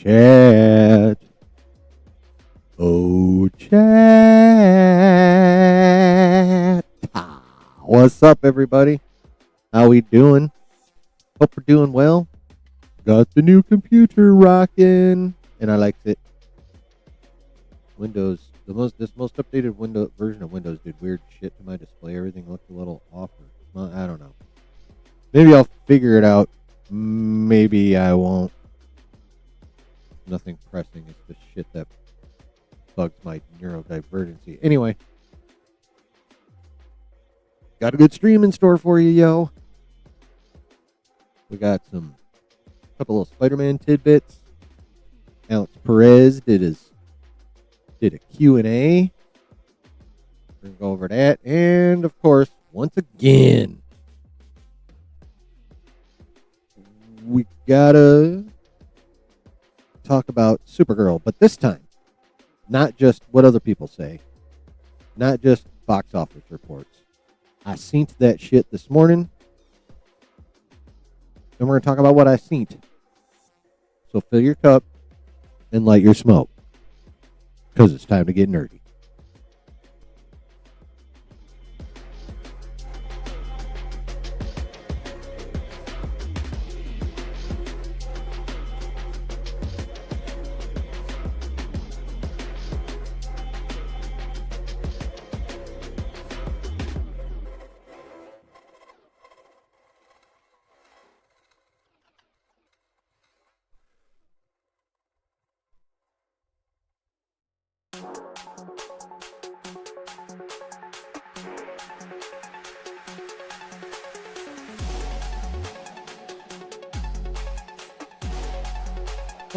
Chat. Oh, chat. What's up, everybody? How we doing? Hope we're doing well. Got the new computer rocking, and I liked it. Windows, this most updated window version of Windows did weird shit to my display. Everything looked a little off. Well, I don't know. Maybe I'll figure it out. Maybe I won't. Nothing pressing. It's the shit that bugs my neurodivergency. Anyway, got a good stream in store for you, yo. We got a couple of Spider-Man tidbits. Alex Perez did a Q&A. We're gonna go over that, and of course, once again, we gotta talk about Supergirl, but this time, not just what other people say, not just box office reports. I seen that shit this morning, and we're gonna talk about what I seen. So fill your cup and light your smoke, because it's time to get nerdy.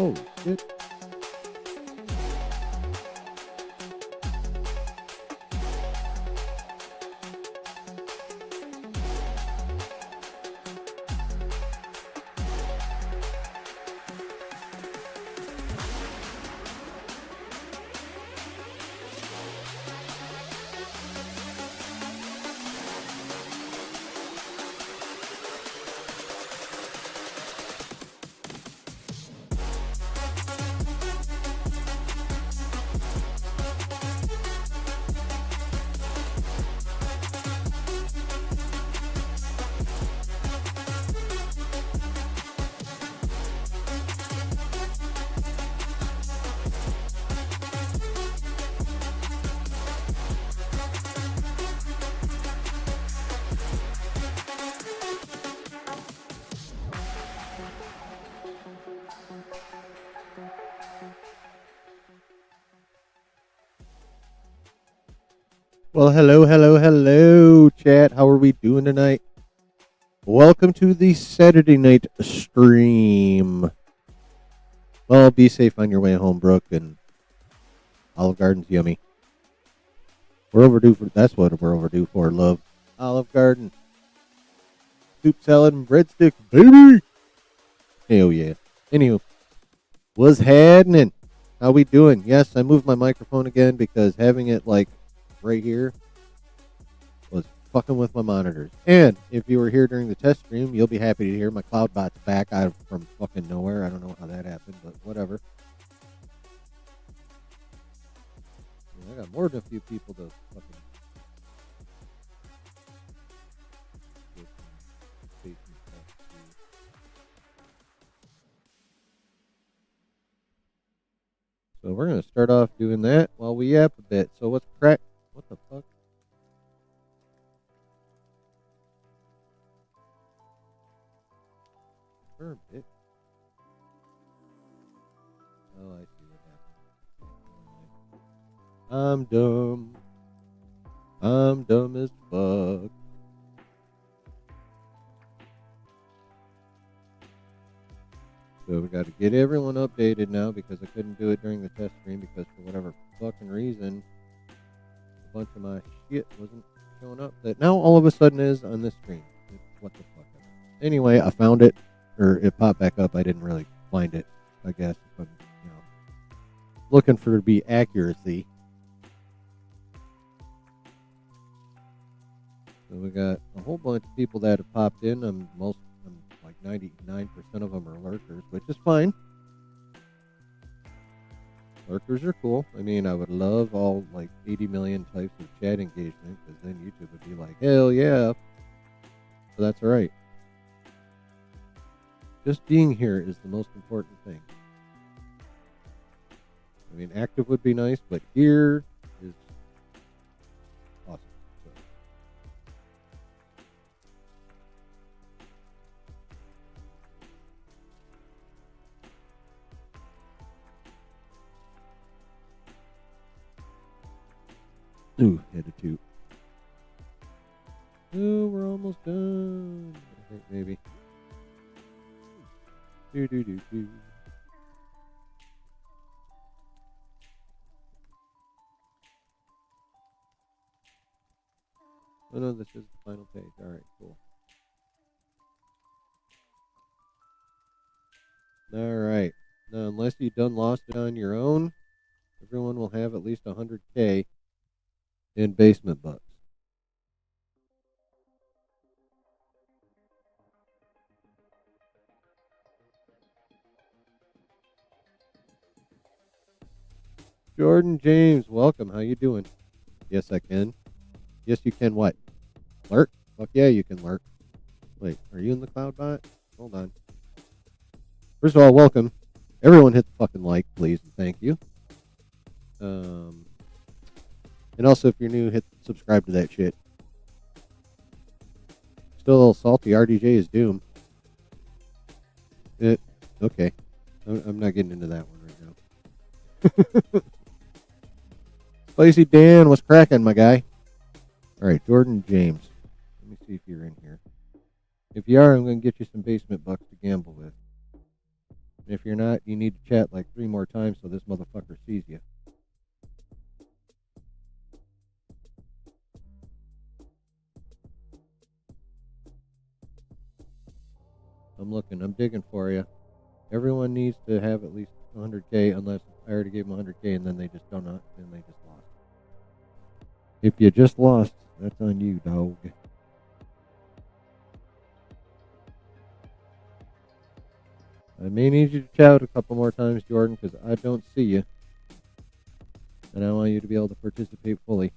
Oh, shit. Well, hello, chat. How are we doing tonight? Welcome to the Saturday night stream. Well, be safe on your way home, Brooke, and Olive Garden's yummy. We're overdue for, that's what we're overdue for, love. Olive Garden. Soup, salad, and breadsticks, baby! Hell yeah. Anywho, what's happening? How we doing? Yes, I moved my microphone again because having it, like, right here was fucking with my monitors. And if you were here during the test stream, you'll be happy to hear my CloudBot's back out from fucking nowhere. I don't know how that happened, but whatever. I got more than a few people to fucking so we're gonna start off doing that while we yap a bit. So what's crack? What the fuck? For a bit. Oh, I see what happened. I'm dumb. I'm dumb as fuck. So we got to get everyone updated now because I couldn't do it during the test stream because for whatever fucking reason, a bunch of my shit wasn't showing up that now all of a sudden is on this screen. What the fuck? Anyway, I found it, or it popped back up. I didn't really find it, I guess, if I'm, looking for to be accuracy. So we got a whole bunch of people that have popped in. I'm like 99% of them are lurkers, which is fine. Lurkers are cool. I mean, I would love all like 80 million types of chat engagement because then YouTube would be like, hell yeah. So that's all right. Just being here is the most important thing. I mean, active would be nice, but here is awesome. So. Ooh, had a toot. Oh, we're almost done. I think maybe. Do. Oh no, this is the final page. All right, cool. All right. Now, unless you done lost it on your own, everyone will have at least 100K in basement bucks. Jordan James, welcome. How you doing? Yes, I can. Yes, you can what? Lurk? Fuck yeah, you can lurk. Wait, are you in the cloud bot? Hold on. First of all, welcome. Everyone hit the fucking like, please, and thank you. And also, if you're new, hit subscribe to that shit. Still a little salty. RDJ is Doom. Okay. I'm not getting into that one right now. Spicy Dan, what's cracking, my guy? All right, Jordan James. Let me see if you're in here. If you are, I'm going to get you some basement bucks to gamble with. And if you're not, you need to chat like 3 more times so this motherfucker sees you. I'm looking. I'm digging for you. Everyone needs to have at least 100K, unless I already gave them 100K and then they just don't, and they just lost. If you just lost, that's on you, dog. I may need you to shout a couple more times, Jordan, because I don't see you. And I want you to be able to participate fully.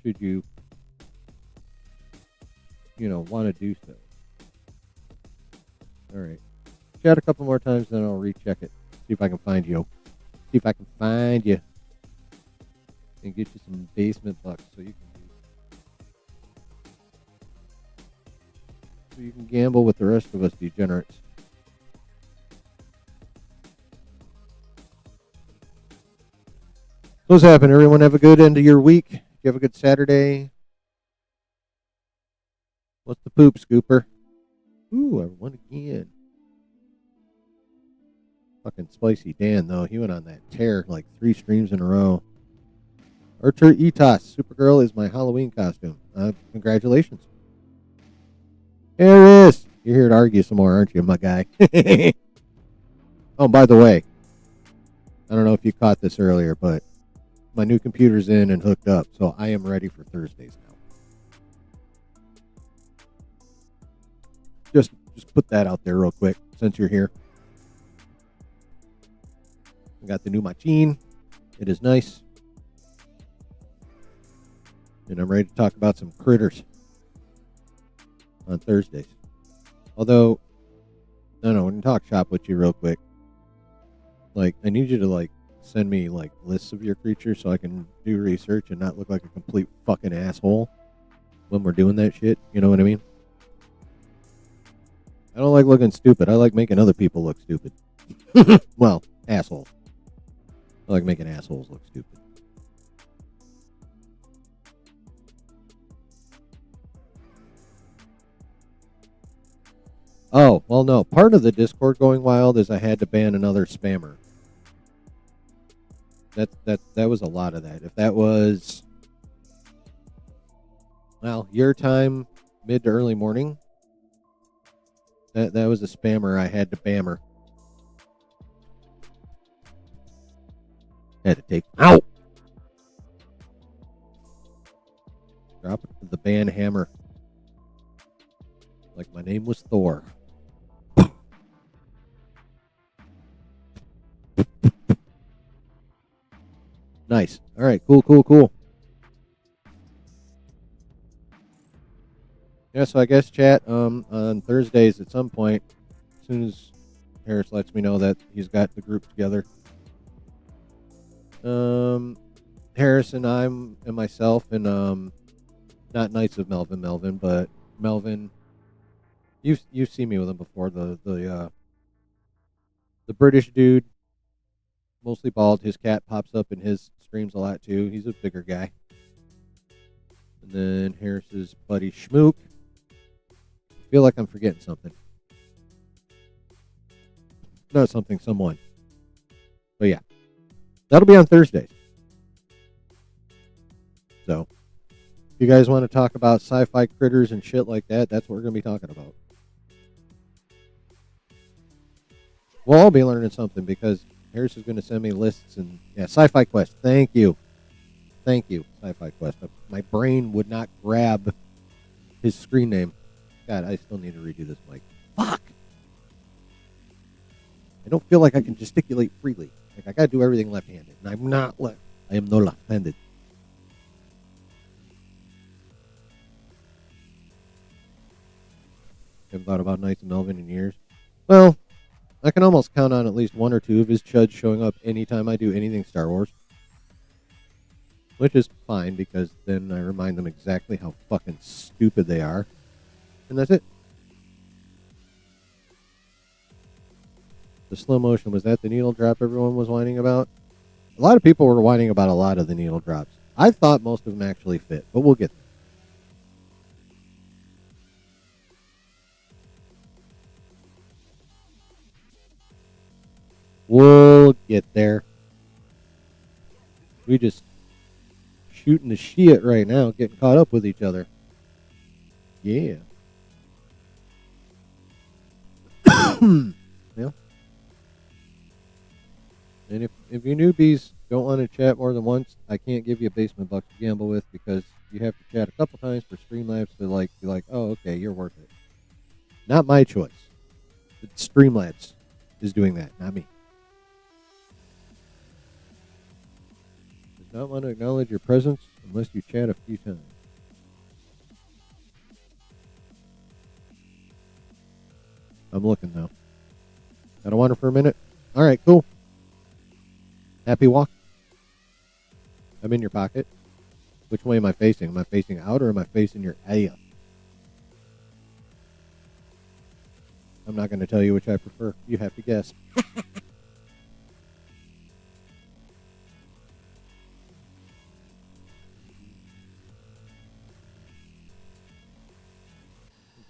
Should you, want to do so. All right. Chat a couple more times, then I'll recheck it. See if I can find you. See if I can find you. And get you some basement bucks so you can gamble with the rest of us degenerates. What's happening? Everyone have a good end of your week. You have a good Saturday. What's the poop, Scooper? Ooh, I won again. Fucking Spicy Dan, though. He went on that tear like 3 streams in a row. Archer Etos. Supergirl is my Halloween costume. Congratulations. Here it is. You're here to argue some more, aren't you, my guy? Oh, by the way, I don't know if you caught this earlier, but my new computer's in and hooked up, so I am ready for Thursdays now. Just put that out there real quick since you're here. I got the new machine. It is nice. And I'm ready to talk about some critters on Thursdays. Although, I want to talk shop with you real quick. Like, I need you to, send me, lists of your creatures so I can do research and not look like a complete fucking asshole when we're doing that shit. You know what I mean? I don't like looking stupid. I like making other people look stupid. Well, assholes. I like making assholes look stupid. Oh, well, no. Part of the Discord going wild is I had to ban another spammer. That was a lot of that. If that was, your time, mid to early morning, that was a spammer. I had to ban her. Had to take out. Drop the ban hammer. Like my name was Thor. Nice. All right. Cool. Yeah. So I guess chat on Thursdays at some point, as soon as Harris lets me know that he's got the group together. Harris and myself and not Knights of Melvin, but Melvin. You've seen me with him before. The British dude, mostly bald. His cat pops up in his streams a lot too. He's a bigger guy. And then Harris's buddy Schmook. I feel like I'm forgetting something. Not something, someone. But yeah, that'll be on Thursdays. So if you guys want to talk about sci-fi critters and shit like that, that's what we're going to be talking about. We'll all be learning something because Harris is going to send me lists and Sci-Fi Quest. Thank you, Sci-Fi Quest. My brain would not grab his screen name. God, I still need to redo this mic. Fuck. I don't feel like I can gesticulate freely. Like I got to do everything left-handed, and I'm not left. I am no left-handed. Haven't thought about Knights of Melvin in years. Well, I can almost count on at least one or two of his chuds showing up anytime I do anything Star Wars. Which is fine, because then I remind them exactly how fucking stupid they are. And that's it. The slow motion, was that the needle drop everyone was whining about? A lot of people were whining about a lot of the needle drops. I thought most of them actually fit, but we'll get there. We'll get there. We just shooting the shit right now, getting caught up with each other. Yeah. Yeah. And if you newbies don't want to chat more than once, I can't give you a basement buck to gamble with, because you have to chat a couple times for Streamlabs to be like, oh, okay, you're worth it. Not my choice. Streamlabs is doing that, not me. Does not want to acknowledge your presence unless you chat a few times. I'm looking now. Got a wander for a minute? All right, cool. Happy walk. I'm in your pocket. Which way am I facing? Am I facing out or am I facing your area? I'm not going to tell you which I prefer. You have to guess.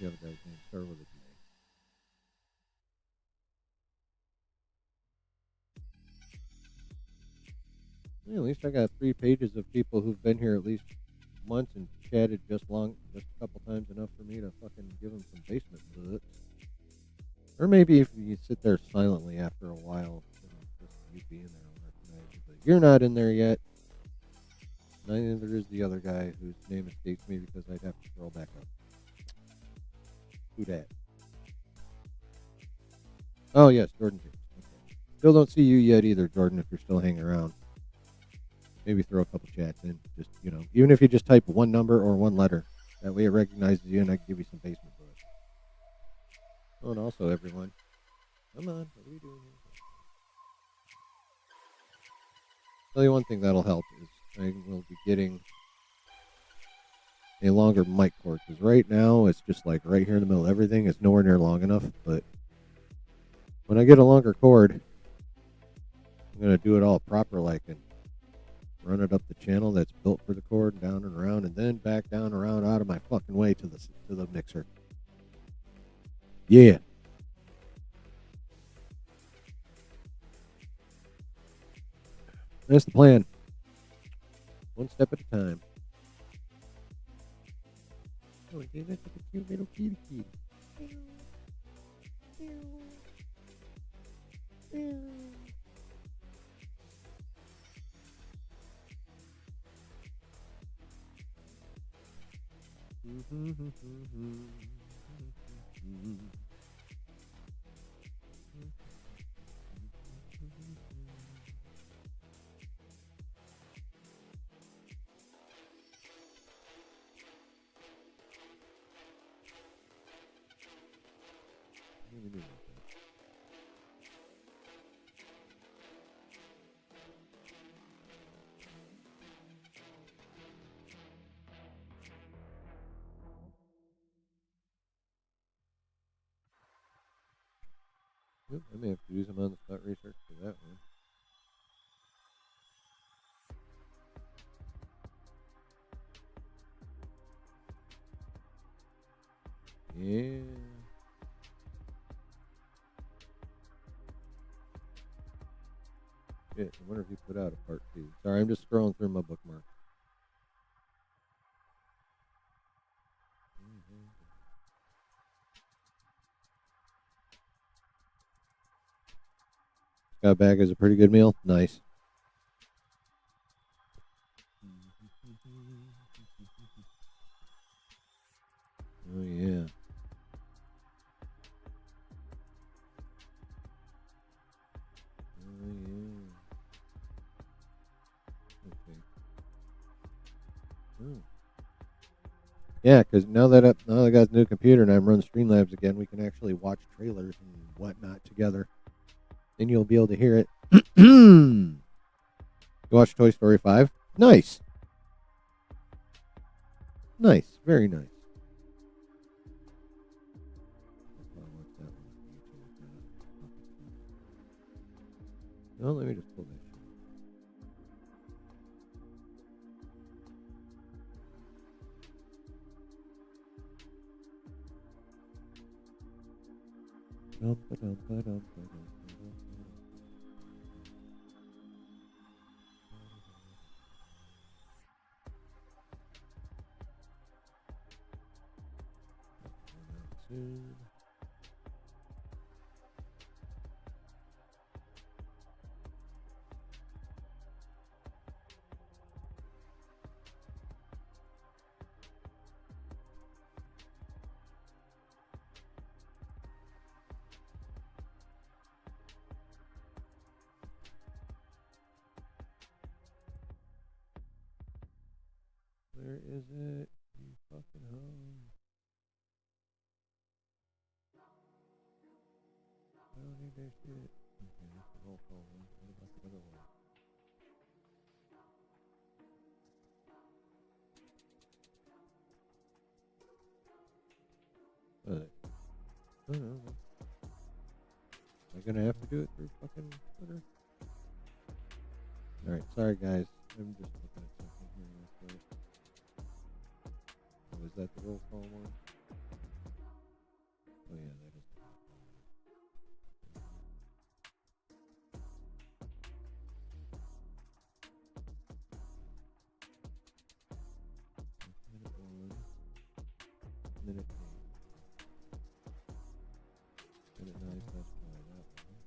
The other guy's name started with a J. Well, at least I got 3 pages of people who've been here at least once and chatted just a couple times, enough for me to fucking give them some basement bullets. Or maybe if you sit there silently after a while, just you being there will recognize you. But you're not in there yet. Neither is the other guy whose name escapes me because I'd have to scroll back up. Who dat? Oh, yes, Jordan. Okay. Still don't see you yet either, Jordan, if you're still hanging around. Maybe throw a couple chats in. Just, even if you just type one number or one letter. That way it recognizes you and I can give you some basement bullets. Oh, and also, everyone. Come on, what are we doing here? Tell you one thing that'll help is I will be getting a longer mic cord, because right now it's just like right here in the middle of everything. It's nowhere near long enough, but when I get a longer cord, I'm going to do it all proper, like, and run it up the channel that's built for the cord, down and around, and then back down, around, out of my fucking way to the mixer. Yeah. That's the plan. One step at a time. Oh, look at the cute little kitty kitty. I may have to use them on the spot research for that one. Yeah. Shit, I wonder if he put out a part 2. Sorry, I'm just scrolling through my bookmark. Got back as a pretty good meal. Nice. Oh yeah. Oh yeah. Okay. Oh. Yeah, because now that I got a new computer and I'm running Streamlabs again, we can actually watch trailers and whatnot together. Then you'll be able to hear it. You watch Toy Story 5? Nice. Nice. Very nice. Well, let me just pull this. Where is it? You fucking home. I don't need that shit. Okay, that's the roll call one. What about the other one? I don't know. Am I gonna have to do it through fucking Twitter? Alright, sorry guys. I'm just looking at something here real quick. Oh, is that the roll call one? Oh yeah, that is the roll call one. Minute 1. Minute 8. Minute 9, let's try that one.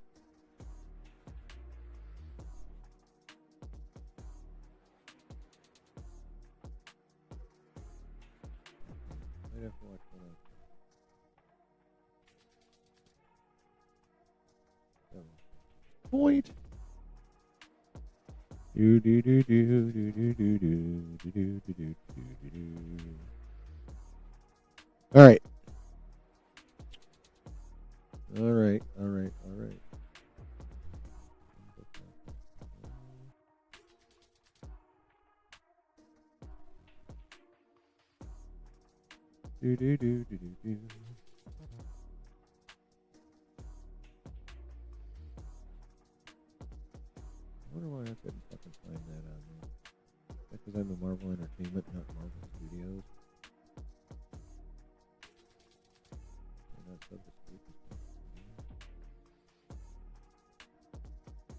I'd have to watch one else. Point. Do do do do do do do do do do do do do. All right. All right. All right. All right. Do do do do do do. I wonder why I couldn't fucking find that on there. That's because I'm a Marvel Entertainment, not Marvel Studios. I'm not sub to Studios.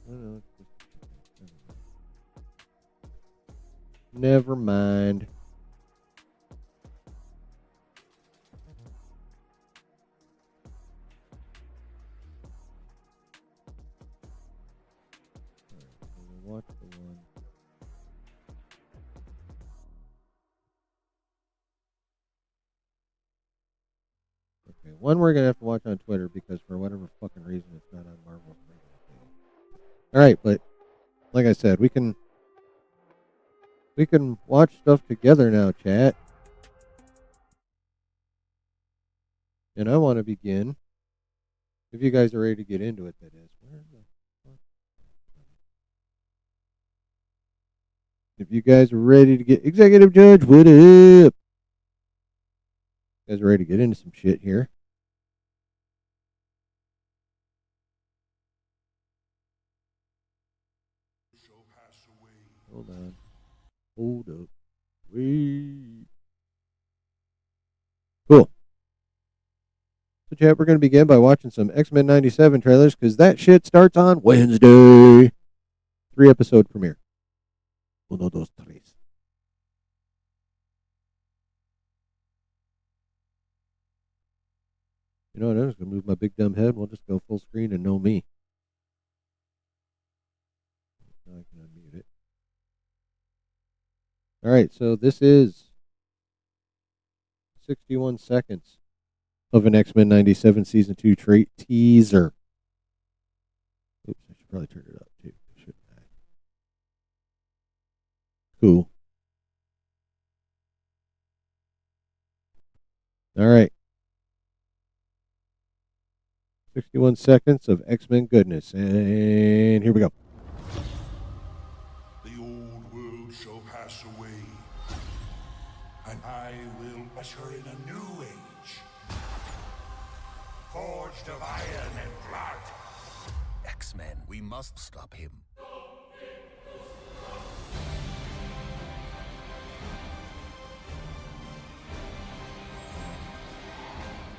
I don't know. It's just never mind. Watch the one. Okay, one we're gonna have to watch on Twitter because for whatever fucking reason it's not on Marvel's regular page. All right, but like I said, we can watch stuff together now, chat. And I want to begin If you guys are ready to get into it, that is. Where the fuck? If you guys are ready to get Executive Judge, what up? You guys are ready to get into some shit here. Hold on. Hold up. Wait. Cool. So, chat, we're going to begin by watching some X-Men 97 trailers because that shit starts on Wednesday. 3-episode premiere. Uno, dos, tres. You know what? I'm just going to move my big dumb head. We'll just go full screen and know me. Now I can unmute it. All right, so this is 61 seconds of an X-Men 97 Season 2 teaser. Oops, I should probably turn it up too, shouldn't I? Cool. All right. 61 seconds of X-Men goodness, and here we go. The old world shall pass away, and I will usher in a new age, forged of iron and blood. X-Men, we must stop him.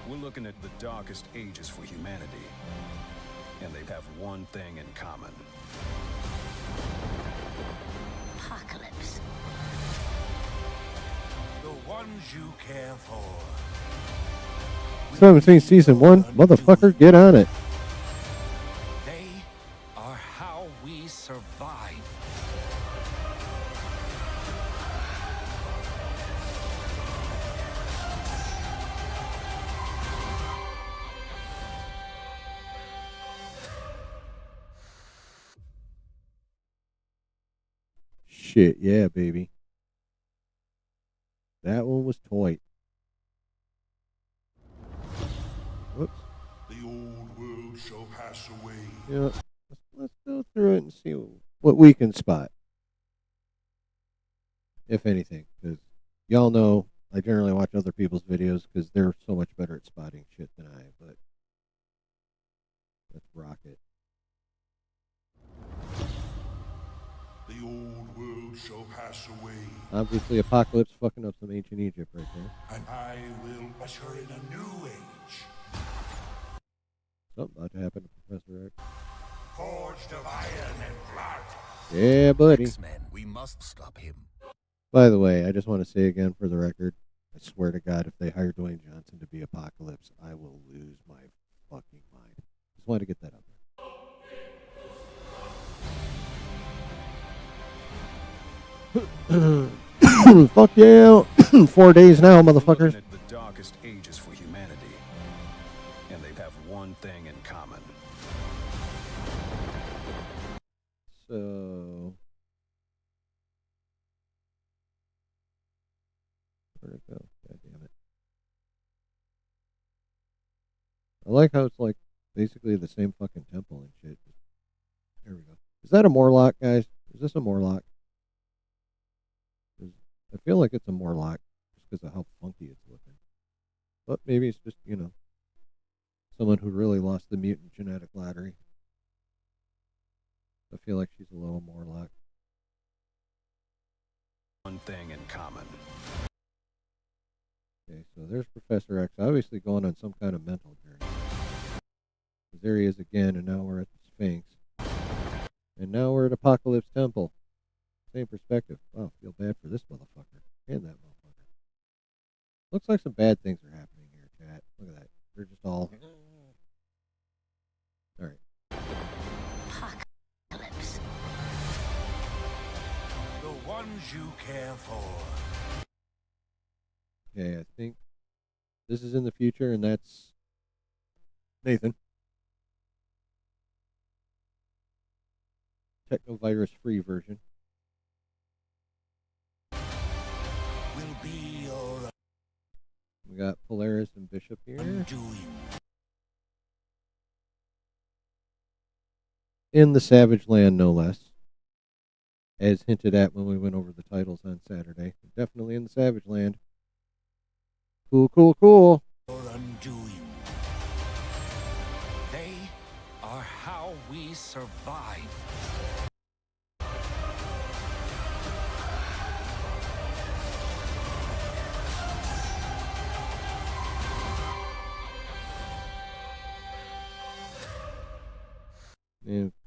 We're looking at the darkest ages for humanity, and they have one thing in common. Apocalypse. The ones you care for. So I haven't seen Season 1. Motherfucker, get on it. They are how we survive. Shit, yeah, baby. That one was toy. Whoops. The old world shall pass away. You know, let's go through it and see what we can spot, if anything. Because y'all know I generally watch other people's videos because they're so much better at spotting shit than I. But let's rock it. The old world shall pass away, Obviously, Apocalypse fucking up some ancient Egypt right there. and I will usher in a new age, Something about to happen to Professor X. forged of iron and blood. Yeah, buddy. X-Men, we must stop him. By the way, I just want to say again for the record, I swear to God, if they hire Dwayne Johnson to be Apocalypse, I will lose my fucking mind. Just wanted to get that out there. Fuck yeah. 4 days now, We're motherfuckers. looking at the darkest ages for humanity, and they have one thing in common. So, where'd it go? God damn it. I like how it's like basically the same fucking temple and shit. There we go. Is that a Morlock, guys? Is this a Morlock? I feel like it's a Morlock just because of how funky it's looking. But maybe it's just, you know, someone who really lost the mutant genetic lottery. I feel like she's a little Morlock. One thing in common. Okay, so there's Professor X, obviously going on some kind of mental journey. There he is again, and now we're at the Sphinx. And now we're at Apocalypse Temple. Same perspective. Wow, feel bad for this motherfucker. And that motherfucker. Looks like some bad things are happening here, chat. Look at that. They're just all... Alright. Apocalypse. The ones you care for. Okay, I think this is in the future, and that's Nathan. Technovirus-free version. Will be your We got Polaris and Bishop here. undoing. in the Savage Land, no less. As hinted at when we went over the titles on Saturday. Definitely in the Savage Land. Cool, cool, cool. Your undoing. They are how we survive.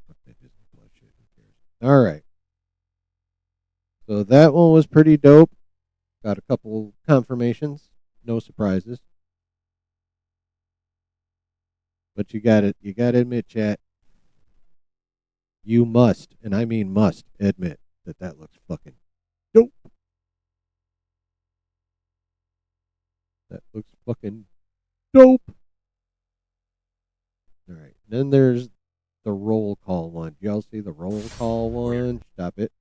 Fuck that Disney Plus shit. Who cares? All right. So that one was pretty dope. Got a couple confirmations. No surprises. But you got to admit, chat. You must, and I mean must, admit that looks fucking dope. That looks fucking dope. All right. Then there's the roll call one. Y'all see the roll call one? Stop it.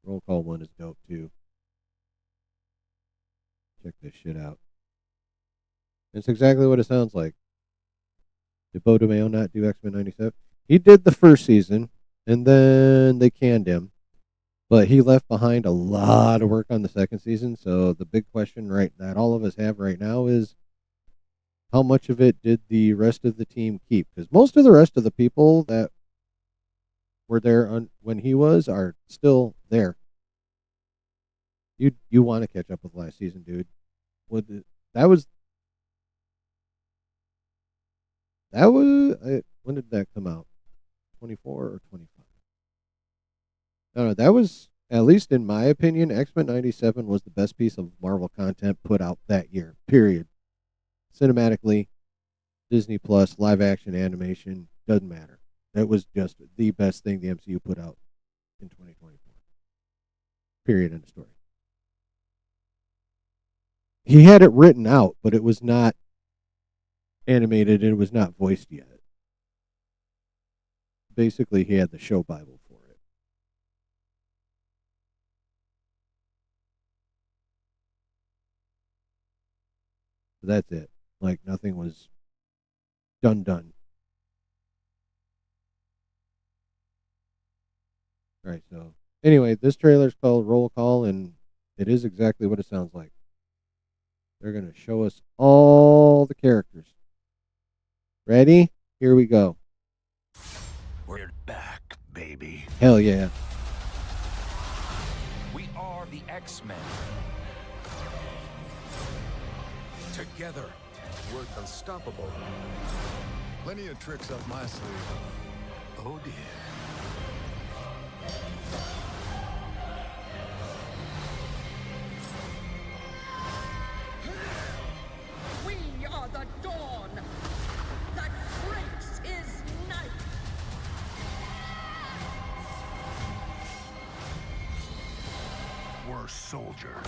Roll call one is dope too. Check this shit out. It's exactly what it sounds like. Did Bo DeMeo not do X-Men 97? He did the first season, and then they canned him. But he left behind a lot of work on the second season, so the big question that all of us have right now is how much of it did the rest of the team keep? Because most of the rest of the people that were there when he was are still there. You want to catch up with last season, dude. That was when did that come out? 24 or 25? No, that was, at least in my opinion, X-Men 97 was the best piece of Marvel content put out that year, period. Cinematically, Disney Plus, live action animation, doesn't matter. That was just the best thing the MCU put out in 2024. Period, end of story. He had it written out, but it was not animated and it was not voiced yet. Basically, he had the show Bible for it. So that's it. Like, nothing was done. All right, so anyway, this trailer is called Roll Call, and it is exactly what it sounds like. They're going to show us all the characters. Ready? Here we go. We're back, baby. Hell yeah. We are the X-Men. Together, we're unstoppable. Plenty of tricks up my sleeve. Oh dear. We are the dawn that breaks his night. We're soldiers.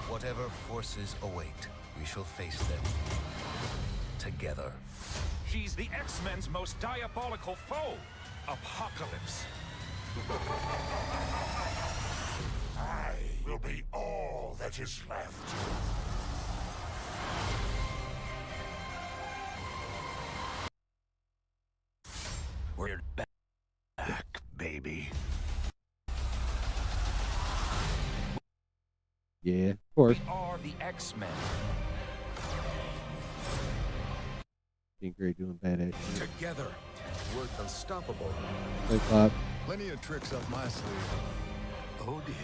Whatever forces await, we shall face them together. He's the X-Men's most diabolical foe, Apocalypse. I will be all that is left. We're back, baby. Yeah, of course. We are the X-Men. Jean Grey doing badass shit. Together, we're unstoppable. Cyclops. Plenty of tricks up my sleeve. Oh dear.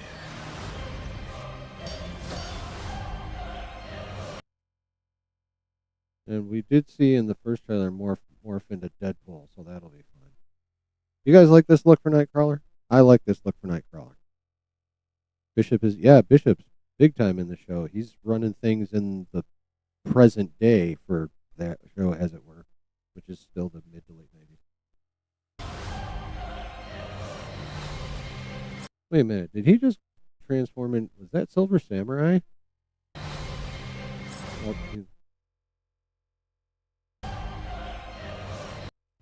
And we did see in the first trailer morph into Deadpool, so that'll be fun. You guys like this look for Nightcrawler? I like this look for Nightcrawler. Bishop's big time in the show. He's running things in the present day for that show, as it were, which is still the mid to late 90s. Wait a minute, did he just transform in? Was that Silver Samurai?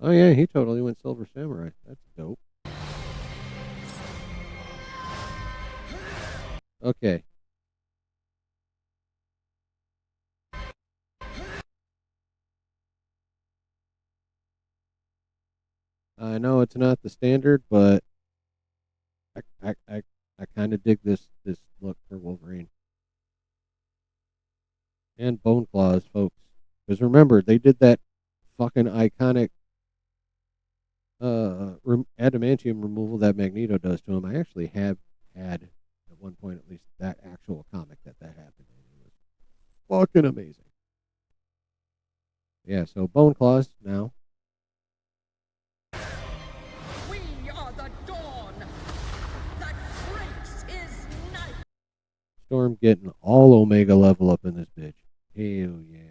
Oh yeah, he totally went Silver Samurai. That's dope. Okay. I know it's not the standard, but I kind of dig this look for Wolverine and Bone Claws, folks. Because remember, they did that fucking iconic adamantium removal that Magneto does to him. I actually have had at one point at least that actual comic that happened. It was fucking amazing. Yeah, so Bone Claws now. We are the dawn that breaks his night. Storm getting all Omega level up in this bitch. Hell yeah.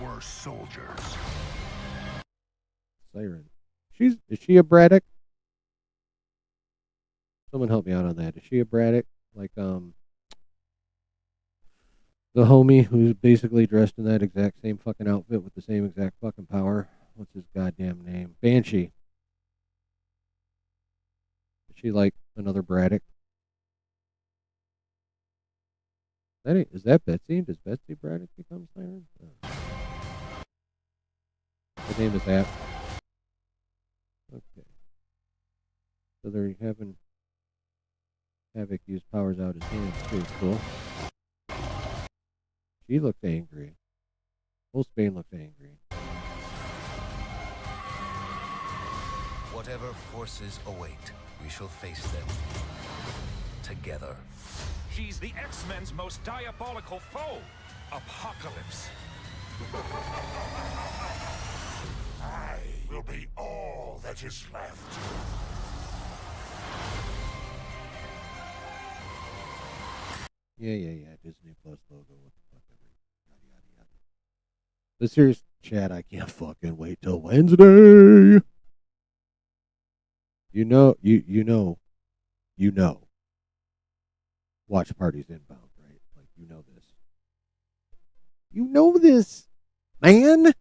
We're soldiers. Siren. Is she a Braddock? Someone help me out on that. Is she a Braddock? Like the homie who's basically dressed in that exact same fucking outfit with the same exact fucking power. What's his goddamn name? Banshee. Is she like another Braddock? Is that Betsy? Does Betsy Braddock become Siren? Oh. Her name is App. Okay. So they're having Havoc use powers out his hands too. Cool. She looks angry. Whole Spain looks angry. Whatever forces await, we shall face them together. She's the X-Men's most diabolical foe, Apocalypse. I will be all that is left. Yeah. Disney Plus logo. What the fuck ever. Yada. The serious chat, I can't fucking wait till Wednesday. You know. Watch parties inbound, right? Like you know this. You know this, man.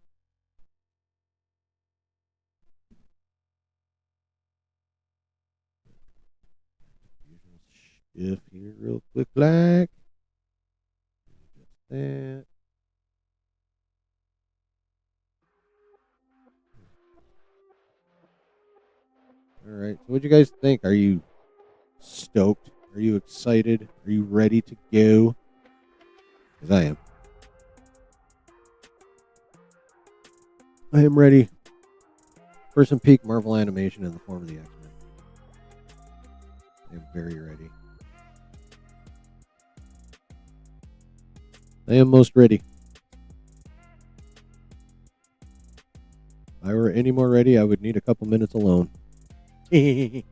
Shift here real quick, like just that. All right. So, what do you guys think? Are you stoked? Are you excited? Are you ready to go? Because I am. I am ready for some peak Marvel animation in the form of the X-Men. I am very ready. I am most ready. If I were any more ready, I would need a couple minutes alone. If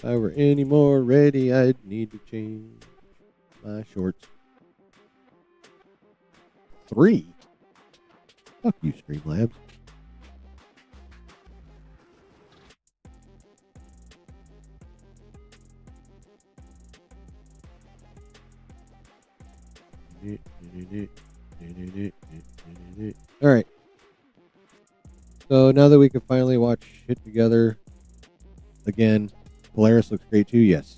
I were any more ready, I'd need to change my shorts. 3? Fuck you, Streamlabs. All right. So now that we can finally watch it together again, Polaris looks great too. Yes.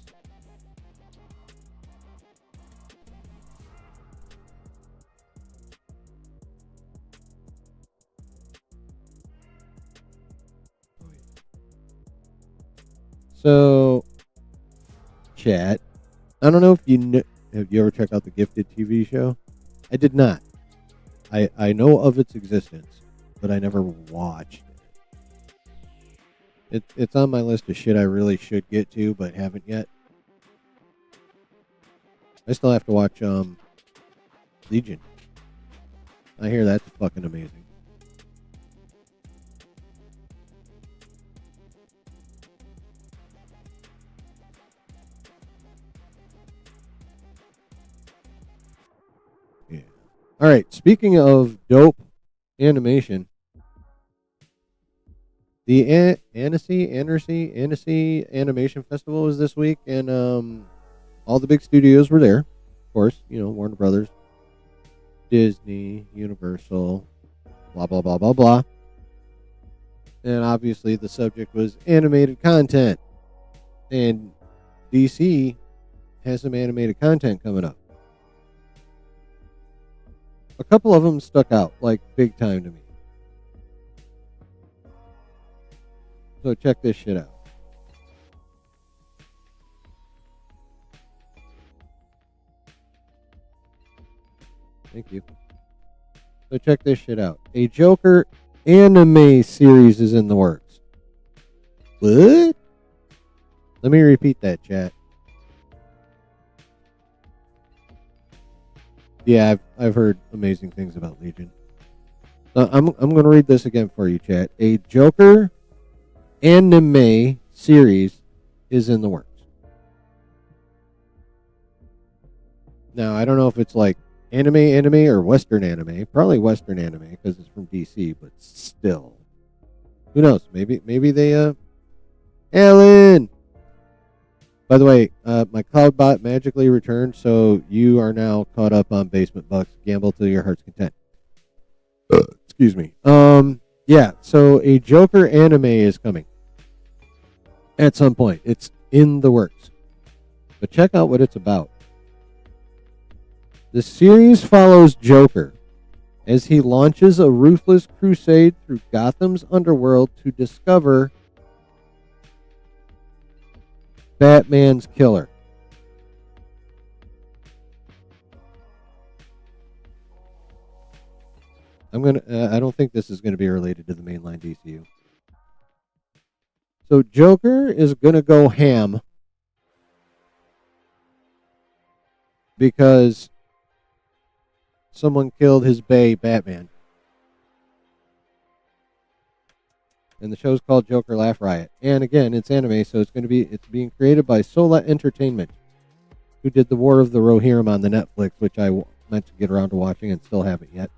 So, chat. I don't know if you know. Have you ever checked out the Gifted TV show? I did not. I know of its existence, but I never watched it. It's on my list of shit I really should get to, but haven't yet. I still have to watch Legion. I hear that's fucking amazing. Yeah. All right. Speaking of dope animation, the Annecy Animation Festival is this week in all the big studios were there. Of course, Warner Brothers, Disney, Universal, blah, blah, blah, blah, blah. And obviously the subject was animated content. And DC has some animated content coming up. A couple of them stuck out, like, big time to me. So check this shit out. Thank you. So check this shit out. A Joker anime series is in the works. What? Let me repeat that, chat. Yeah, I've heard amazing things about Legion. I'm going to read this again for you, chat. A Joker anime series is in the works. Now, I don't know if it's like anime or Western anime. Probably Western anime because it's from DC, but still. Who knows? Maybe they Alan! By the way, my cloud bot magically returned, so you are now caught up on Basement Bucks. Gamble to your heart's content. Excuse me. Yeah, so a Joker anime is coming. At some point. It's in the works. But check out what it's about. The series follows Joker as he launches a ruthless crusade through Gotham's underworld to discover Batman's killer. I don't think this is gonna be related to the mainline DCU. So Joker is gonna go ham because someone killed his bae Batman. And the show's called Joker Laugh Riot. And again, it's anime, so it's being created by Sola Entertainment, who did the War of the Rohirrim on the Netflix, which I meant to get around to watching and still haven't yet.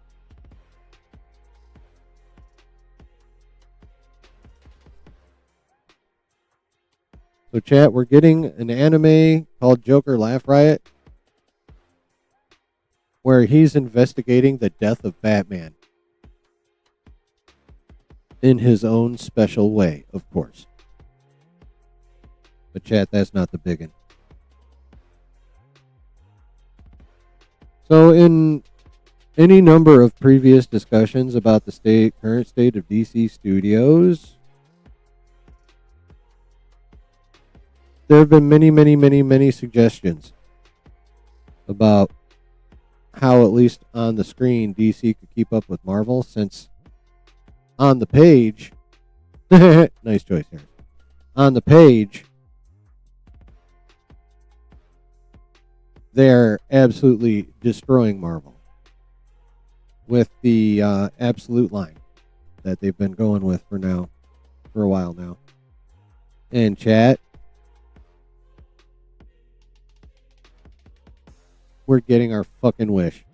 So chat, we're getting an anime called Joker Laugh Riot, where he's investigating the death of Batman. In his own special way, of course. But chat, that's not the biggin. So in any number of previous discussions about the current state of DC Studios, there have been many suggestions about how, at least on the screen, DC could keep up with Marvel, since on the page, nice choice here. On the page, they're absolutely destroying Marvel with the Absolute line that they've been going with for a while now. And chat, we're getting our fucking wish.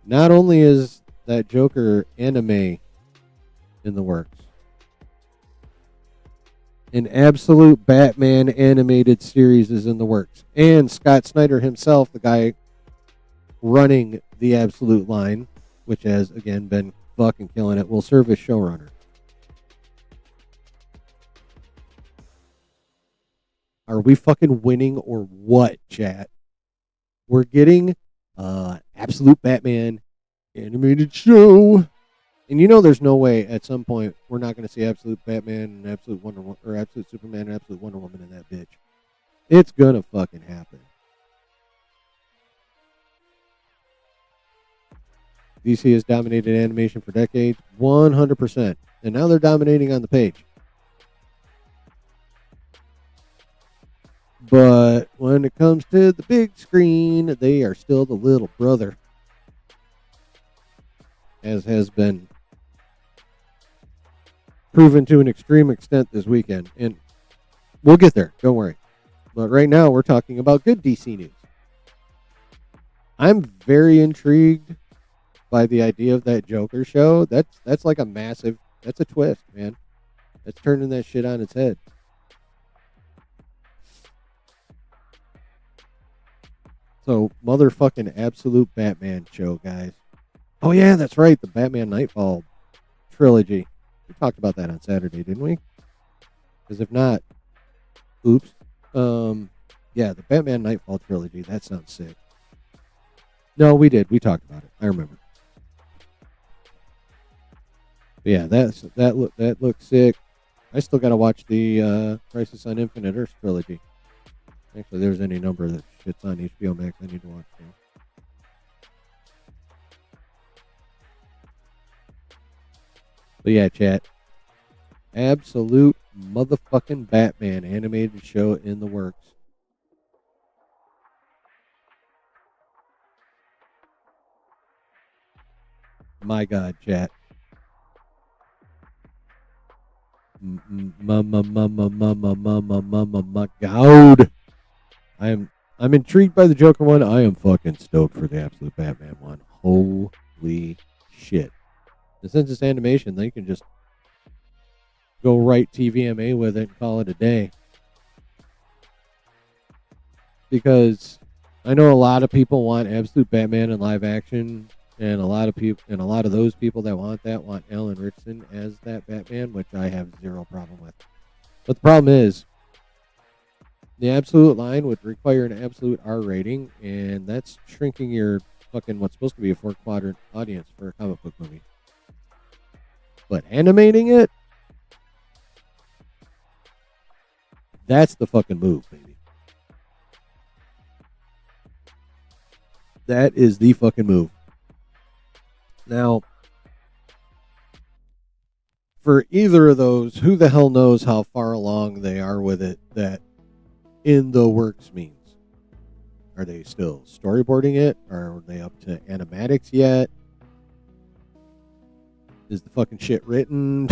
Not only is that Joker anime in the works, an Absolute Batman animated series is in the works. And Scott Snyder himself, the guy running the Absolute line, which has, again, been fucking killing it, will serve as showrunner. Are we fucking winning or what, chat? We're getting Absolute Batman animated show. And there's no way at some point we're not going to see Absolute Batman and Absolute Wonder Woman, or Absolute Superman and Absolute Wonder Woman in that bitch. It's going to fucking happen. DC has dominated animation for decades, 100%. And now they're dominating on the page. But when it comes to the big screen, they are still the little brother, as has been proven to an extreme extent this weekend. And we'll get there, don't worry. But right now, we're talking about good DC news. I'm very intrigued by the idea of that Joker show. That's like that's a twist, man. That's turning that shit on its head. So, motherfucking absolute Batman show, guys. Oh, yeah, that's right. The Batman Nightfall trilogy. We talked about that on Saturday, didn't we? Because if not, oops. Yeah, the Batman Nightfall trilogy. That sounds sick. No, we did. We talked about it. I remember. But yeah, that looks sick. I still got to watch the Crisis on Infinite Earths trilogy. Actually, there's any number that shit's on HBO Max I need to watch too. But yeah, chat. Absolute motherfucking Batman animated show in the works. My God, chat. My God. I'm intrigued by the Joker one. I am fucking stoked for the Absolute Batman one. Holy shit. And since it's animation, they can just go right TVMA with it and call it a day. Because I know a lot of people want Absolute Batman in live action, and a lot of those people that want that want Alan Ritchson as that Batman, which I have zero problem with. But the problem is, the Absolute line would require an absolute R rating, and that's shrinking your fucking what's supposed to be a 4-quadrant audience for a comic book movie. But animating it, that's the fucking move, baby. That is the fucking move. Now, for either of those, who the hell knows how far along they are with it that in the works means. Are they still storyboarding it? Are they up to animatics yet? Is the fucking shit written?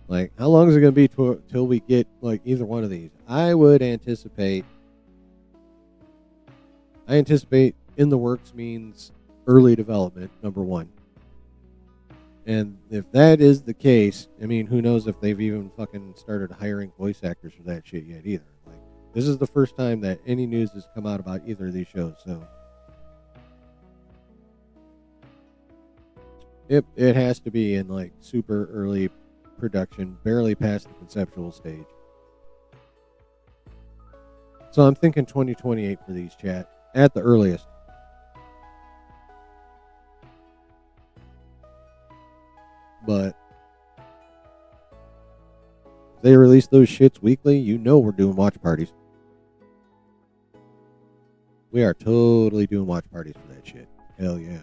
Like, how long is it going to be till we get like either one of these? I anticipate in the works means early development, number one. And if that is the case, I mean, who knows if they've even fucking started hiring voice actors for that shit yet either. Like, this is the first time that any news has come out about either of these shows, so it has to be in like super early production, barely past the conceptual stage. So I'm thinking 2028 for these, chat, at the earliest. But if they release those shits weekly, you know we're doing watch parties. We are totally doing watch parties for that shit. Hell yeah.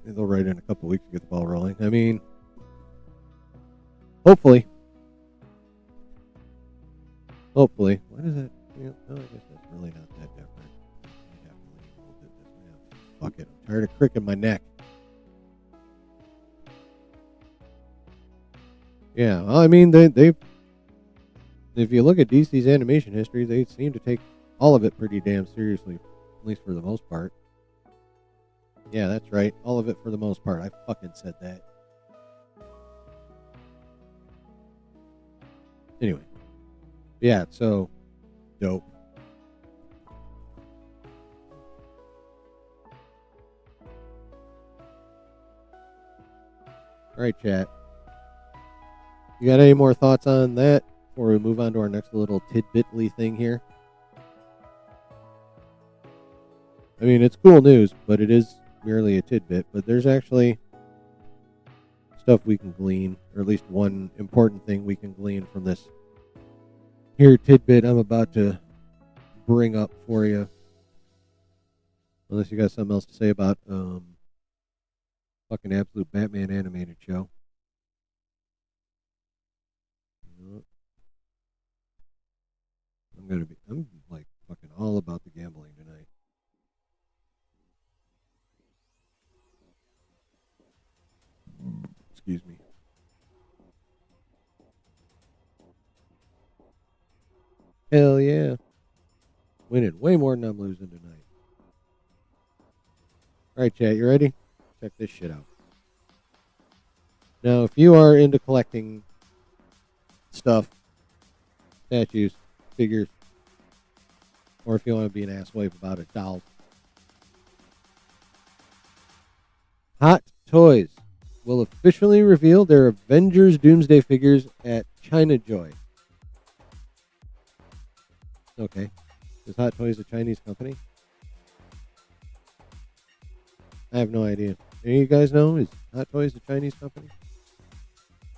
They'll write in a couple weeks to get the ball rolling. I mean, hopefully. What is it? Yeah, no, I guess that's really not that different. I have to lean a little bit this way. Fuck it. I'm tired of cricking my neck. Yeah, well, I mean, they if you look at DC's animation history, they seem to take all of it pretty damn seriously, at least for the most part. Yeah, that's right. All of it for the most part. I fucking said that. Anyway. Yeah, so dope. All right, chat. You got any more thoughts on that before we move on to our next little tidbitly thing here? I mean, it's cool news, but it is merely a tidbit. But there's actually stuff we can glean, or at least one important thing we can glean from this here tidbit I'm about to bring up for you. Unless you got something else to say about fucking Absolute Batman animated show. I'm like fucking all about the gambling tonight. Excuse me. Hell yeah. Winning way more than I'm losing tonight. All right, chat, you ready? check this shit out. Now, if you are into collecting stuff, statues, figures, or if you want to be an asswipe about it, dolls, Hot Toys will officially reveal their Avengers Doomsday figures at China Joy. Okay. Is Hot Toys a Chinese company? I have no idea. Any of you guys know? Is Hot Toys a Chinese company?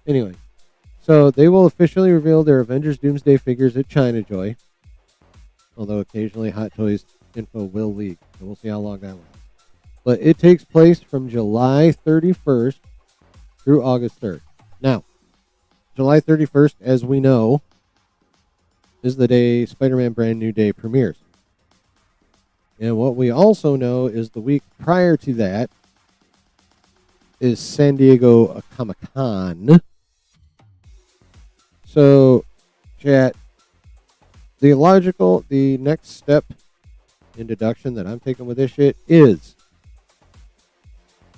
Anyway. So they will officially reveal their Avengers Doomsday figures at China Joy. Although occasionally Hot Toys info will leak. So we'll see how long that lasts. But it takes place from July 31st through August 3rd. Now, July 31st, as we know, is the day Spider-Man Brand New Day premieres. And what we also know is the week prior to that is San Diego Comic-Con. So, chat, the next step in deduction that I'm taking with this shit is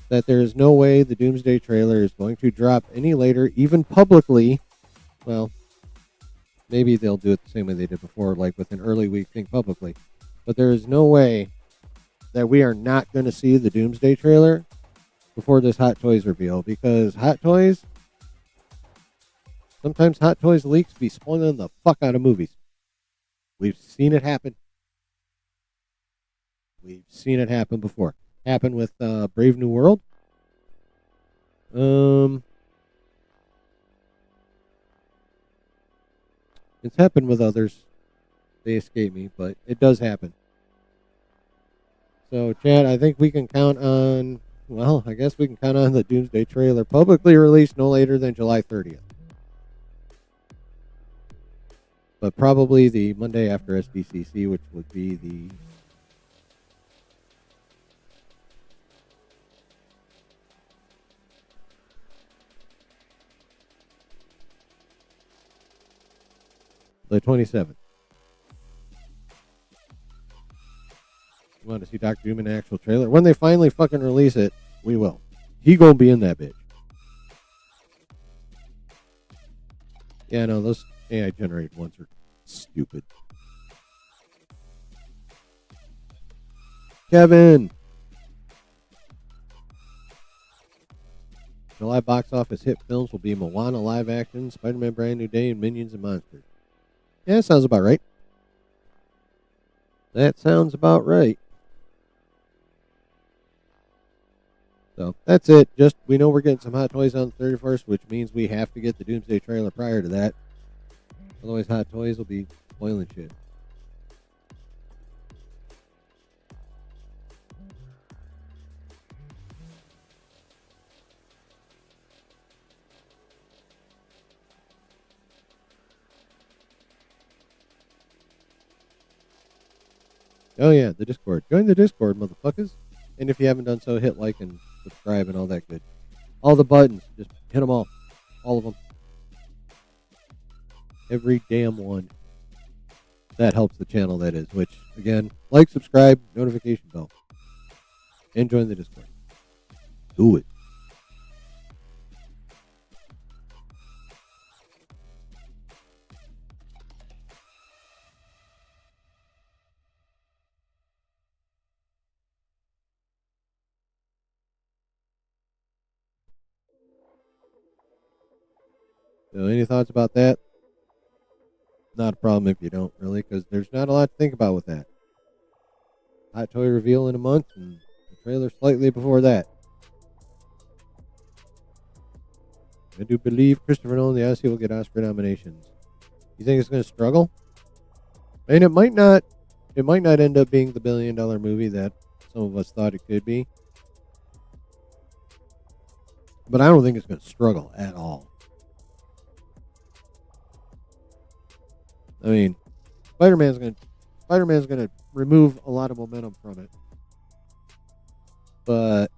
that there is no way the Doomsday trailer is going to drop any later, even publicly. Well, maybe they'll do it the same way they did before, like with an early week thing publicly. But there is no way that we are not going to see the Doomsday trailer before this Hot Toys reveal, because sometimes Hot Toys leaks be spoiling the fuck out of movies. We've seen it happen. We've seen it happen before. Happened with Brave New World. It's happened with others. They escape me, but it does happen. So, Chad, I think we can count on, well, I guess we can count on the Doomsday trailer publicly released no later than July 30th. But probably the Monday after SDCC, which would be the 27th. You want to see Dr. Doom in an actual trailer? When they finally fucking release it, we will. He gonna be in that bitch. Yeah, no, those AI generated ones are stupid. Kevin! July box office hit films will be Moana live action, Spider-Man Brand New Day, and Minions and Monsters. Yeah, that sounds about right. That sounds about right. So, that's it. Just, we know we're getting some Hot Toys on the 31st, which means we have to get the Doomsday trailer prior to that. Otherwise, Hot Toys will be spoiling shit. Oh yeah, the Discord. Join the Discord, motherfuckers. And if you haven't done so, hit like and subscribe and all that good. All the buttons, just hit them all. All of them. Every damn one. That helps the channel, that is. Which, again, like, subscribe, notification bell. And join the Discord. Do it. So any thoughts about that? Not a problem if you don't, really, because there's not a lot to think about with that. Hot Toy reveal in a month, and the trailer slightly before that. I do believe Christopher Nolan, the Odyssey, will get Oscar nominations. You think it's going to struggle? I mean, it might not end up being the $1 billion movie that some of us thought it could be. But I don't think it's going to struggle at all. I mean, Spider-Man's gonna remove a lot of momentum from it, but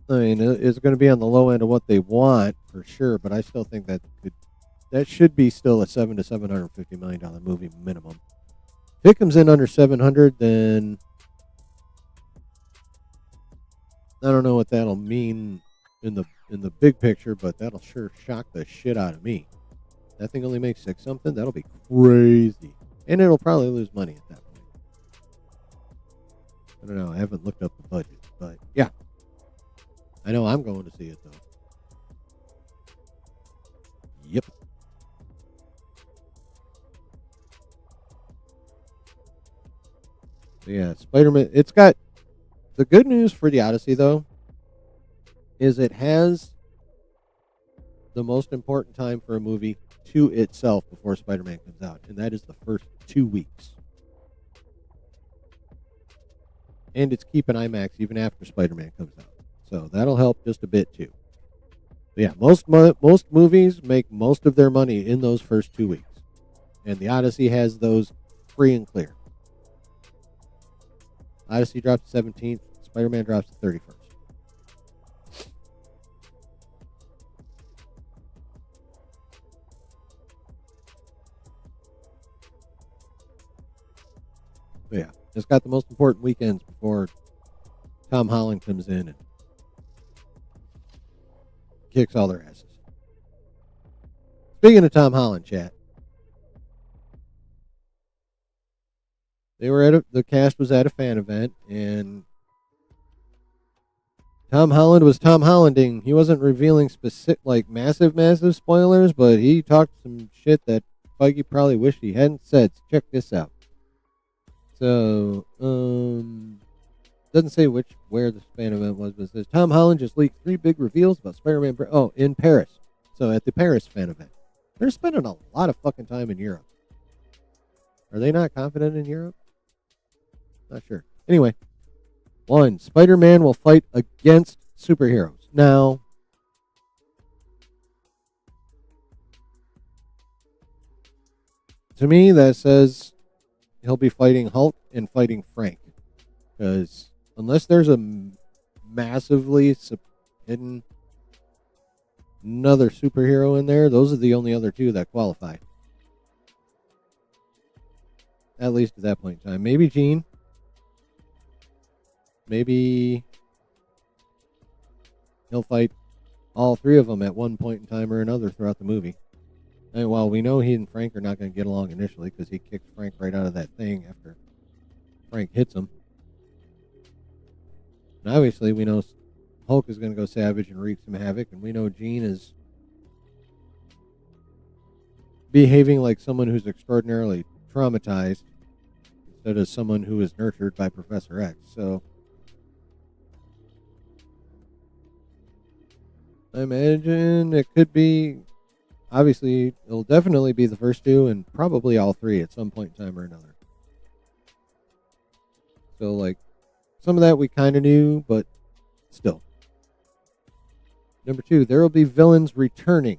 I mean, it's going to be on the low end of what they want for sure. But I still think that should be still a $700 to $750 million movie minimum. If it comes in under 700, then I don't know what that'll mean in the big picture, but that'll sure shock the shit out of me. That thing only makes 6 something. That'll be crazy, and it'll probably lose money at that point. I don't know. I haven't looked up the budget, but yeah, I know I'm going to see it though. Yep. So yeah, Spider-Man. It's got the good news for the Odyssey though is it has the most important time for a movie to itself before Spider-Man comes out, and that is the first 2 weeks. And it's keeping IMAX even after Spider-Man comes out, so that'll help just a bit too. But yeah, most movies make most of their money in those first 2 weeks, and the Odyssey has those free and clear. Odyssey drops the 17th, Spider-Man drops the 31st. But yeah, it's got the most important weekends before Tom Holland comes in and kicks all their asses. Speaking of Tom Holland, chat, they were at the cast was at a fan event, and Tom Holland was Tom Hollanding. He wasn't revealing specific, like massive spoilers, but he talked some shit that Feige probably wished he hadn't said. So check this out. So, doesn't say where the fan event was, but it says Tom Holland just leaked 3 big reveals about Spider-Man. In Paris. So at the Paris fan event, they're spending a lot of fucking time in Europe. Are they not confident in Europe? Not sure. Anyway, 1, Spider-Man will fight against superheroes. Now, to me, that says he'll be fighting Hulk and fighting Frank. Because unless there's a massively hidden another superhero in there, those are the only other 2 that qualify. At least at that point in time. Maybe Jean. Maybe he'll fight all 3 of them at one point in time or another throughout the movie. And while we know he and Frank are not going to get along initially because he kicks Frank right out of that thing after Frank hits him. And obviously we know Hulk is going to go savage and wreak some havoc, and we know Jean is behaving like someone who's extraordinarily traumatized instead of someone who is nurtured by Professor X. So I imagine it could be, obviously, it'll definitely be the first 2 and probably all 3 at some point in time or another. So, like, some of that we kind of knew, but still. Number 2, there will be villains returning.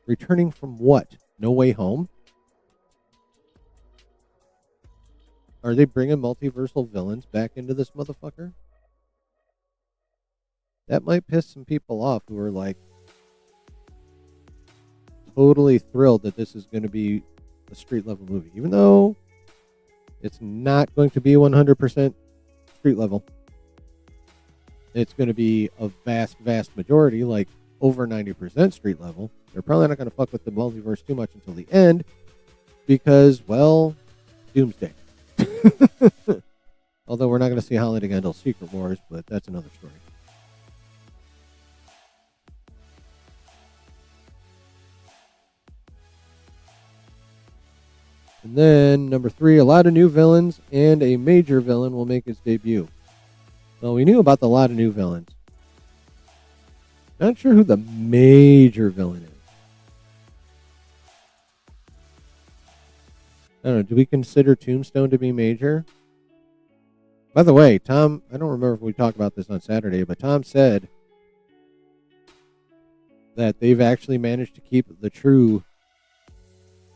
Returning from what? No Way Home? Are they bringing multiversal villains back into this motherfucker? That might piss some people off who are like totally thrilled that this is going to be a street level movie, even though it's not going to be 100% street level. It's going to be a vast majority, like over 90% street level. They're probably not going to fuck with the multiverse too much until the end because, well, Doomsday. Although we're not going to see Holland again until Secret Wars, but that's another story. And then, number 3, a lot of new villains and a major villain will make its debut. Well, we knew about the lot of new villains. Not sure who the major villain is. I don't know, do we consider Tombstone to be major? By the way, Tom, I don't remember if we talked about this on Saturday, but Tom said that they've actually managed to keep the true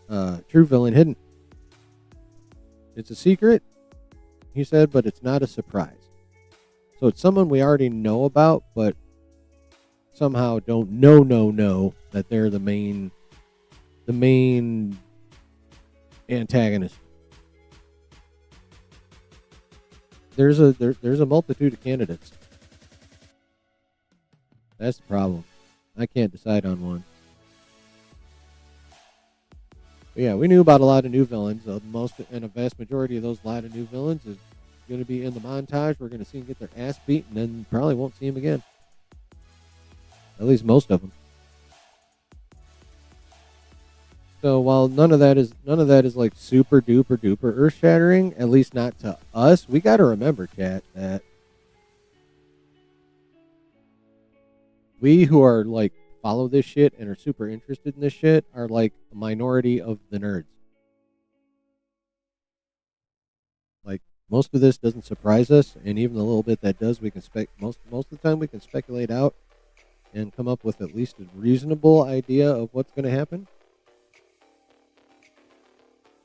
villain hidden. It's a secret, he said, but it's not a surprise. So it's someone we already know about, but somehow don't know that they're the main antagonist. there's a multitude of candidates. That's the problem. I can't decide on one. But yeah, we knew about a lot of new villains. A vast majority of those lot of new villains is going to be in the montage. We're going to see them get their ass beat, and then probably won't see them again. At least most of them. So while none of that is like super duper duper earth shattering, at least not to us, we got to remember, chat, that we who are like follow this shit and are super interested in this shit are like a minority of the nerds. Like most of this doesn't surprise us, and even the little bit that does, we can most of the time we can speculate out and come up with at least a reasonable idea of what's going to happen.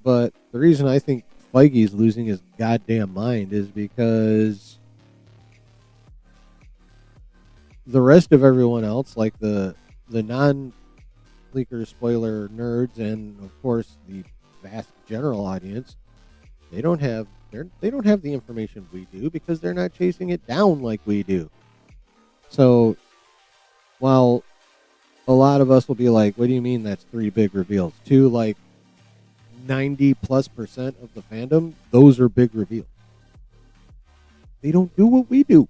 But the reason I think Feige's losing his goddamn mind is because the rest of everyone else, like the non-leaker spoiler nerds and of course the vast general audience, they don't have the information we do because they're not chasing it down like we do. So while a lot of us will be like, what do you mean that's 3 big reveals? To like 90+% of the fandom, those are big reveals. They don't do what we do.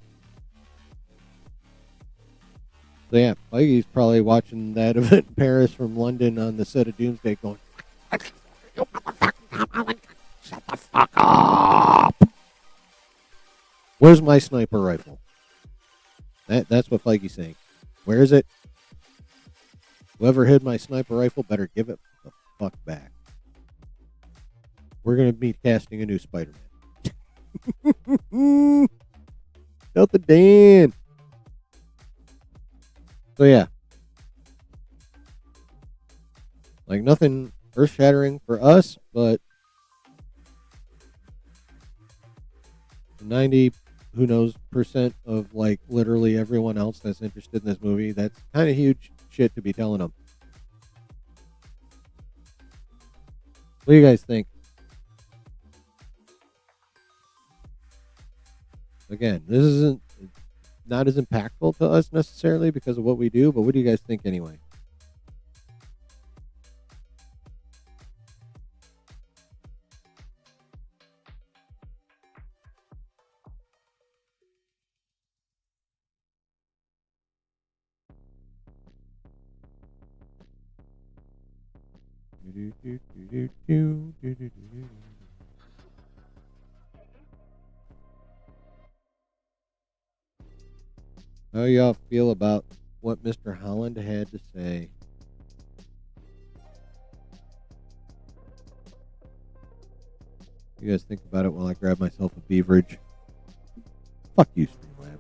So yeah, Feige's probably watching that event in Paris from London on the set of Doomsday going, shut the fuck up. Where's my sniper rifle? That's what Feige's saying. Where is it? Whoever hid my sniper rifle better give it the fuck back. We're going to be casting a new Spider-Man. Delta Dan. So yeah. Like nothing earth-shattering for us, but 90 who knows percent of like literally everyone else that's interested in this movie, that's kind of huge shit to be telling them. What do you guys think? Again, this isn't not as impactful to us necessarily because of what we do, but what do you guys think anyway? How y'all feel about what Mr. Holland had to say? You guys think about it while I grab myself a beverage. Fuck you, Streamlabs.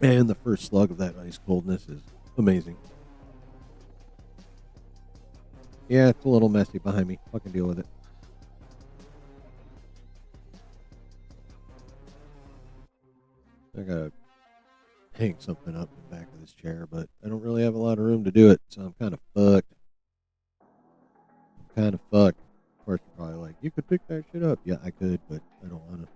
And the first slug of that ice coldness is amazing. Yeah, it's a little messy behind me. Fucking deal with it. I gotta hang something up in the back of this chair, but I don't really have a lot of room to do it, so I'm kind of fucked. Of course, you're probably like, you could pick that shit up. Yeah, I could, but I don't want to.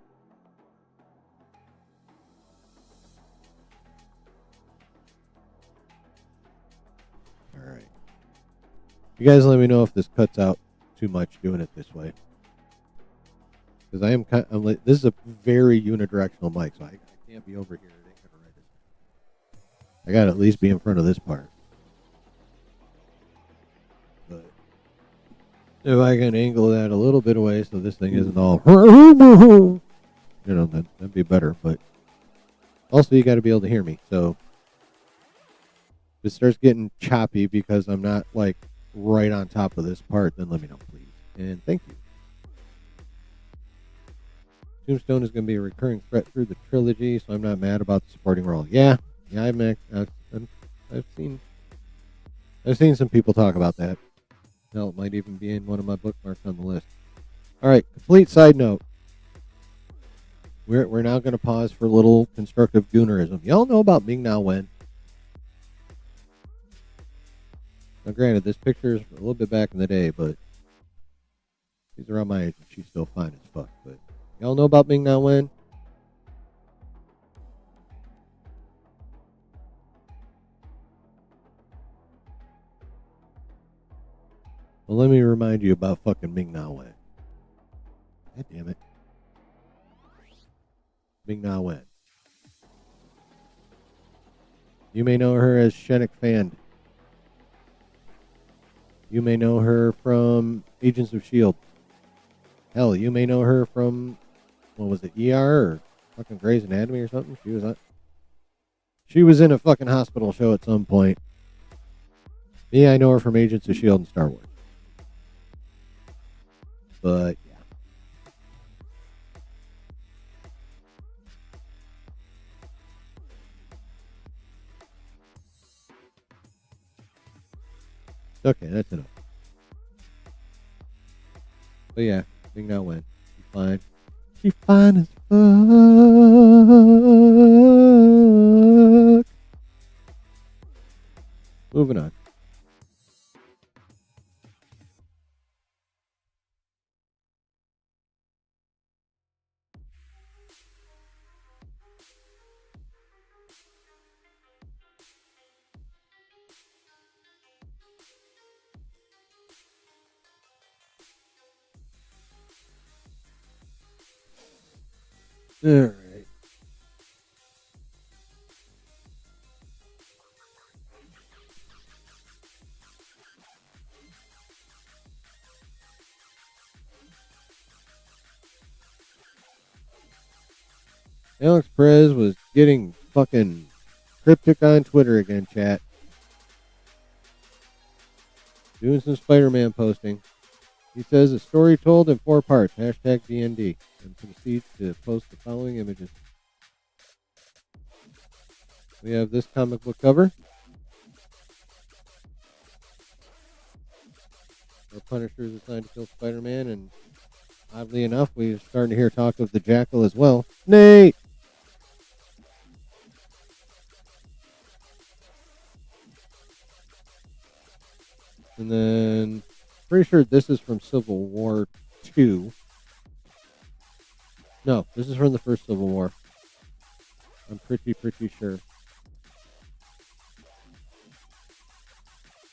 You guys let me know if this cuts out too much doing it this way. Because this is a very unidirectional mic, so I can't be over here. It ain't gonna write it. I gotta at least be in front of this part. But if I can angle that a little bit away so this thing isn't all, that'd be better. But also, you got to be able to hear me. So if it starts getting choppy because I'm not like right on top of this part, then let me know, please. And thank you. Tombstone is going to be a recurring threat through the trilogy, so I'm not mad about the supporting role. Yeah, I've seen some people talk about that. Hell, it might even be in one of my bookmarks on the list. All right, complete side note. We're now going to pause for a little constructive goonerism. Y'all know about Ming Na Wen? Now, granted, this picture is a little bit back in the day, but she's around my age and she's still fine as fuck. But y'all know about Ming Na Wen? Well, let me remind you about fucking Ming Na Wen. God damn it. Ming Na Wen. You may know her as Shenik Fand. You may know her from Agents of S.H.I.E.L.D. Hell, you may know her from, what was it, ER or fucking Grey's Anatomy or something? She was in a fucking hospital show at some point. Me, I know her from Agents of S.H.I.E.L.D. and Star Wars. But, yeah. Okay, that's enough. But yeah, Ming Na Wen. She's fine. She's fine as fuck. Moving on. All right. Alex Perez was getting fucking cryptic on Twitter again, chat. Doing some Spider-Man posting. He says, a story told in 4 parts, hashtag DND, and proceeds to post the following images. We have this comic book cover. Our Punisher is assigned to kill Spider-Man, and oddly enough, we're starting to hear talk of the Jackal as well. Nate! And then, pretty sure this is from Civil War 2. No, this is from the first Civil War. I'm pretty sure.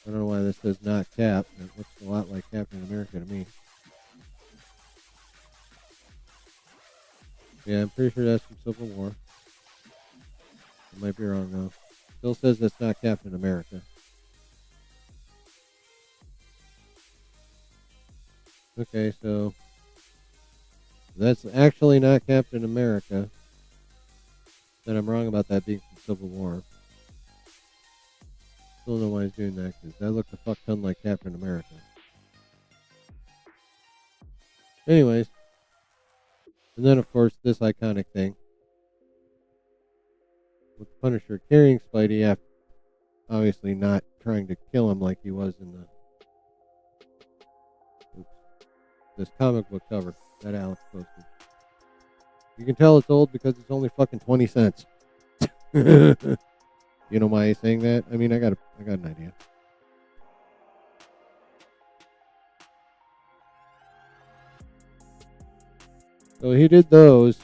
I don't know why this says not Cap. It looks a lot like Captain America to me. Yeah, I'm pretty sure that's from Civil War. I might be wrong though. Still says that's not Captain America. Okay, so that's actually not Captain America. Then I'm wrong about that being from Civil War. Still don't know why he's doing that, because that looked a fuck ton like Captain America. Anyways. And then, of course, this iconic thing. With Punisher carrying Spidey after obviously not trying to kill him like he was in this comic book cover that Alex posted. You can tell it's old because it's only fucking 20 cents. You know why he's saying that? I mean, I got an idea. So he did those.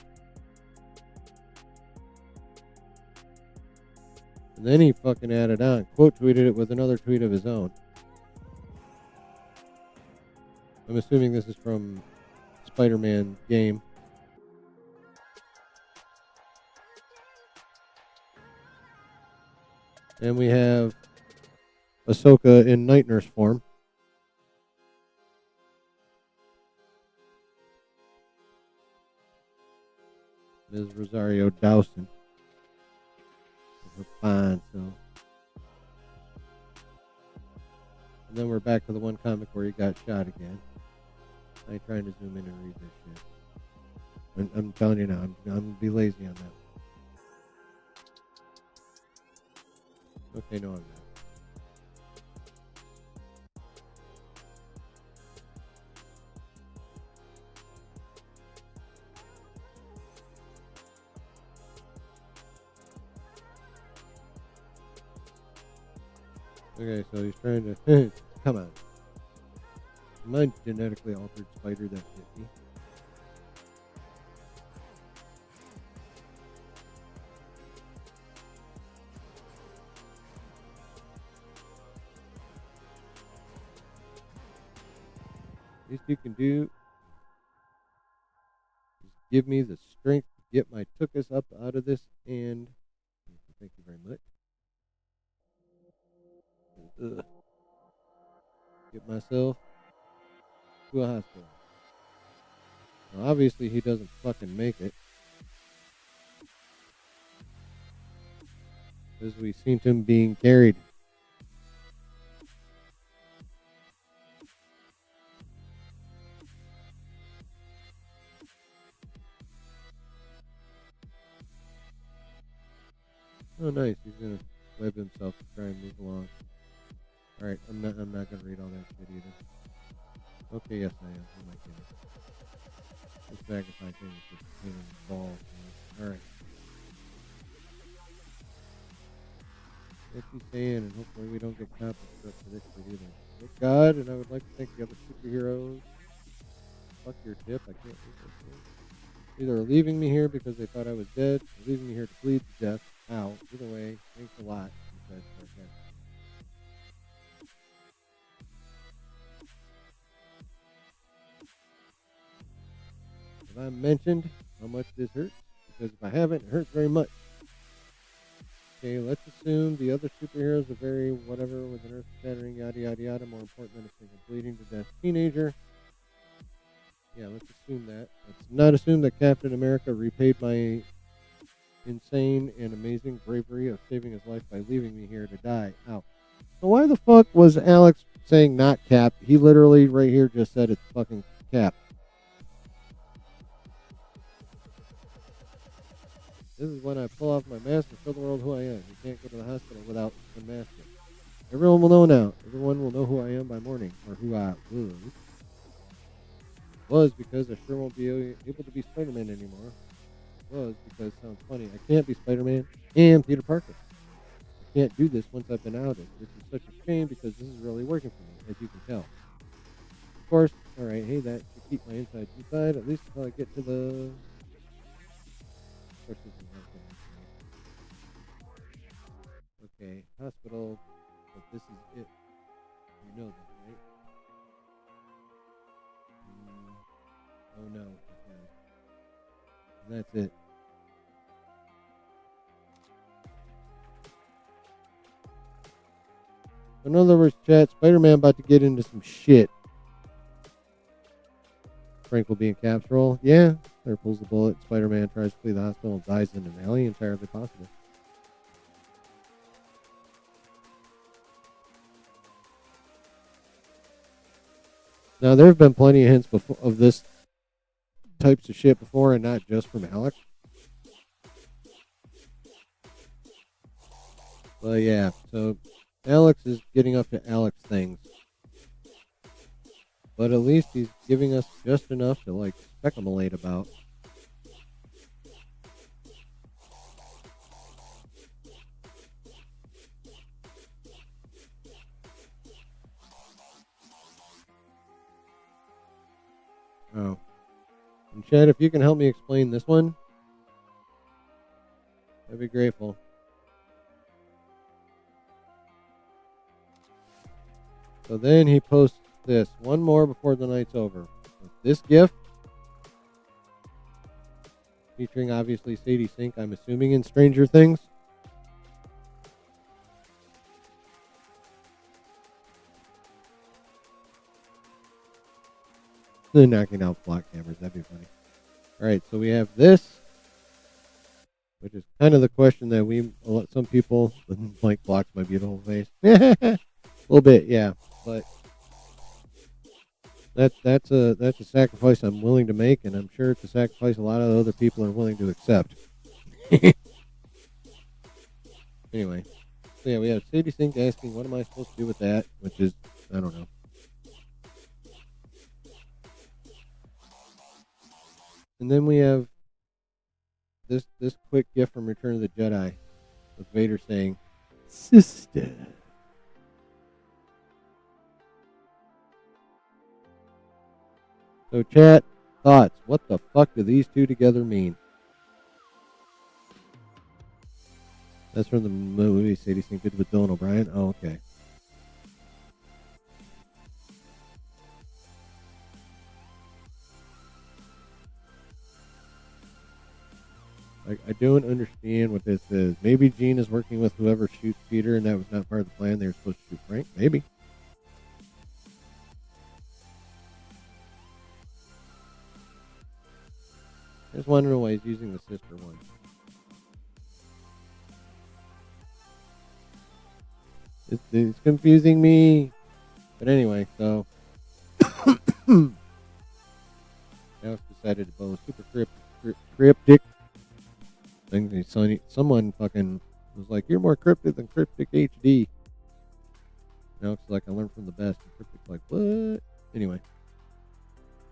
And then he fucking added on. Quote tweeted it with another tweet of his own. I'm assuming this is from Spider-Man game. And we have Ahsoka in Night Nurse form. Ms. Rosario Dawson. Her fine self. And then we're back to the one comic where he got shot again. I ain't trying to zoom in and read this shit. I'm telling you now, I'm gonna be lazy on that. Okay, no, I'm not. Okay, so he's trying to... Come on. My genetically altered spider that hit me. Least you can do is give me the strength to get my tuchus up out of this, and thank you very much. Get myself to a hospital. Now, obviously, he doesn't fucking make it, because we've seen him being carried. Oh, nice. He's gonna web himself to try and move along. All right, I'm not gonna read all that shit either. Okay, yes I am. Oh my goodness. This magnifying thing is just a pain in the balls. All right. What he's saying, and hopefully we don't get compensated for this shit either. Thank God, and I would like to thank the other superheroes. Fuck your tip. I can't read this thing. Either leaving me here because they thought I was dead, or leaving me here to bleed to death. Ow. Either way, thanks a lot. He said, okay. Have I mentioned how much this hurts? Because if I haven't, it hurts very much. Okay, let's assume the other superheroes are very whatever with an earth shattering, yada yada yada, more important than a single bleeding to death teenager. Yeah, let's assume that. Let's not assume that Captain America repaid my insane and amazing bravery of saving his life by leaving me here to die. Ow. So why the fuck was Alex saying not Cap? He literally right here just said it's fucking Cap. This is when I pull off my mask and show the world who I am. You can't go to the hospital without unmasking. Everyone will know now. Everyone will know who I am by morning, or who I was because I sure won't be able to be Spider-Man anymore. Was because sounds funny. I can't be Spider-Man and Peter Parker. I can't do this once I've been outed. This is such a shame because this is really working for me, as you can tell. Of course, alright, hey, that should keep my insides inside, at least until I get to the... Of course, this is not going to Okay, hospital, but this is it. You know that, right? Oh no. Okay. And that's it. In other words, chat, Spider-Man about to get into some shit. Frank will be in Cap's role. Yeah, there pulls the bullet. Spider-Man tries to flee the hospital and dies in an alley. Entirely possible. Now, there have been plenty of hints before of this types of shit before, and not just from Alex. But yeah, so Alex is getting up to Alex things. But at least he's giving us just enough to, like, speculate about. Oh. And Chad, if you can help me explain this one, I'd be grateful. So then he posts this. One more before the night's over. With this gift, featuring obviously Sadie Sink, I'm assuming in Stranger Things. They're knocking out block cameras. That'd be funny. All right, so we have this, which is kind of the question that some people like blocks my beautiful face. A little bit, yeah, but that's a sacrifice I'm willing to make, and I'm sure it's a sacrifice a lot of other people are willing to accept. Anyway, so yeah, we have Sadie Sink asking, "What am I supposed to do with that?" Which is, I don't know. And then we have this quick gift from Return of the Jedi, with Vader saying, "Sister." So, chat, thoughts? What the fuck do these two together mean? That's from the movie Sadie Sink did with Dylan O'Brien. Oh, okay. I don't understand what this is. Maybe Gene is working with whoever shoots Peter, and that was not part of the plan. They were supposed to shoot Frank. Maybe. I just want to know why he's using the sister one. It's confusing me. But anyway, so now it's decided to both super cryptic thing. Someone fucking was like, "You're more cryptic than Cryptic HD." Now it's like, I learned from the best. And Cryptic's like, what? Anyway.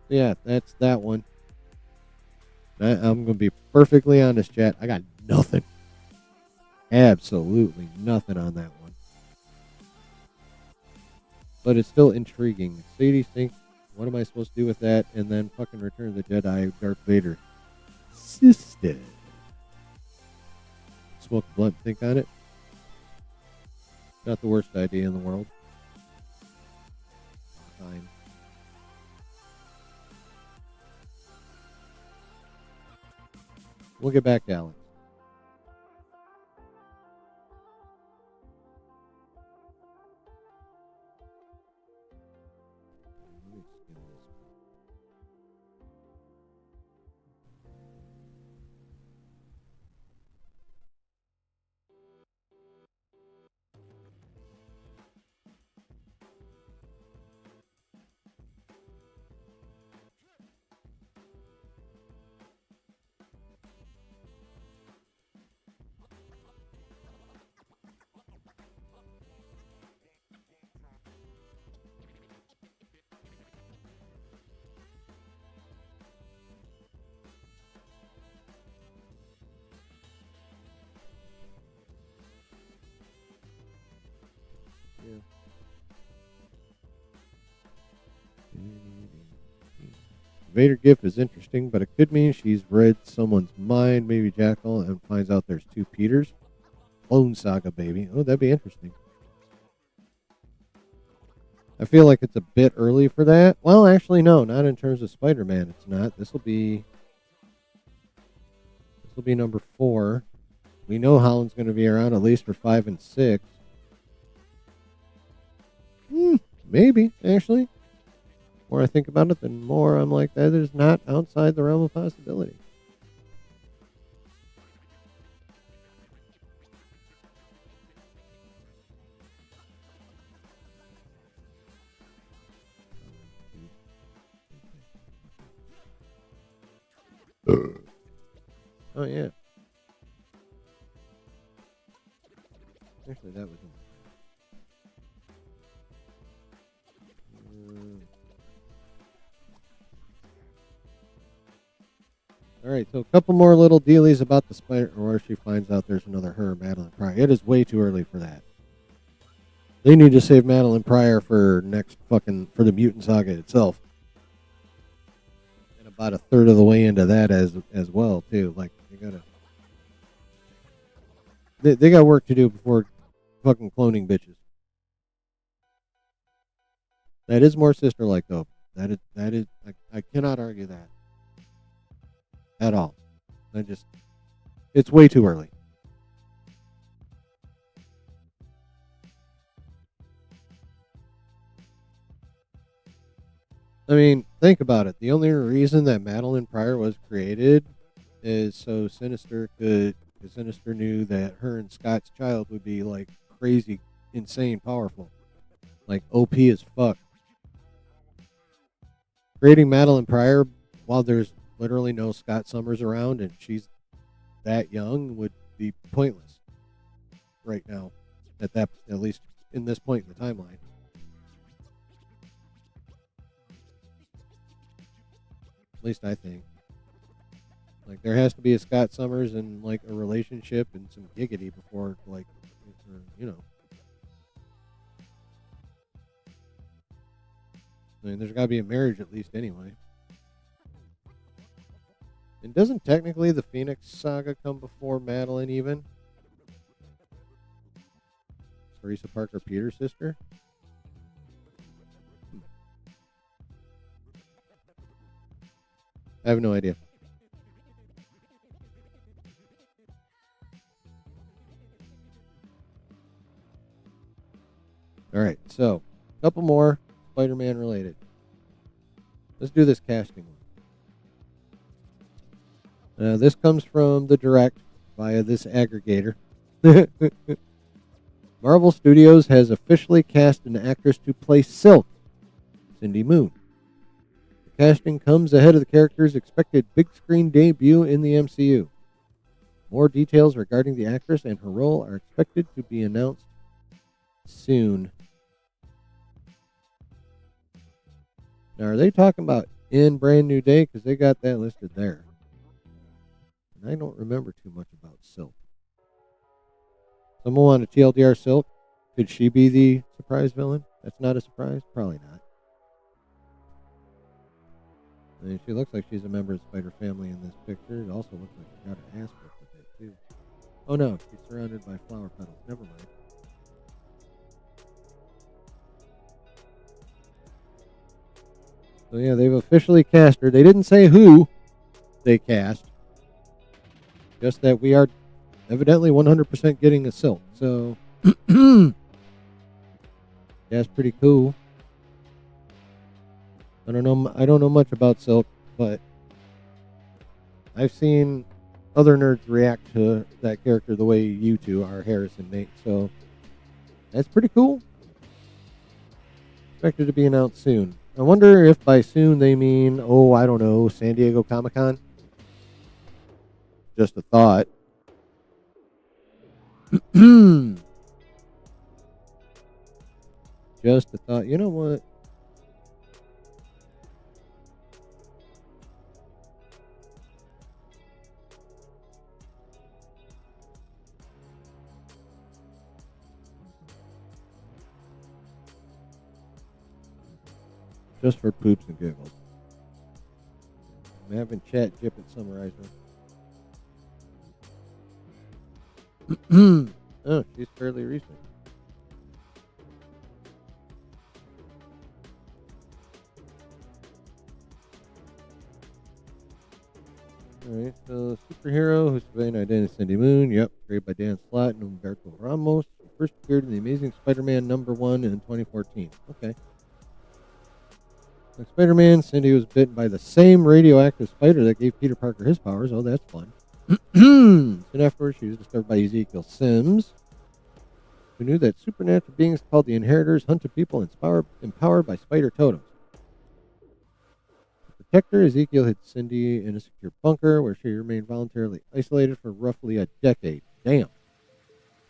So yeah, that's that one. I'm going to be perfectly honest, chat. I got nothing. Absolutely nothing on that one. But it's still intriguing. Sadie Sink, what am I supposed to do with that? And then fucking Return of the Jedi, Darth Vader. Sister. Smoke a blunt, think on it. Not the worst idea in the world. Fine. We'll get back to Alex. Vader gift is interesting, but it could mean she's read someone's mind, maybe Jackal, and finds out there's two Peters. Clone Saga, baby. Oh, that'd be interesting. I feel like it's a bit early for that. Well, actually, no, not in terms of Spider-Man. It's not. This will be number 4. We know Holland's going to be around at least for 5 and 6. Maybe, actually. The more I think about it, the more I'm like, that is not outside the realm of possibility. Oh, yeah. Actually, that was... All right, so a couple more little dealies about the spider, or she finds out there's another her, Madeline Pryor. It is way too early for that. They need to save Madeline Pryor for for the Mutant Saga itself, and about a third of the way into that as well too. Like they got work to do before fucking cloning bitches. That is more sister-like, though. That is. I cannot argue that at all. It's way too early. I mean, think about it. The only reason that Madeline Pryor was created is so Sinister knew that her and Scott's child would be like crazy, insane, powerful, like OP as fuck. Creating Madeline Pryor while there's literally no Scott Summers around and she's that young would be pointless right now. At least in this point in the timeline. At least I think. Like, there has to be a Scott Summers and, like, a relationship and some giggity before, like, you know. I mean, there's got to be a marriage at least anyway. And doesn't technically the Phoenix Saga come before Madeline even? Teresa Parker Peter's sister? I have no idea. All right, so a couple more Spider-Man related. Let's do this casting one. This comes from the Direct via this aggregator. Marvel Studios has officially cast an actress to play Silk, Cindy Moon. The casting comes ahead of the character's expected big screen debut in the MCU. More details regarding the actress and her role are expected to be announced soon. Now, are they talking about in Brand New Day? Because they got that listed there. And I don't remember too much about Silk. Someone want a TLDR Silk? Could she be the surprise villain? That's not a surprise? Probably not. I mean, she looks like she's a member of the Spider family in this picture. It also looks like she got an aspect of it, too. Oh, no. She's surrounded by flower petals. Never mind. So, yeah, they've officially cast her. They didn't say who they cast. Just that we are evidently 100% getting a Silk. So, that's pretty cool. I don't know much about Silk, but I've seen other nerds react to that character the way you two are, Harris and Nate. So, that's pretty cool. Expected to be announced soon. I wonder if by soon they mean, I don't know, San Diego Comic-Con? Just a thought. Just a thought. You know what? Just for poops and giggles. I'm having Chat Jip it summarize her. Oh, she's fairly recent. Alright, so superhero whose civilian identity is Cindy Moon. Yep, created by Dan Slott and Humberto Ramos. First appeared in The Amazing Spider-Man #1 in 2014. Okay. Like Spider-Man, Cindy was bitten by the same radioactive spider that gave Peter Parker his powers. Oh, that's fun. Soon afterwards, she was discovered by Ezekiel Sims, who knew that supernatural beings called the Inheritors hunted people empowered by spider totems. To protect her, Ezekiel hid Cindy in a secure bunker where she remained voluntarily isolated for roughly a decade. Damn.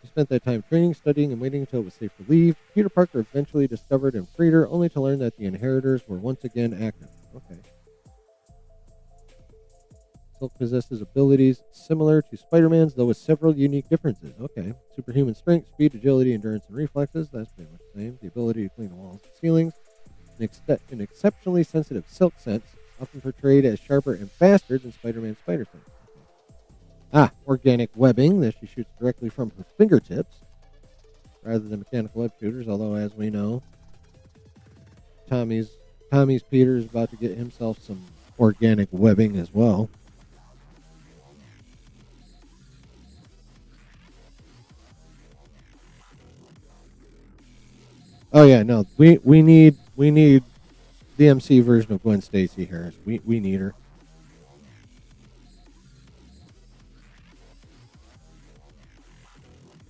She spent that time training, studying, and waiting until it was safe to leave. Peter Parker eventually discovered and freed her, only to learn that the Inheritors were once again active. Okay. Silk possesses abilities similar to Spider-Man's, though with several unique differences. Okay. Superhuman strength, speed, agility, endurance, and reflexes. That's pretty much the same. The ability to clean the walls and ceilings. An exceptionally sensitive silk sense, often portrayed as sharper and faster than Spider-Man's spider sense. Organic webbing that she shoots directly from her fingertips rather than mechanical web shooters, although as we know, Tommy's Peter is about to get himself some organic webbing as well. Oh yeah, no, we need the MC version of Gwen Stacy Harris. We need her.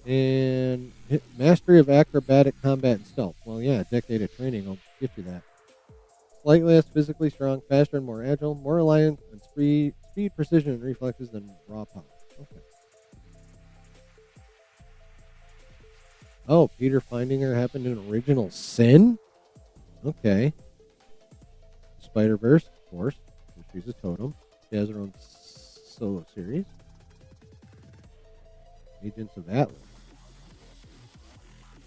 And mastery of acrobatic combat and stealth. Well, yeah, a decade of training will get you that. Slightly less physically strong, faster and more agile, more reliant on speed, precision, and reflexes than raw power. Okay. Oh, Peter finding her happened in Original Sin? Okay. Spider-Verse, of course. She's a totem. She has her own solo series. Agents of Atlas.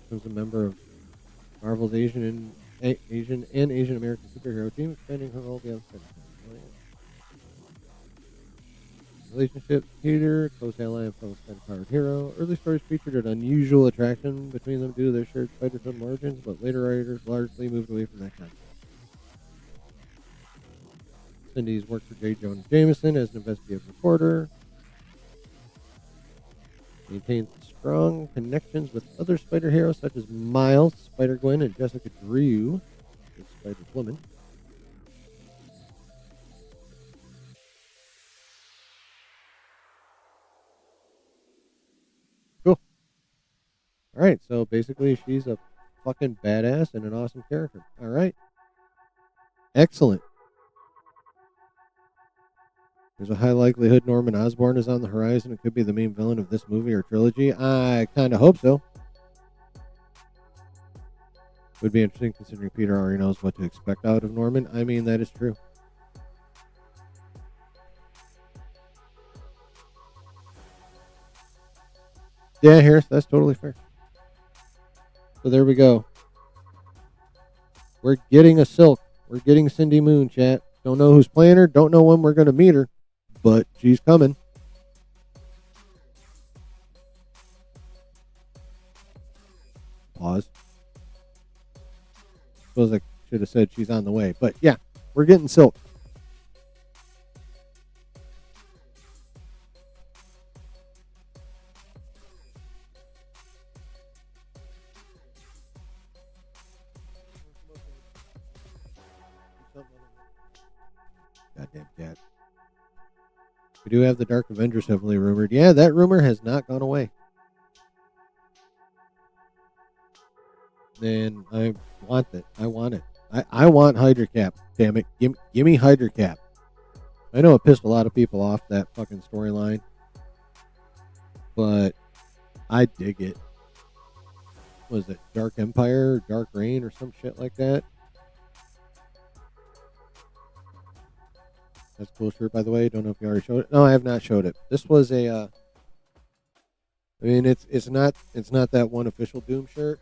Becomes a member of Marvel's Asian American superhero team, expanding her role beyond Spider-Man. Relationship, Peter, close ally and fellow Spider-powered hero. Early stories featured an unusual attraction between them due to their shared Spider-Film origins, but later writers largely moved away from that concept. Cindy's worked for J. Jonah Jameson as an investigative reporter. Maintains strong connections with other Spider heroes such as Miles, Spider-Gwen, and Jessica Drew, the Spider-Woman. Cool. Alright, so basically she's a fucking badass and an awesome character. Alright. Excellent. There's a high likelihood Norman Osborn is on the horizon and could be the main villain of this movie or trilogy. I kind of hope so. Would be interesting considering Peter already knows what to expect out of Norman. I mean, that is true. Yeah, Harris, that's totally fair. So there we go. We're getting a Silk. We're getting Cindy Moon, chat. Don't know who's playing her. Don't know when we're going to meet her. But she's coming. Pause. Suppose I should have said she's on the way. But yeah, we're getting Silk. Goddamn cat. We do have the Dark Avengers heavily rumored. Yeah, that rumor has not gone away. And I want it. I want it. I want Hydra Cap. Damn it. Give me Hydra Cap. I know it pissed a lot of people off, that fucking storyline. But I dig it. Was it Dark Empire or Dark Reign or some shit like that? That's a cool shirt, by the way. Don't know if you already showed it. No, I have not showed it. This was a. I mean, it's not that one official Doom shirt,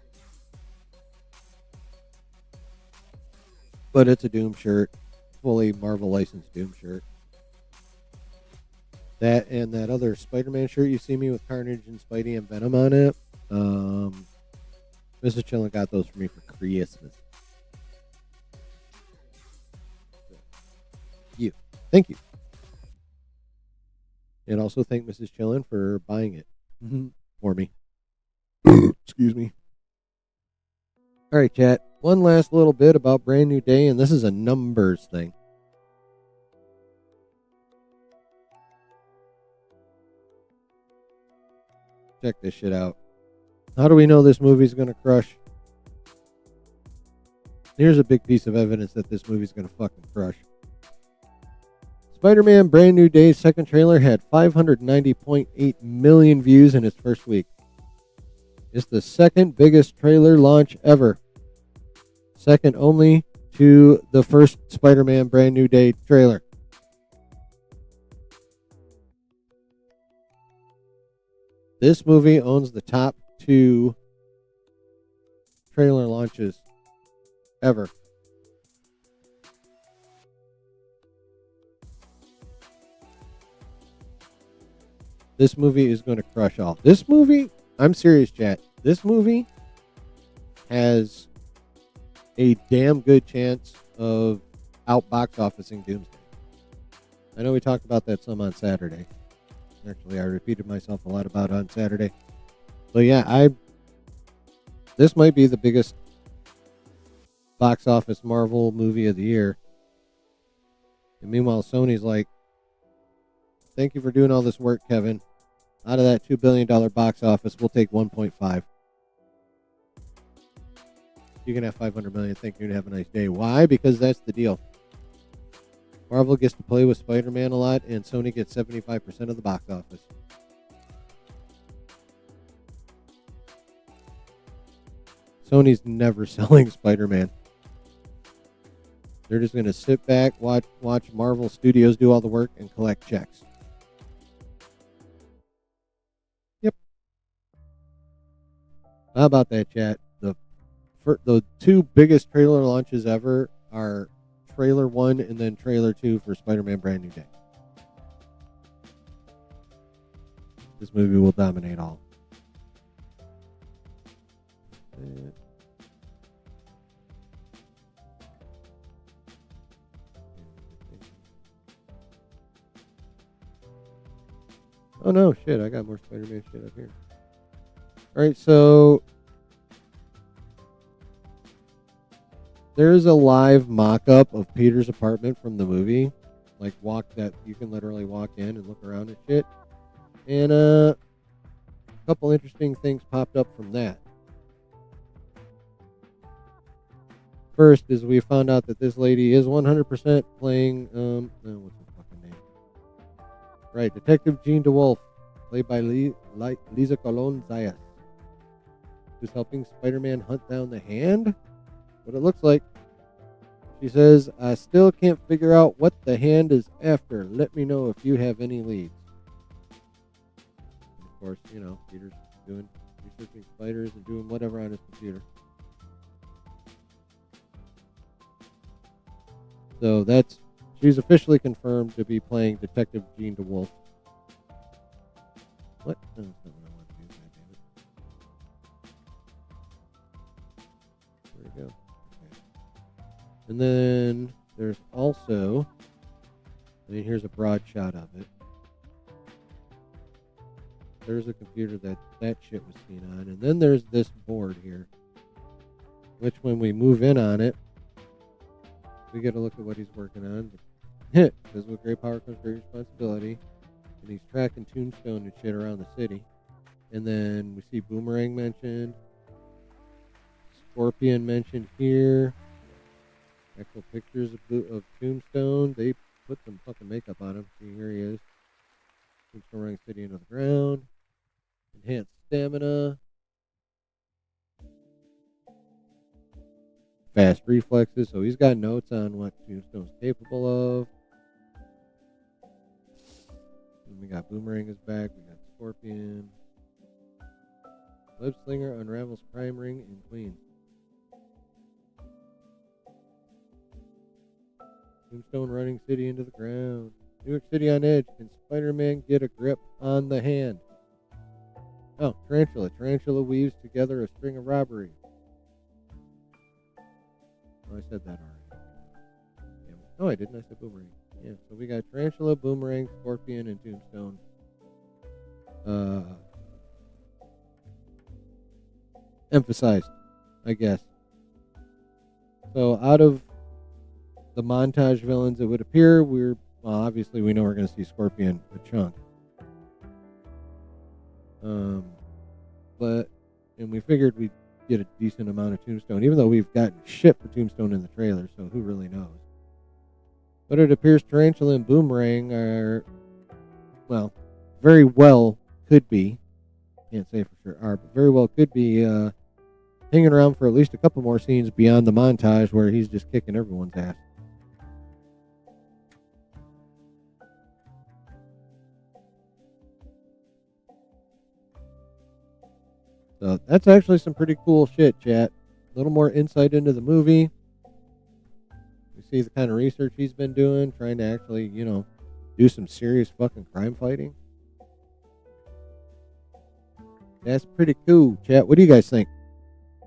but it's a Doom shirt, fully Marvel licensed Doom shirt. That and that other Spider-Man shirt you see me with Carnage and Spidey and Venom on it. Mrs. Chillin got those for me for Christmas. Thank you. And also thank Mrs. Chillin for buying it for me. Excuse me. All right, chat. One last little bit about Brand New Day, and this is a numbers thing. Check this shit out. How do we know this movie's going to crush? Here's a big piece of evidence that this movie's going to fucking crush. Spider-Man Brand New Day's second trailer had 590.8 million views in its first week. It's the second biggest trailer launch ever. Second only to the first Spider-Man Brand New Day trailer. This movie owns the top 2 trailer launches ever. This movie is going to crush all. This movie, I'm serious, chat. This movie has a damn good chance of out box officing Doomsday. I know we talked about that some on Saturday. Actually, I repeated myself a lot about it on Saturday. But yeah, this might be the biggest box office Marvel movie of the year. And meanwhile, Sony's like, thank you for doing all this work, Kevin. Out of that $2 billion box office, we'll take 1.5. You can have 500 million. Thank you and have a nice day. Why? Because that's the deal. Marvel gets to play with Spider-Man a lot, and Sony gets 75% of the box office. Sony's never selling Spider-Man. They're just going to sit back, watch Marvel Studios do all the work, and collect checks. Yep. How about that, chat? The two biggest trailer launches ever are Trailer 1 and then Trailer 2 for Spider-Man Brand New Day. This movie will dominate all. Oh no, shit, I got more Spider-Man shit up here. Alright, so there's a live mock-up of Peter's apartment from the movie. Like, you can literally walk in and look around and shit. And a couple interesting things popped up from that. First is we found out that this lady is 100% playing, what's her fucking name? Right, Detective Jean DeWolf, played by Lisa Colon Zayas, who's helping Spider-Man hunt down the Hand. What it looks like. She says, I still can't figure out what the Hand is after. Let me know if you have any leads. And of course, Peter's researching spiders and doing whatever on his computer. So she's officially confirmed to be playing Detective Jean DeWolf. What? No, that's not what I want to do. God damn it. There we go. And then there's also, here's a broad shot of it. There's a computer that shit was seen on. And then there's this board here, which when we move in on it, we get a look at what he's working on. Because with great power comes great responsibility. And he's tracking Tombstone and shit around the city. And then we see Boomerang mentioned. Scorpion mentioned here. Actual pictures of Tombstone. They put some fucking makeup on him. See, here he is. Tombstone running city into the ground. Enhanced stamina. Fast reflexes. So he's got notes on what Tombstone's capable of. And we got Boomerang is back. We got Scorpion. Web Slinger unravels Prime Ring in Queens. Tombstone running city into the ground. New York City on edge. Can Spider-Man get a grip on the Hand? Oh, Tarantula. Tarantula weaves together a string of robbery. Oh, I said that already. Yeah. No, I didn't. I said Boomerang. Yeah, so we got Tarantula, Boomerang, Scorpion, and Tombstone. Emphasized, I guess. So out of the montage villains, it would appear obviously we know we're going to see Scorpion a chunk. And we figured we'd get a decent amount of Tombstone, even though we've gotten shit for Tombstone in the trailer, so who really knows? But it appears Tarantula and Boomerang are, very well could be, can't say for sure are, but very well could be hanging around for at least a couple more scenes beyond the montage where he's just kicking everyone's ass. So that's actually some pretty cool shit, chat. A little more insight into the movie. We see the kind of research he's been doing, trying to actually, do some serious fucking crime fighting. That's pretty cool, chat. What do you guys think?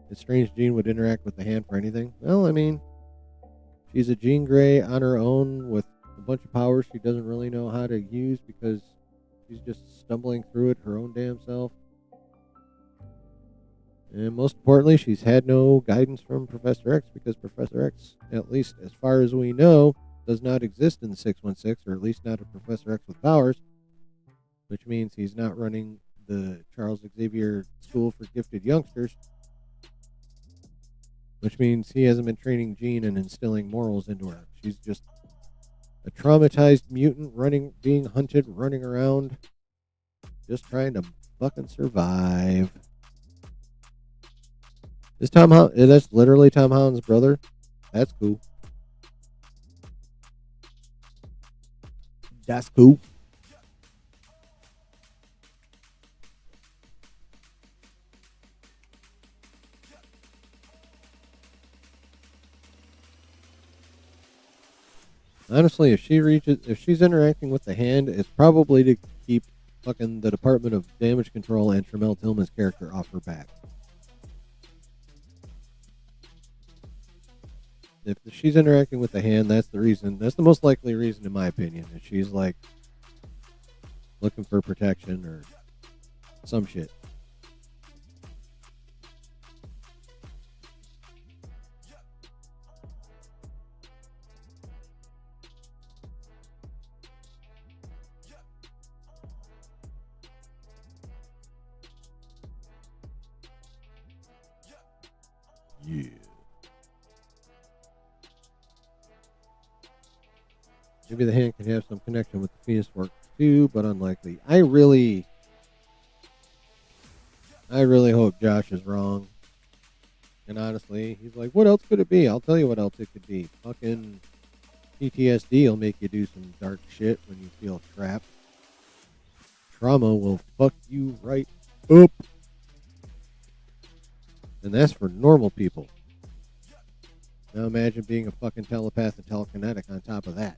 It's strange Jean would interact with the hand for anything. Well, I mean, she's a Jean Grey on her own with a bunch of powers she doesn't really know how to use because she's just stumbling through it her own damn self. And most importantly, she's had no guidance from Professor X because Professor X, at least as far as we know, does not exist in the 616, or at least not a Professor X with powers, which means he's not running the Charles Xavier School for Gifted Youngsters, which means he hasn't been training Jean and instilling morals into her. She's just a traumatized mutant being hunted, running around, just trying to fucking survive. Is that's literally Tom Holland's brother? That's cool. That's cool. Honestly, if she's interacting with the hand, it's probably to keep fucking the Department of Damage Control and Tramel Tillman's character off her back. If she's interacting with the hand, that's the reason. That's the most likely reason, in my opinion. If she's like looking for protection or some shit. Yeah. Maybe the hand can have some connection with the Phoenix work too, but unlikely. I really hope Josh is wrong. And honestly, he's like, what else could it be? I'll tell you what else it could be. Fucking PTSD will make you do some dark shit when you feel trapped. Trauma will fuck you right up. And that's for normal people. Now imagine being a fucking telepath and telekinetic on top of that.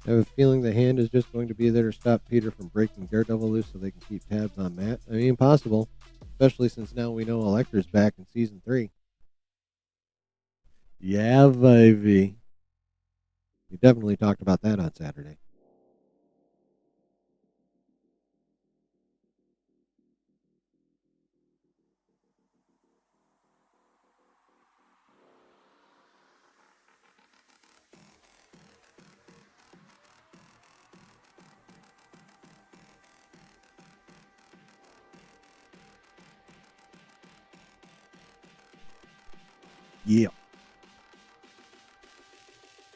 I have a feeling the hand is just going to be there to stop Peter from breaking Daredevil loose so they can keep tabs on Matt. I mean, impossible. Especially since now we know Elektra's back in season 3. Yeah, baby. We definitely talked about that on Saturday. Yeah.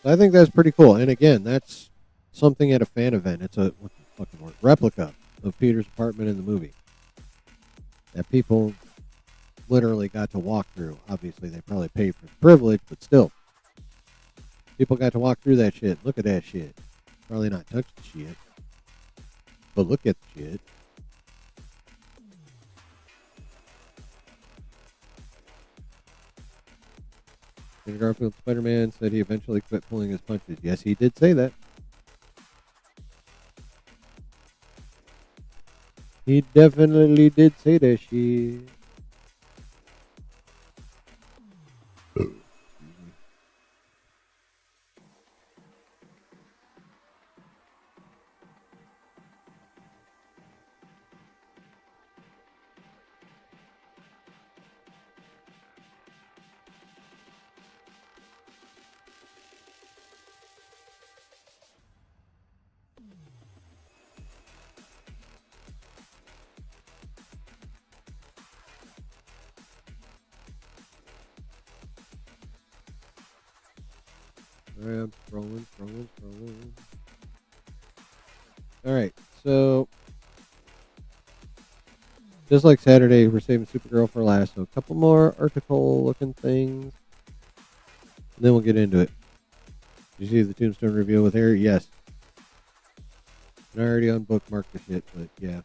So I think that's pretty cool. And again, that's something at a fan event. It's a what the fucking word? Replica of Peter's apartment in the movie that people literally got to walk through. Obviously, they probably paid for the privilege, but still, people got to walk through that shit. Look at that shit. Probably not touch the shit, but look at the shit. Andrew Garfield Spider-Man said he eventually quit pulling his punches. Yes, he did say that. He definitely did say that shit. Alright, I'm scrolling. Alright, so just like Saturday, we're saving Supergirl for last, so a couple more article looking things. And then we'll get into it. Did you see the Tombstone reveal with Harry? Yes. And I already unbookmarked the shit, but yeah.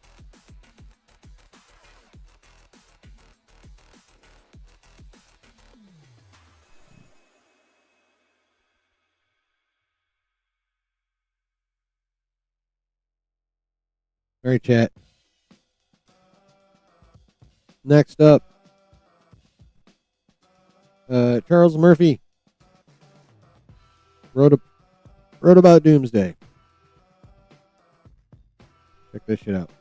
All right, chat. Next up, Charles Murphy wrote about Doomsday. Check this shit out.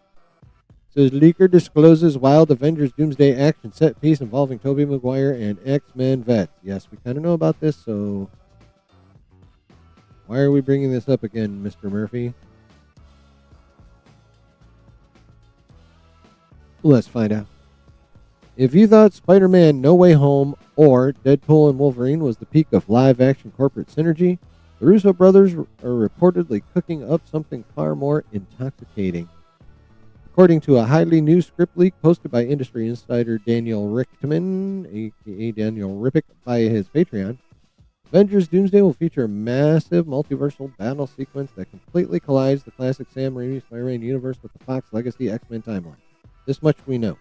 It says leaker discloses wild Avengers Doomsday action set piece involving Tobey Maguire and X-Men vets. Yes, we kind of know about this, so why are we bringing this up again, Mr. Murphy? Let's find out. If you thought Spider-Man No Way Home or Deadpool and Wolverine was the peak of live-action corporate synergy, the Russo brothers are reportedly cooking up something far more intoxicating. According to a highly new script leak posted by industry insider Daniel Richtman, a.k.a. Daniel Rippick, via his Patreon, Avengers Doomsday will feature a massive multiversal battle sequence that completely collides the classic Sam Raimi Spider-Man universe with the Fox Legacy X-Men timeline. This much we know.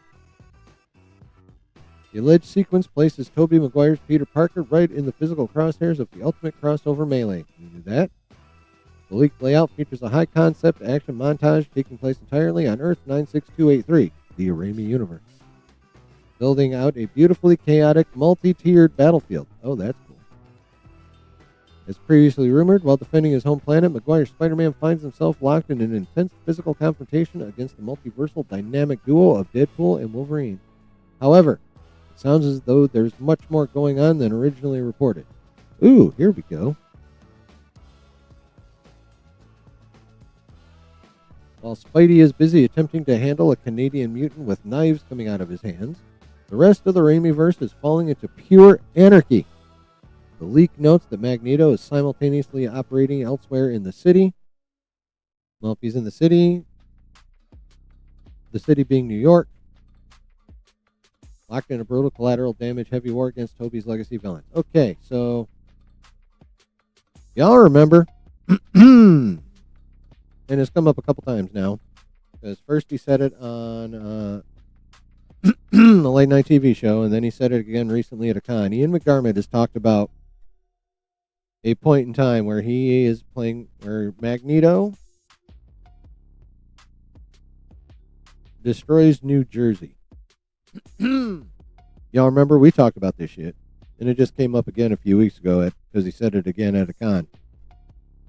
The alleged sequence places Tobey Maguire's Peter Parker right in the physical crosshairs of the ultimate crossover melee. You knew that? The leaked layout features a high-concept action montage taking place entirely on Earth 96283, the Raimi universe, building out a beautifully chaotic, multi-tiered battlefield. Oh, that's cool. As previously rumored, while defending his home planet, Maguire's Spider-Man finds himself locked in an intense physical confrontation against the multiversal dynamic duo of Deadpool and Wolverine. However, it sounds as though there's much more going on than originally reported. Ooh, here we go. While Spidey is busy attempting to handle a Canadian mutant with knives coming out of his hands, the rest of the Raimiverse is falling into pure anarchy. The leak notes that Magneto is simultaneously operating elsewhere in the city. Well, if he's in the city being New York, locked in a brutal collateral damage heavy war against Tobey's legacy villains. Okay, so y'all remember, and it's come up a couple times now, because first he said it on the late night TV show, and then he said it again recently at a con. Ian McDiarmid has talked about a point in time where he is playing, where Magneto destroys New Jersey. Y'all remember we talked about this shit, and it just came up again a few weeks ago because he said it again at a con.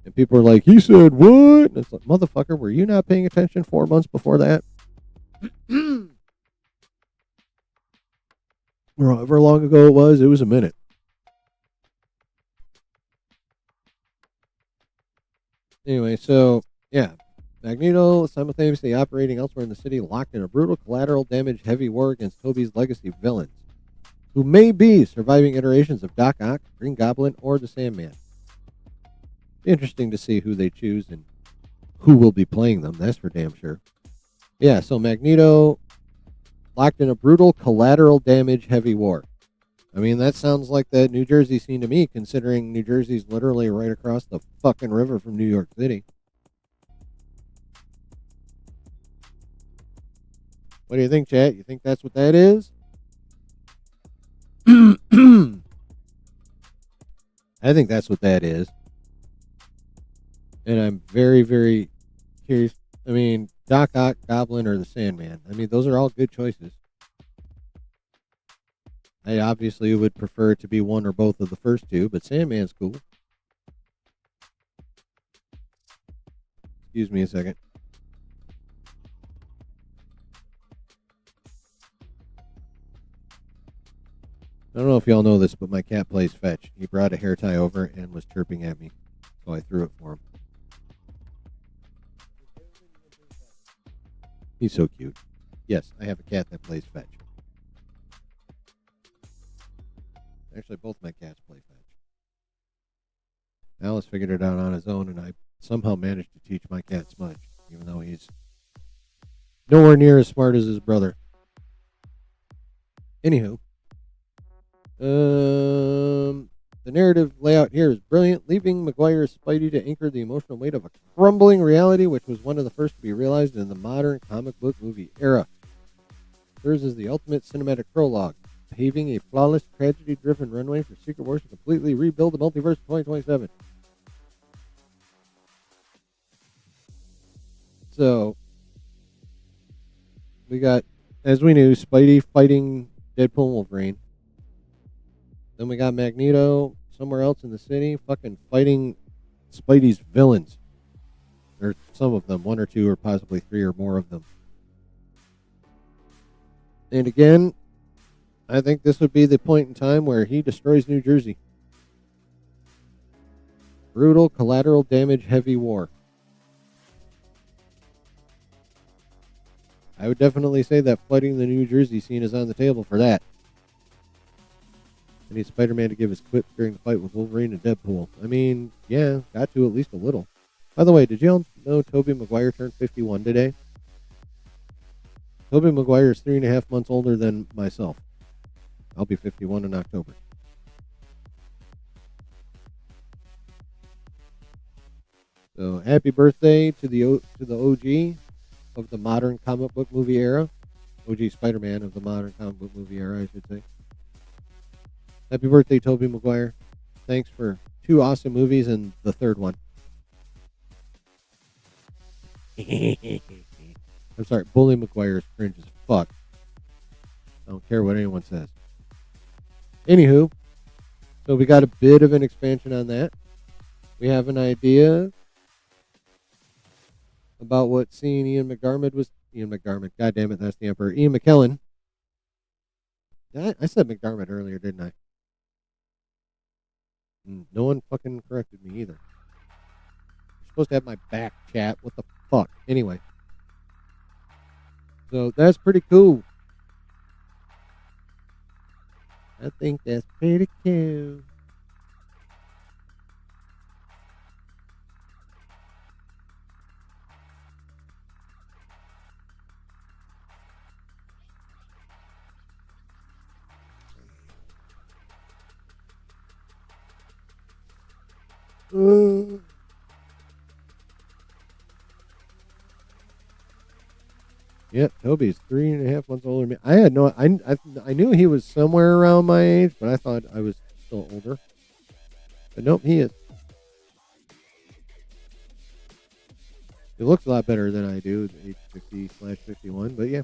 And people were like, he said what? And it's like, motherfucker, were you not paying attention 4 months before that? Or however long ago it was a minute. Anyway, so, yeah. Magneto simultaneously operating elsewhere in the city, locked in a brutal collateral damage heavy war against Tobey's legacy villains, who may be surviving iterations of Doc Ock, Green Goblin, or the Sandman. Interesting to see who they choose and who will be playing them, that's for damn sure. Yeah, so Magneto locked in a brutal collateral damage heavy war. I mean, that sounds like that New Jersey scene to me, considering New Jersey's literally right across the fucking river from New York City. What do you think, chat? You think that's what that is? I think that's what that is. And I'm very, very curious. I mean, Doc Ock, Goblin, or the Sandman. I mean, those are all good choices. I obviously would prefer to be one or both of the first two, but Sandman's cool. Excuse me a second. I don't know if y'all know this, but my cat plays fetch. He brought a hair tie over and was chirping at me, so I threw it for him. He's so cute. Yes, I have a cat that plays fetch. Actually, both my cats play fetch. Alice figured it out on his own, and I somehow managed to teach my cat smudge, even though he's nowhere near as smart as his brother. Anywho, the narrative layout here is brilliant, leaving Maguire's Spidey to anchor the emotional weight of a crumbling reality, which was one of the first to be realized in the modern comic book movie era. Serves as the ultimate cinematic prologue, paving a flawless, tragedy-driven runway for Secret Wars to completely rebuild the multiverse in 2027. So, we got, as we knew, Spidey fighting Deadpool and Wolverine. Then we got Magneto somewhere else in the city fucking fighting Spidey's villains. Or some of them, one or two, or possibly three or more of them. And again, I think this would be the point in time where he destroys New Jersey. Brutal, collateral damage, heavy war. I would definitely say that fighting the New Jersey scene is on the table for that. I need Spider-Man to give his quips during the fight with Wolverine and Deadpool. I mean, yeah, got to at least a little. By the way, did you all know Tobey Maguire turned 51 today? Tobey Maguire is 3.5 months older than myself. I'll be 51 in October. So happy birthday to the OG of the modern comic book movie era. OG Spider-Man of the modern comic book movie era, I should say. Happy birthday, Tobey Maguire. Thanks for 2 awesome movies and the third one. I'm sorry, Bully Maguire is cringe as fuck. I don't care what anyone says. Anywho, so we got a bit of an expansion on that. We have an idea about what seeing Ian McDiarmid, god damn it, that's the Emperor. Ian McKellen. I said McDiarmid earlier, didn't I? No one fucking corrected me either. You're supposed to have my back, chat. What the fuck? Anyway. So that's pretty cool. I think that's pretty cool. Yep, Toby's 3.5 months older than me. I had no, I knew he was somewhere around my age, but I thought I was still older. But nope, he is. He looks a lot better than I do, age 50/51. But yeah.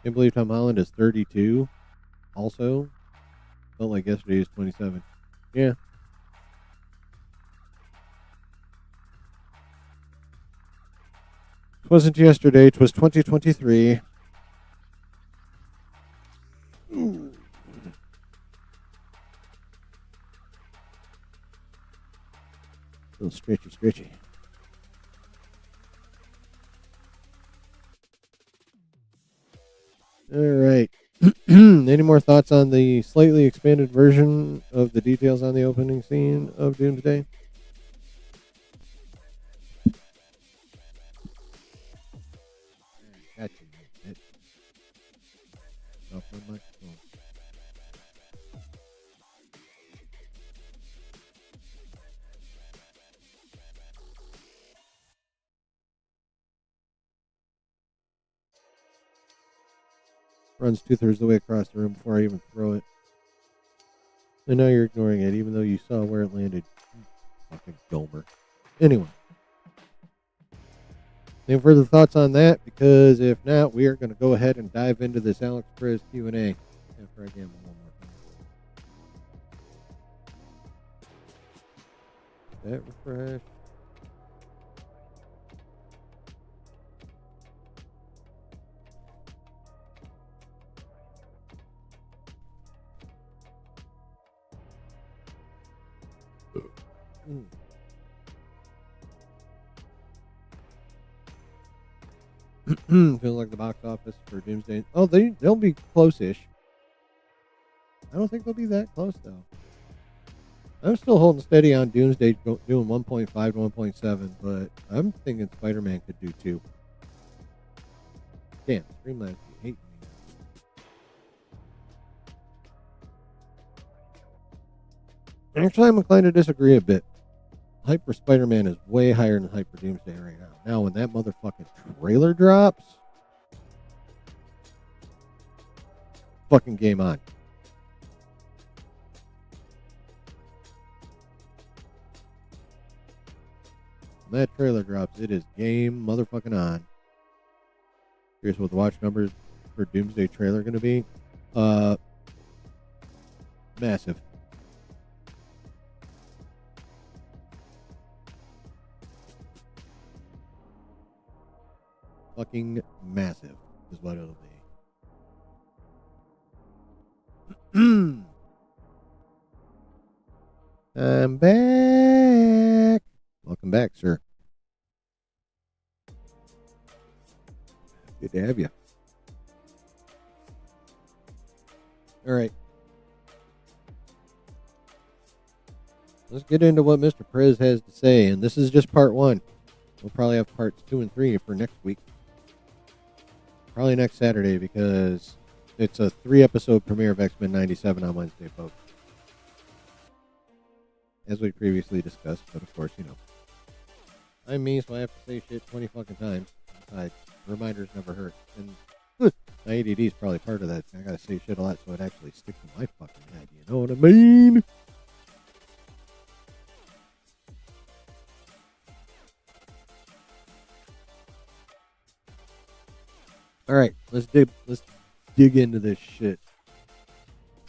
Can't believe Tom Holland is 32. Also, felt like yesterday he was 27. Yeah. It wasn't yesterday. It was 2023. Ooh. A little stretchy. All right. Any more thoughts on the slightly expanded version of the details on the opening scene of Doomsday? Gotcha. Off my microphone. Runs 2/3 of the way across the room before I even throw it. And now you're ignoring it, even though you saw where it landed. Fucking Gomer. Anyway. Any further thoughts on that? Because if not, we are going to go ahead and dive into this Alex Perez Q&A after I gamble one more time. That refresh. Feels like the box office for Doomsday. Oh, they'll be close-ish. I don't think they'll be that close though. I'm still holding steady on Doomsday doing 1.5 to 1.7, but I'm thinking Spider-Man could do 2. Damn, Streamlabs hate me. Actually, I'm inclined to disagree a bit. hype for Spider-Man is way higher than hype for Doomsday right now. Now, when that motherfucking trailer drops, fucking game on. When that trailer drops, it is game motherfucking on. Here's what the watch numbers for Doomsday trailer going to be. Massive. Fucking massive is what it'll be. I'm back. Welcome back, sir. Good to have you. All right. Let's get into what Mr. Perez has to say, and this is just part 1. We'll probably have parts 2 and 3 for next week. Probably next Saturday, because it's a 3-episode premiere of X-Men 97 on Wednesday, folks. As we previously discussed, but of course, you know. I'm me, so I have to say shit 20 fucking times. Besides, reminders never hurt. And my ADD is probably part of that. I gotta say shit a lot so it actually sticks in my fucking head. You know what I mean? All right, let's dig into this shit.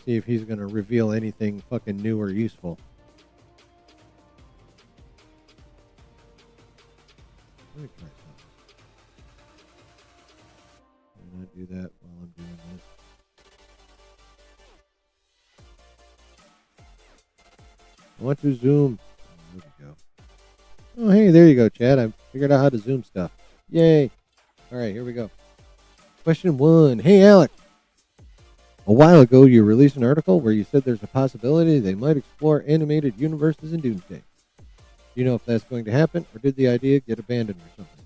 See if he's gonna reveal anything fucking new or useful. Let me try something. Why not do that while I'm doing this? I want to zoom. Oh, there we go. Oh, hey, there you go, Chad. I figured out how to zoom stuff. Yay. All right, here we go. Question 1. Hey, Alex. A while ago, you released an article where you said there's a possibility they might explore animated universes in Doomsday. Do you know if that's going to happen, or did the idea get abandoned or something?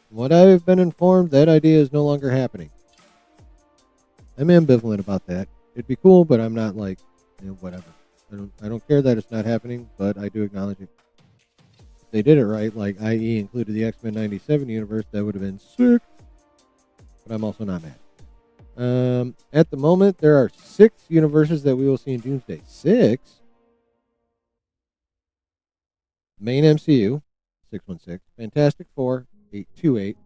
From what I've been informed, that idea is no longer happening. I'm ambivalent about that. It'd be cool, but I'm not like, whatever. I don't care that it's not happening, but I do acknowledge it. If they did it right, like i.e. included the X-Men 97 universe, that would have been sick. But I'm also not mad. At the moment, there are 6 universes that we will see in Doomsday. 6? Main MCU, 616. Fantastic Four, 828.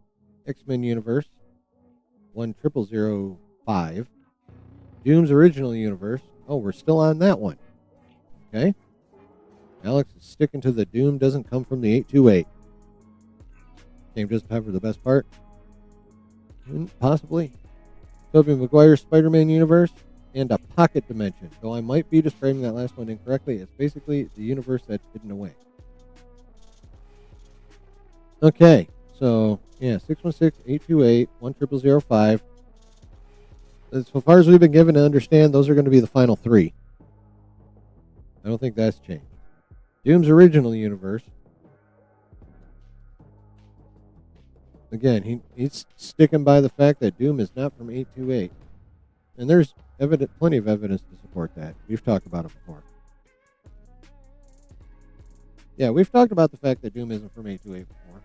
X-Men Universe, 10005. Doom's Original Universe. Oh, we're still on that one. Okay. Alex is sticking to the Doom doesn't come from the 828. Game doesn't cover the best part. Possibly. Tobey Maguire's Spider-Man universe and a pocket dimension. Though I might be describing that last one incorrectly. It's basically the universe that's hidden away. Okay. So, yeah, 616, 828, 10005. As far as we've been given to understand, those are going to be the final 3. I don't think that's changed. Doom's Original Universe. Again, he's sticking by the fact that Doom is not from 828. And there's plenty of evidence to support that. We've talked about it before. Yeah, we've talked about the fact that Doom isn't from 828 before.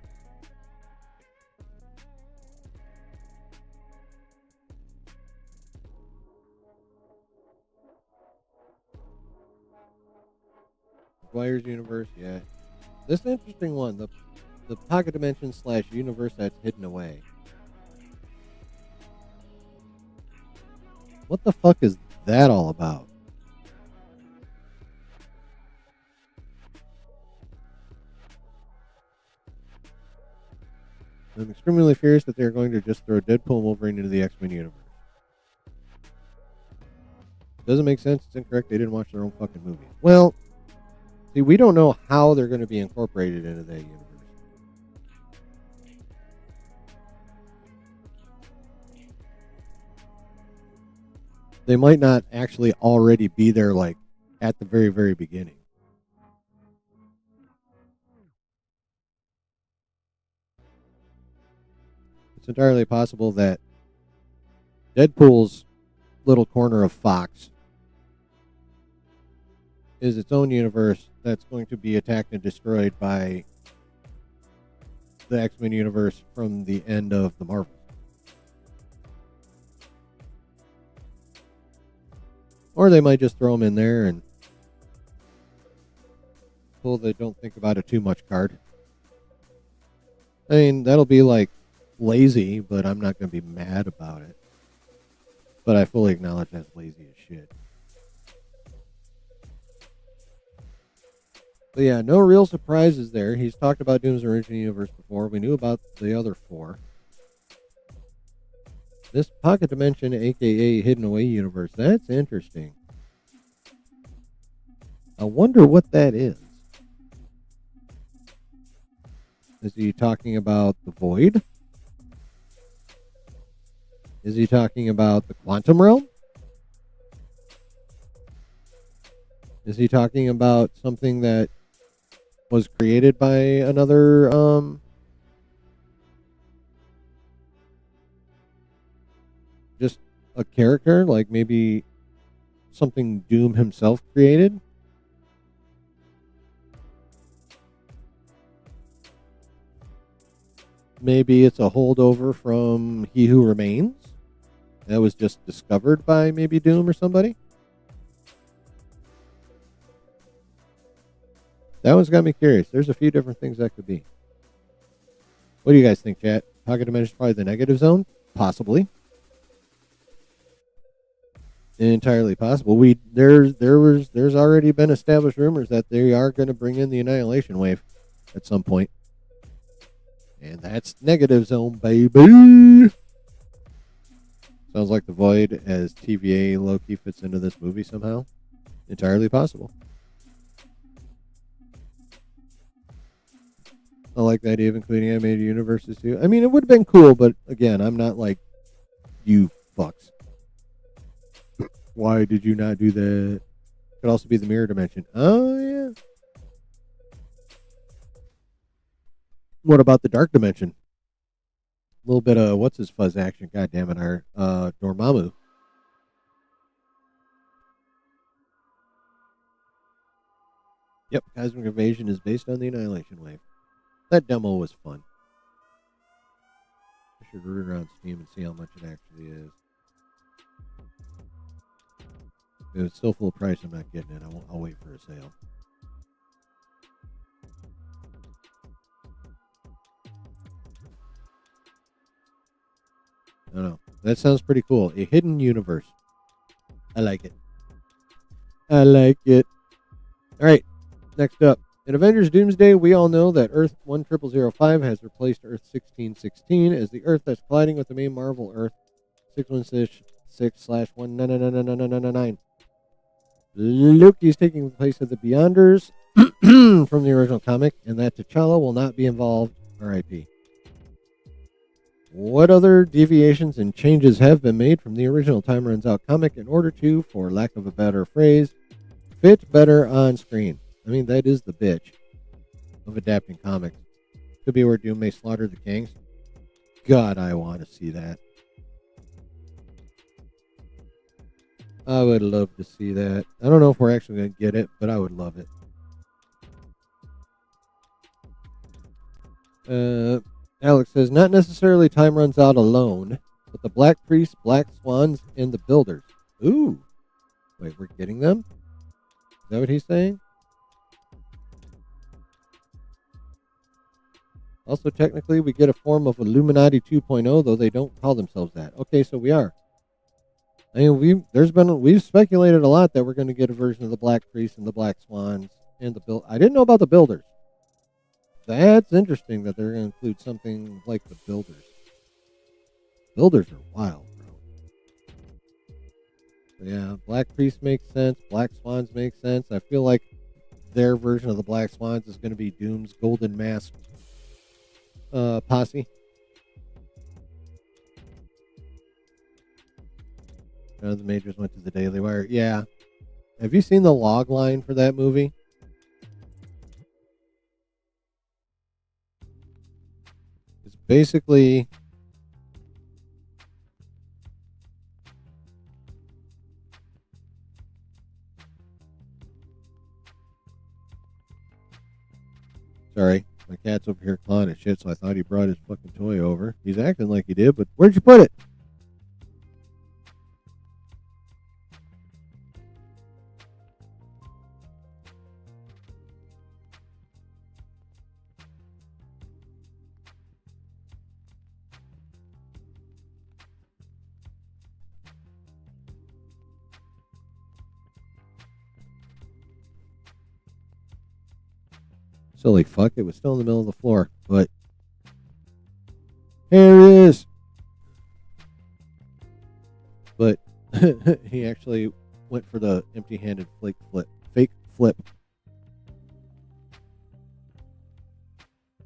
Maguire's universe, yeah. This is an interesting one. The pocket dimension / universe that's hidden away. What the fuck is that all about? I'm extremely furious that they're going to just throw Deadpool and Wolverine into the X-Men universe. Doesn't make sense. It's incorrect. They didn't watch their own fucking movie. Well, see, we don't know how they're going to be incorporated into that universe. They might not actually already be there, like, at the very, very beginning. It's entirely possible that Deadpool's little corner of Fox is its own universe that's going to be attacked and destroyed by the X-Men universe from the end of the Marvels. Or they might just throw them in there and pull the don't think about it too much card. I mean, that'll be like lazy, but I'm not going to be mad about it. But I fully acknowledge that's lazy as shit. But yeah, no real surprises there. He's talked about Doom's original universe before. We knew about the other 4. This pocket dimension, aka hidden away universe, that's interesting. I wonder what that is. Is he talking about the void? Is he talking about the quantum realm? Is he talking about something that was created by another just a character, like maybe something Doom himself created? Maybe it's a holdover from He Who Remains that was just discovered by maybe Doom or somebody. That one's got me curious. There's a few different things that could be. What do you guys think, chat? Pocket Dimension is probably the negative zone? Possibly. Entirely possible. There's already been established rumors that they are going to bring in the Annihilation Wave at some point. And that's negative zone, baby. Sounds like the Void as TVA low-key fits into this movie somehow. Entirely possible. I like the idea of including animated universes too. I mean, it would have been cool, but again, I'm not like, you fucks. Why did you not do that? Could also be the mirror dimension. Oh, yeah. What about the dark dimension? A little bit of what's his fuzz action. God damn it, our Dormammu. Yep, Cosmic Invasion is based on the Annihilation Wave. That demo was fun. I should root around Steam and see how much it actually is. If it's still full price, I'm not getting it. I'll wait for a sale. I don't know. That sounds pretty cool. A hidden universe. I like it. I like it. All right. Next up. In Avengers Doomsday, we all know that Earth 10005 has replaced Earth 1616 as the Earth that's colliding with the main Marvel Earth 616/1999999. Loki is taking the place of the Beyonders from the original comic, and that T'Challa will not be involved. R.I.P. What other deviations and changes have been made from the original Time Runs Out comic in order to, for lack of a better phrase, fit better on screen? I mean, that is the bitch of adapting comics. Could be where Doom may slaughter the kings. God, I want to see that. I would love to see that. I don't know if we're actually going to get it, but I would love it. Alex says, not necessarily Time Runs Out alone, but the Black Priests, Black Swans, and the Builders. Ooh. Wait, we're getting them? Is that what he's saying? Also, technically, we get a form of Illuminati 2.0, though they don't call themselves that. Okay, so we are. I mean, we've speculated a lot that we're going to get a version of the Black Priests and the Black Swans and the Build. I didn't know about the Builders. That's interesting that they're going to include something like the Builders. Builders are wild, bro. So yeah, Black Priests makes sense. Black Swans makes sense. I feel like their version of the Black Swans is going to be Doom's Golden Mask posse. The Majors went to the Daily Wire. Yeah. Have you seen the log line for that movie? It's basically Sorry. My cat's over here clawing at shit, so I thought he brought his fucking toy over. He's acting like he did, but where'd you put it? Silly fuck, it was still in the middle of the floor, but here it is. But he actually went for the empty-handed fake flip.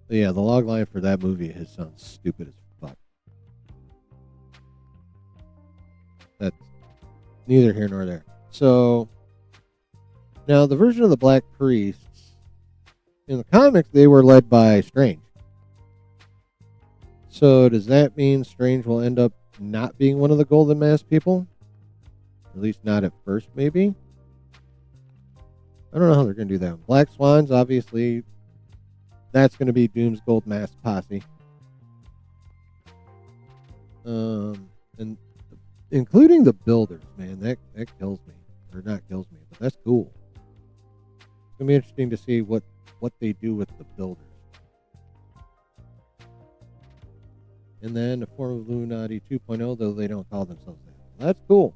But yeah, the log line for that movie has sounds stupid as fuck. That's neither here nor there. So now the version of the Black Priests in the comics, they were led by Strange. So does that mean Strange will end up not being one of the Golden Mask people? At least not at first, maybe? I don't know how they're going to do that. Black Swans, obviously, that's going to be Doom's Gold Mask posse. And including the Builders, man, that kills me. Or not kills me, but that's cool. It's going to be interesting to see what they do with the Builders. And then a form of Illuminati 2.0, though they don't call themselves that. That's cool.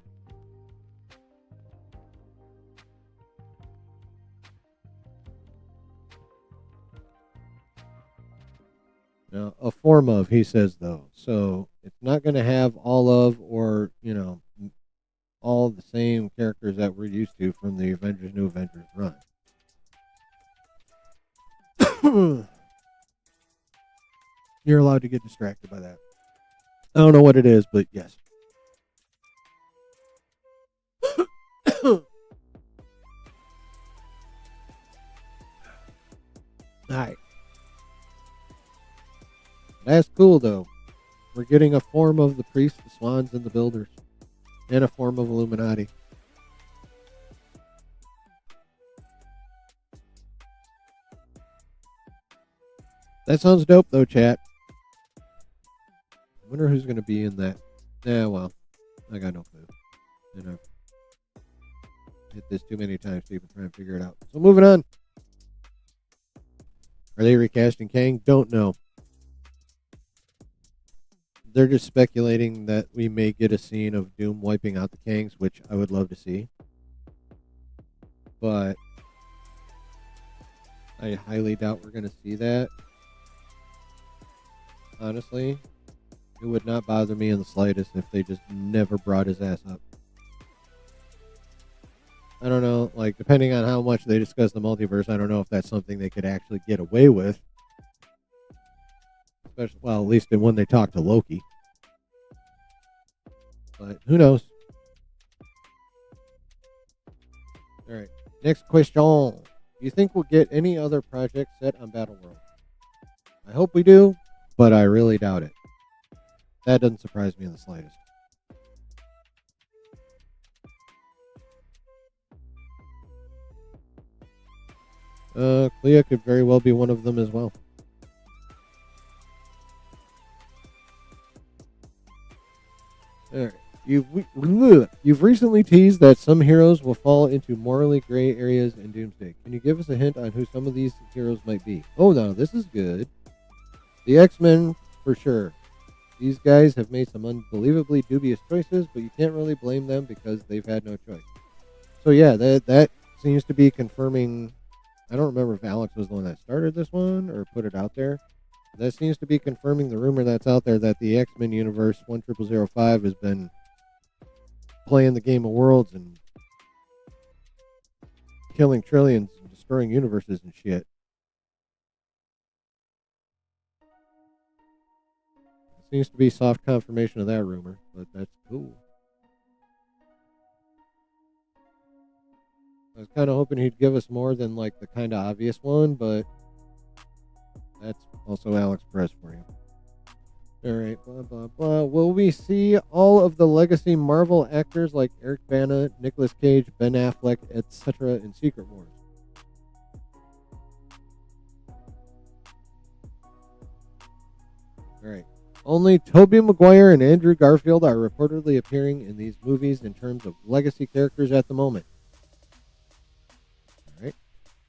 Now, a form of, he says, though. So it's not going to have all of, or, all the same characters that we're used to from the Avengers New Avengers run. You're allowed to get distracted by that. I don't know what it is, but yes. Alright. That's cool, though. We're getting a form of the priests, the swans, and the builders. And a form of Illuminati. That sounds dope, though, chat. I wonder who's going to be in that. Yeah, well, I got no clue. I've hit this too many times to even try and figure it out. So moving on. Are they recasting Kang? Don't know. They're just speculating that we may get a scene of Doom wiping out the Kangs, which I would love to see. But I highly doubt we're going to see that. Honestly, it would not bother me in the slightest if they just never brought his ass up. I don't know, like, depending on how much they discuss the multiverse, I don't know if that's something they could actually get away with. Especially, well, at least when they talk to Loki. But who knows? Alright, next question. Do you think we'll get any other projects set on Battleworld? I hope we do, but I really doubt it. That doesn't surprise me in the slightest. Clea could very well be one of them as well. Alright. You've recently teased that some heroes will fall into morally gray areas in Doomsday. Can you give us a hint on who some of these heroes might be? Oh no, this is good. The X-Men, for sure. These guys have made some unbelievably dubious choices, but you can't really blame them because they've had no choice. So yeah, that seems to be confirming. I don't remember if Alex was the one that started this one or put it out there. That seems to be confirming the rumor that's out there that the X-Men universe 10005 has been playing the game of worlds and killing trillions and destroying universes and shit. Seems to be soft confirmation of that rumor, but that's cool. I was kind of hoping he'd give us more than like the kind of obvious one, but that's also Alex Perez for you. Alright, blah, blah, blah. Will we see all of the legacy Marvel actors like Eric Bana, Nicolas Cage, Ben Affleck, etc. in Secret Wars? All right. Only Tobey Maguire and Andrew Garfield are reportedly appearing in these movies in terms of legacy characters at the moment. All right.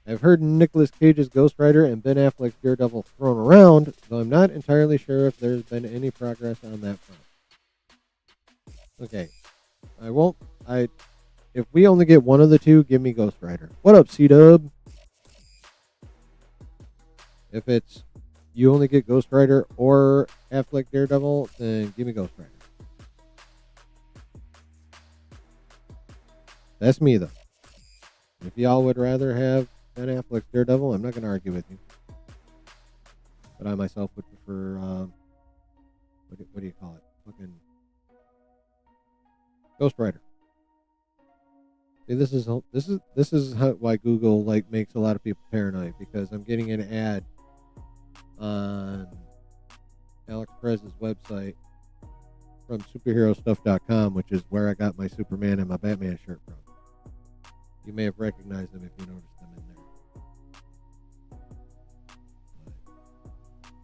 I've heard Nicolas Cage's Ghost Rider and Ben Affleck's Daredevil thrown around, though I'm not entirely sure if there's been any progress on that front. Okay. If we only get one of the two, give me Ghost Rider. What up, C-Dub? If it's you only get Ghost Rider or Affleck Daredevil, then give me Ghost Rider. That's me, though. If y'all would rather have Ben Affleck's Daredevil, I'm not going to argue with you. But I myself would prefer, what do you call it? Fucking Ghost Rider. See, this is why Google makes a lot of people paranoid, because I'm getting an ad on Alex Perez's website from superherostuff.com, which is where I got my Superman and my Batman shirt from. You may have recognized them if you noticed them in there.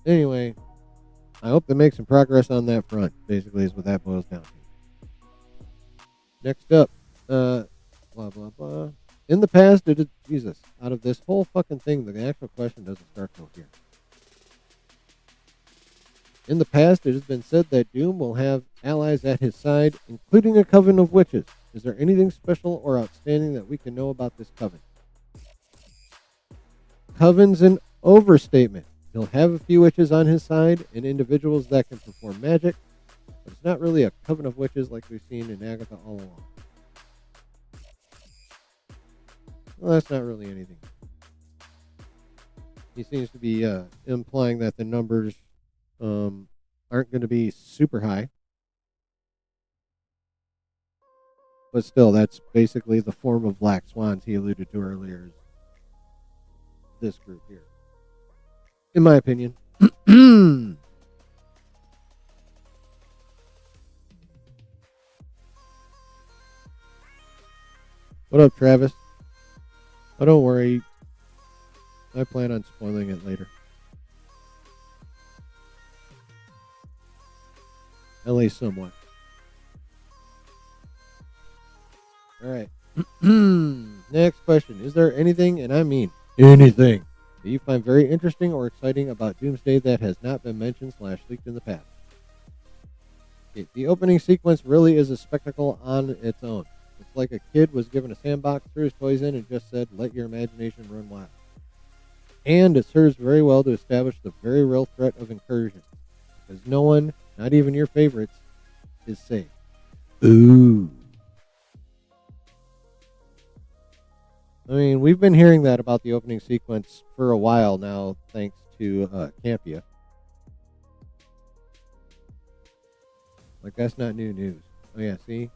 But anyway, I hope they make some progress on that front, basically is what that boils down to. Next up, blah, blah, blah. In the past, Jesus, out of this whole fucking thing, the actual question doesn't start till here. In the past, it has been said that Doom will have allies at his side, including a coven of witches. Is there anything special or outstanding that we can know about this coven? Coven's an overstatement. He'll have a few witches on his side and individuals that can perform magic, but it's not really a coven of witches like we've seen in Agatha all along. Well, that's not really anything. He seems to be implying that the numbers aren't going to be super high. But still, that's basically the form of black swans he alluded to earlier. This group here. In my opinion. What up, Travis? Oh, don't worry. I plan on spoiling it later. At least somewhat. All right. Next question. Is there anything, and I mean anything, that you find very interesting or exciting about Doomsday that has not been mentioned / leaked in the past? Okay, the opening sequence really is a spectacle on its own. It's like a kid was given a sandbox, threw his toys in, and just said, let your imagination run wild. And it serves very well to establish the very real threat of incursion. Because no one, not even your favorites, is safe. Ooh. I mean, we've been hearing that about the opening sequence for a while now, thanks to Campia. Like, that's not new news. Oh, yeah, see?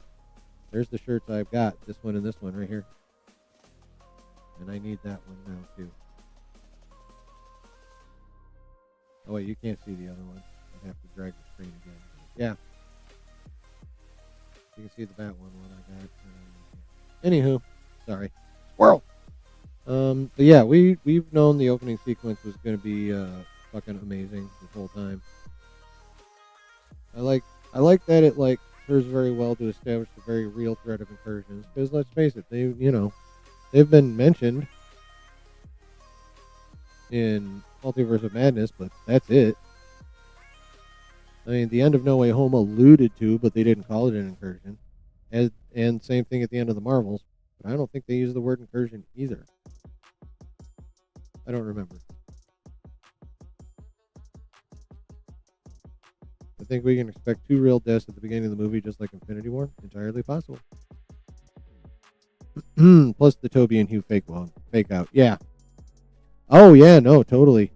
There's the shirts I've got. This one and this one right here. And I need that one now, too. Oh, wait, you can't see the other one. I'd have to drag the screen again. Yeah. You can see the Bat one I got. Anywho, sorry. Squirrel! But yeah, we've known the opening sequence was going to be fucking amazing this whole time. I like that it serves very well to establish the very real threat of incursions. Because let's face it, they've been mentioned in Multiverse of Madness, but that's it. I mean, the end of No Way Home alluded to, but they didn't call it an incursion. And same thing at the end of the Marvels. But I don't think they use the word incursion either. I don't remember. I think we can expect 2 real deaths at the beginning of the movie, just like Infinity War. Entirely possible. Plus the Toby and Hugh fake out. Yeah. Oh, yeah, no, totally.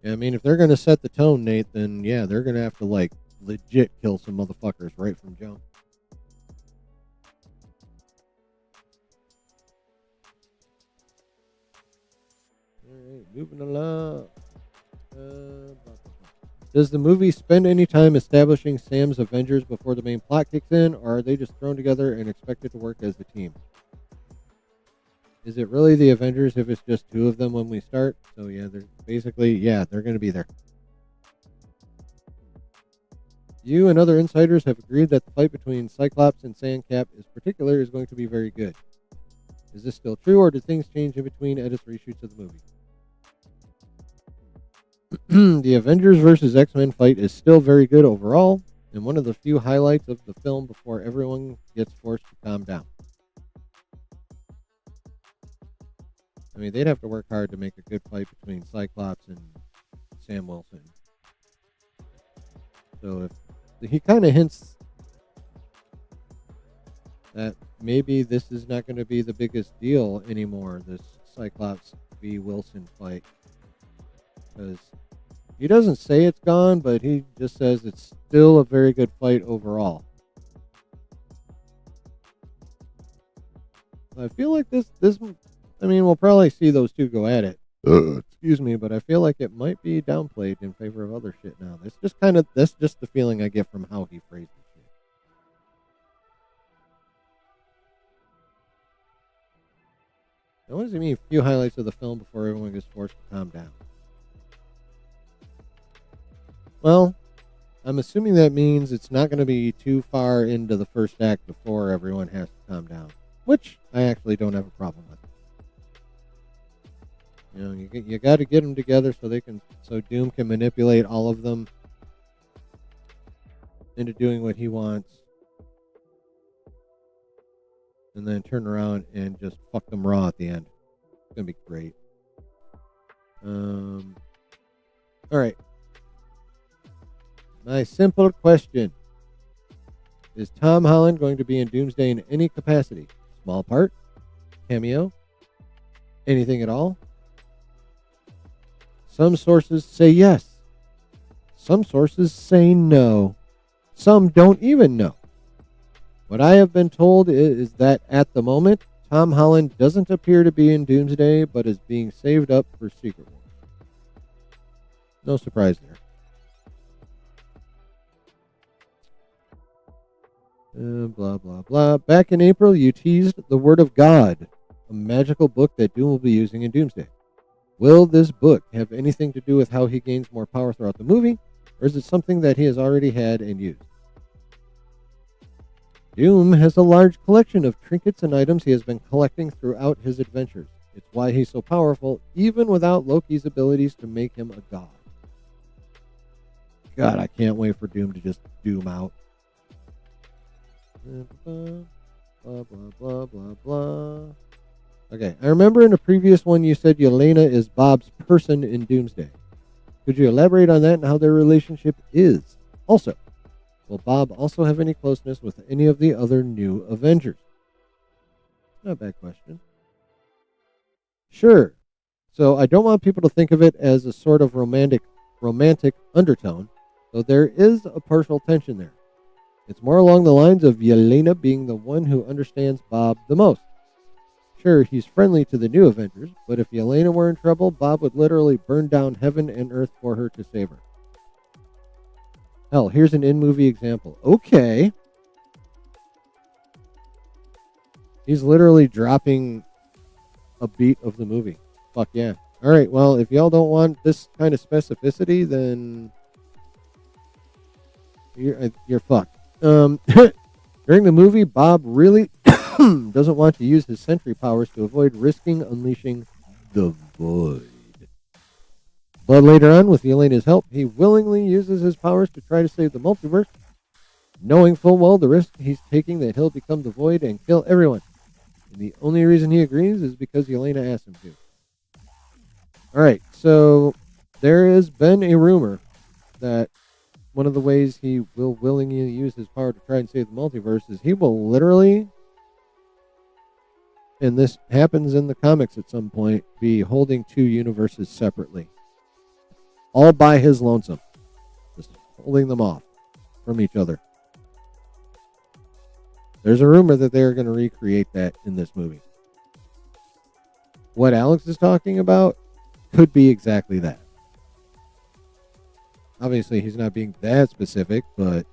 Yeah, I mean, if they're going to set the tone, Nate, then yeah, they're going to have to, legit kill some motherfuckers right from jump. Alright, moving along. Does the movie spend any time establishing Sam's Avengers before the main plot kicks in, or are they just thrown together and expected to work as a team? Is it really the Avengers if it's just two of them when we start? So yeah, they're going to be there. You and other insiders have agreed that the fight between Cyclops and Sandcap is going to be very good. Is this still true, or did things change in between edits reshoots of the movie? The Avengers versus X-Men fight is still very good overall, and one of the few highlights of the film before everyone gets forced to calm down. I mean, they'd have to work hard to make a good fight between Cyclops and Sam Wilson. So if he kind of hints that maybe this is not going to be the biggest deal anymore, this Cyclops v. Wilson fight. Because he doesn't say it's gone, but he just says it's still a very good fight overall. I feel like this I mean, we'll probably see those two go at it. Excuse me, but I feel like it might be downplayed in favor of other shit now. That's just the feeling I get from how he phrased it. What does it mean? A few highlights of the film before everyone gets forced to calm down. Well, I'm assuming that means it's not going to be too far into the first act before everyone has to calm down, which I actually don't have a problem with. You know, you got to get them together so Doom can manipulate all of them into doing what he wants, and then turn around and just fuck them raw at the end. It's gonna be great. All right. My simple question: is Tom Holland going to be in Doomsday in any capacity? Small part? Cameo? Anything at all? Some sources say yes. Some sources say no. Some don't even know. What I have been told is that at the moment, Tom Holland doesn't appear to be in Doomsday, but is being saved up for Secret Wars. No surprise there. Blah, blah, blah. Back in April, you teased The Word of God, a magical book that Doom will be using in Doomsday. Will this book have anything to do with how he gains more power throughout the movie, or is it something that he has already had and used? Doom has a large collection of trinkets and items he has been collecting throughout his adventures. It's why he's so powerful, even without Loki's abilities to make him a god. God, I can't wait for Doom to just doom out. Blah, blah, blah, blah, blah. Okay, I remember in a previous one you said Yelena is Bob's person in Doomsday. Could you elaborate on that and how their relationship is? Also, will Bob also have any closeness with any of the other new Avengers? Not a bad question. Sure. So I don't want people to think of it as a sort of romantic undertone, though there is a partial tension there. It's more along the lines of Yelena being the one who understands Bob the most. Sure, he's friendly to the new Avengers, but if Yelena were in trouble, Bob would literally burn down heaven and earth for her to save her. Hell, here's an in-movie example. Okay. He's literally dropping a beat of the movie. Fuck yeah. All right, well, if y'all don't want this kind of specificity, then you're fucked. During the movie, Bob really doesn't want to use his sentry powers to avoid risking unleashing the Void. But later on, with Yelena's help, he willingly uses his powers to try to save the multiverse, knowing full well the risk he's taking that he'll become the Void and kill everyone. And the only reason he agrees is because Yelena asked him to. Alright, so there has been a rumor that one of the ways he will willingly use his power to try and save the multiverse is he will literally, and this happens in the comics at some point, be holding two universes separately. All by his lonesome. Just holding them off from each other. There's a rumor that they're going to recreate that in this movie. What Alex is talking about could be exactly that. Obviously, he's not being that specific, but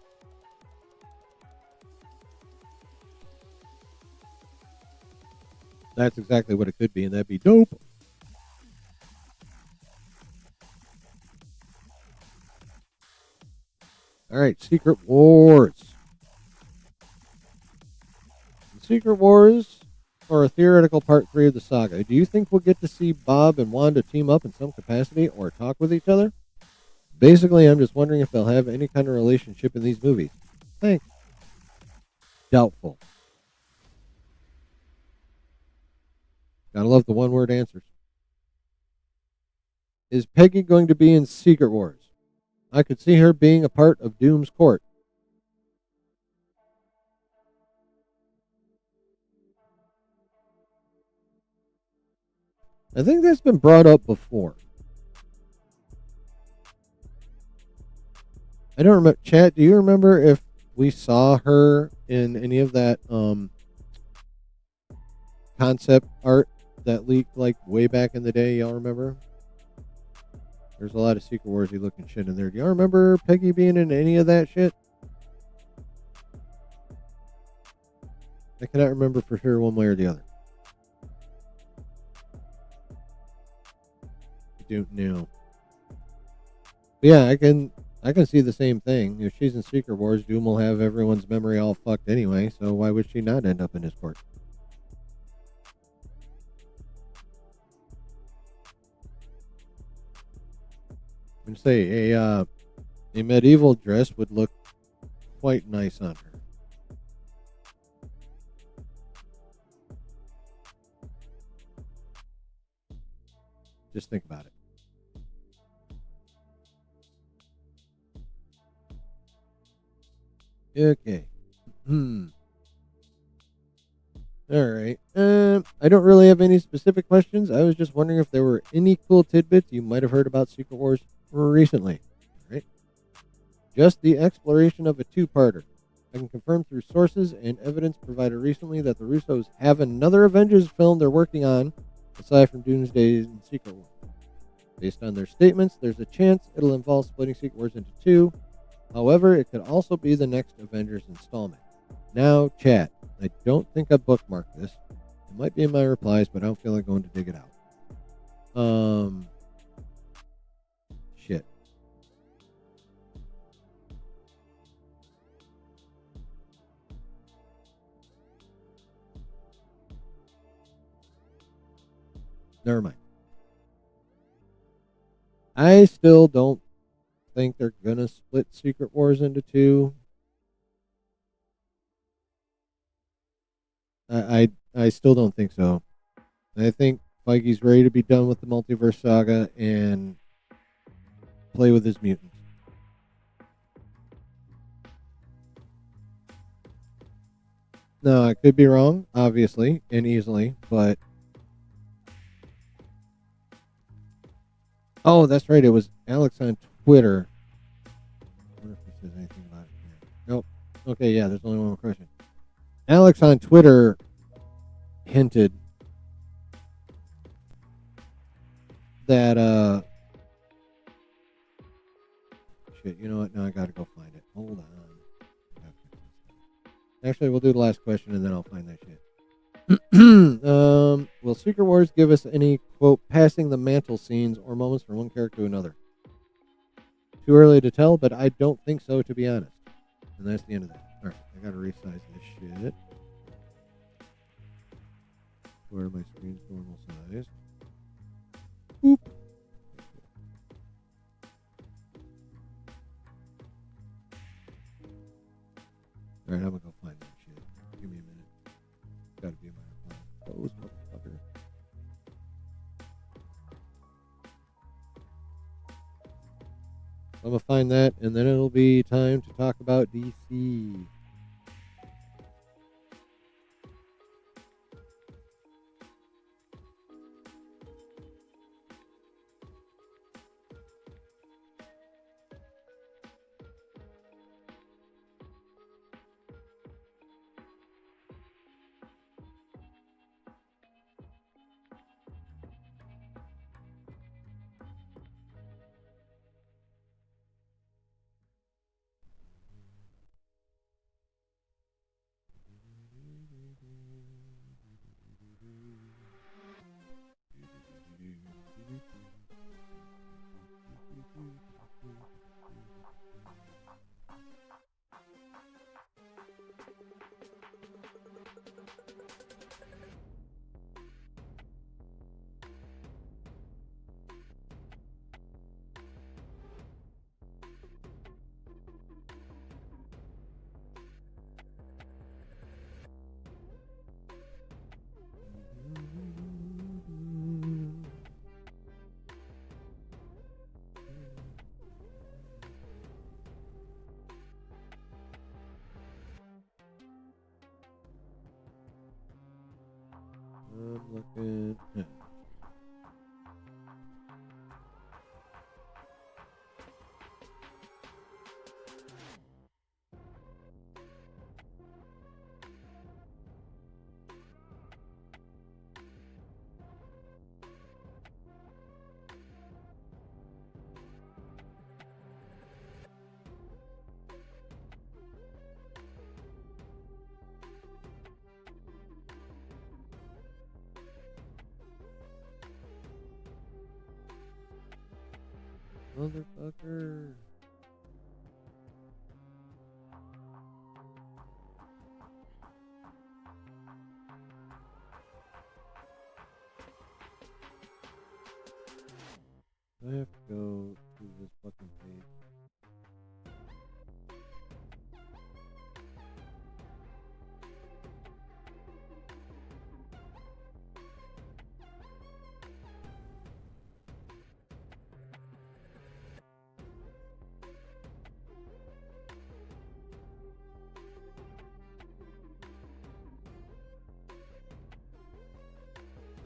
That's exactly what it could be, and that'd be dope. All right, Secret Wars. Secret Wars, or a theoretical part 3 of the saga. Do you think we'll get to see Bob and Wanda team up in some capacity or talk with each other? Basically, I'm just wondering if they'll have any kind of relationship in these movies. Thanks. Doubtful. Gotta love the one-word answers. Is Peggy going to be in Secret Wars? I could see her being a part of Doom's court. I think that's been brought up before. I don't remember. Chat, do you remember if we saw her in any of that concept art that leaked like way back in the day? Y'all remember? There's a lot of Secret Warsy looking shit in there. Do y'all remember Peggy being in any of that shit? I cannot remember for sure one way or the other. I don't know. But yeah, I can see the same thing. If she's in Secret Wars, Doom will have everyone's memory all fucked anyway, so why would she not end up in his court? I'm gonna say a medieval dress would look quite nice on her. Just think about it. Okay. All right. I don't really have any specific questions. I was just wondering if there were any cool tidbits you might have heard about Secret Wars recently. All right. Just the exploration of a two-parter. I can confirm through sources and evidence provided recently that the Russos have another Avengers film they're working on, aside from Doomsday and Secret Wars. Based on their statements, there's a chance it'll involve splitting Secret Wars into two. However, it could also be the next Avengers installment. Now, chat. I don't think I bookmarked this. It might be in my replies, but I don't feel like going to dig it out. Shit. Never mind. I still don't think they're gonna split Secret Wars into two. I still don't think so. I think Feige's ready to be done with the multiverse saga and play with his mutants. No, I could be wrong, obviously, and easily, but oh, that's right. It was Alex on Twitter. I wonder if he says anything about it here. Nope. Okay, yeah, there's only one more question. Alex on Twitter hinted that shit, you know what? Now I gotta go find it. Hold on. Actually, we'll do the last question and then I'll find that shit. Will Secret Wars give us any, quote, passing the mantle scenes or moments from one character to another? Too early to tell, but I don't think so, to be honest. And that's the end of that. Alright, I gotta resize this shit. Where my screen's normal size. Boop. Alright, I'm gonna go find that shit. Give me a minute. Gotta be in my reply. Close, motherfucker. I'm gonna find that, and then it'll be time to talk about DC. I'm looking. Yeah. Motherfucker. I have to go to this fucking page.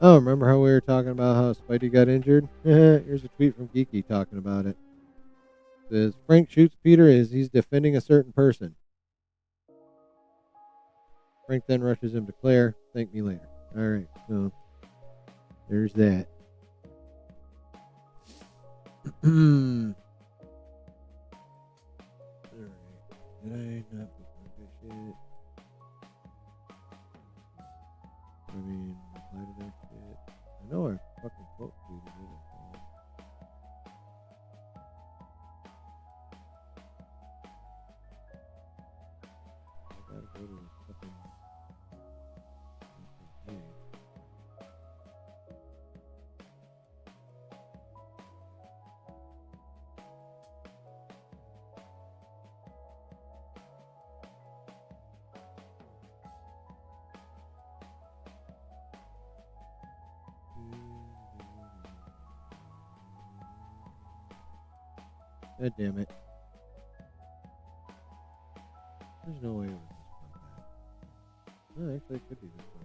Oh, remember how we were talking about how Spidey got injured? Here's a tweet from Geeky talking about it. It says Frank shoots Peter as he's defending a certain person. Frank then rushes him to Claire. Thank me later. Alright, so there's that. Alright. Did I not bookmark that shit? I mean, reply to that shit. I know I fucking quote tweeted it. I gotta go to this fucking page. God damn it. There's no way it was this far back. No, actually it could be this far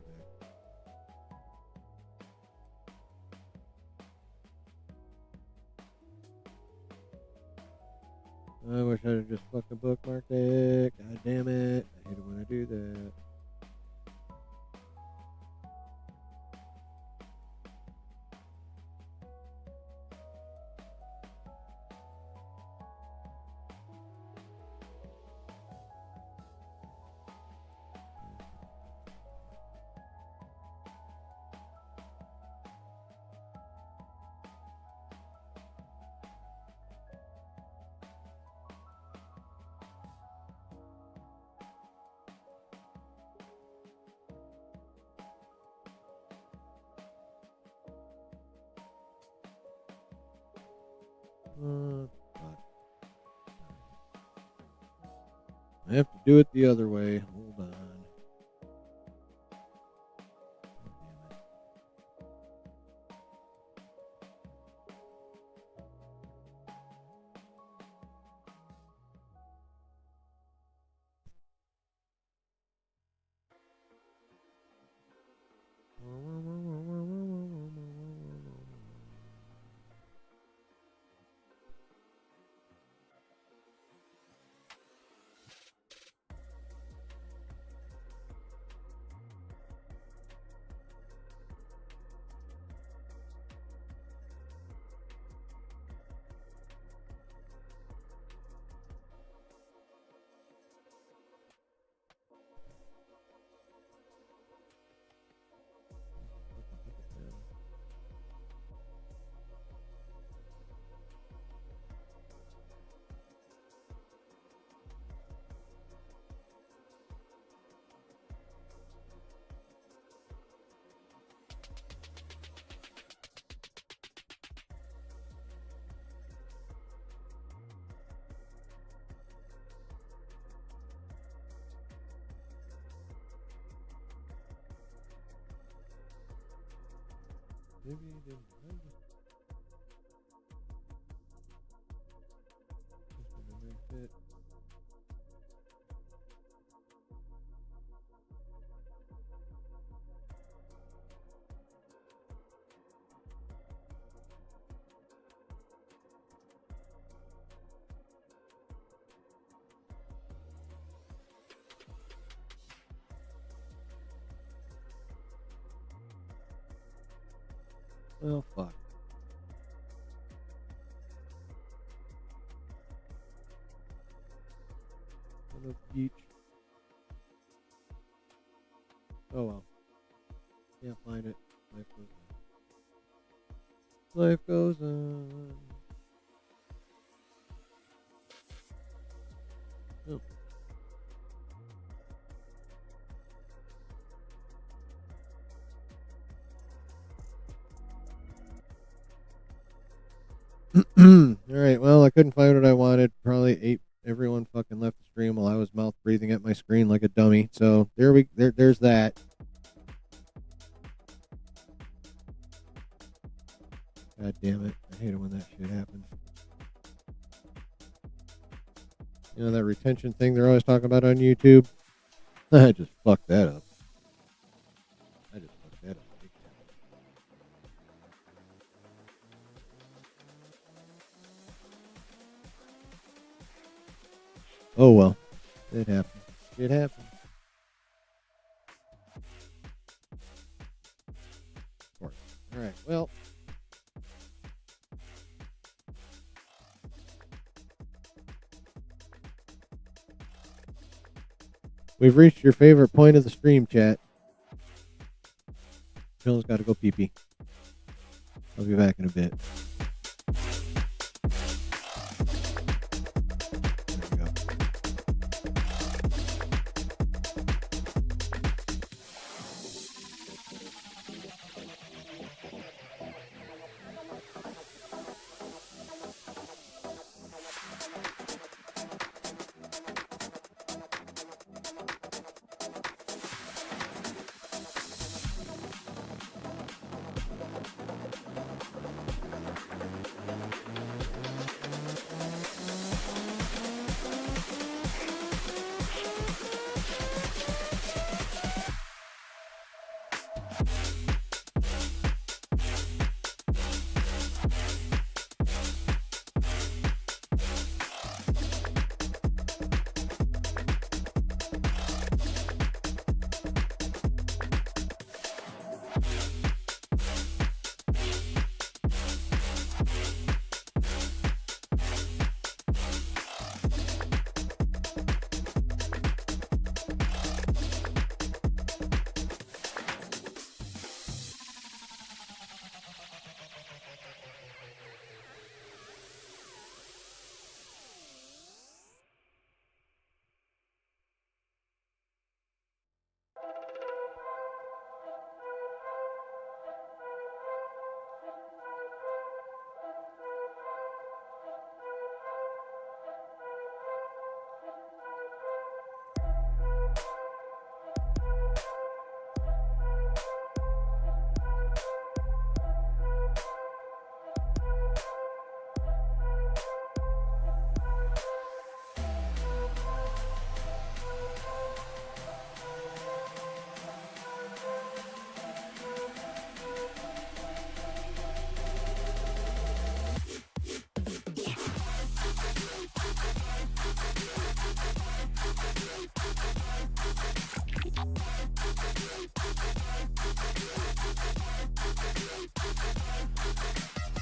back. I wish I'd have just fucking bookmarked it. God damn it. I hate it when I do that. Fuck. I have to do it the other way. Hold on. Maybe you didn't. Just remembering shit. Well, fuck. On the beach. Oh well. Can't find it. Life goes on. Life goes on. Oh. Alright, well, I couldn't find what I wanted. Probably everyone fucking left the stream while I was mouth breathing at my screen like a dummy. So there's that. God damn it. I hate it when that shit happens. You know that retention thing they're always talking about on YouTube? I just fucked that up. Big time. Oh well. It happened. It happened. Of course. Alright, well. We've reached your favorite point of the stream, chat. Phil's got to go pee-pee. I'll be back in a bit. There we go.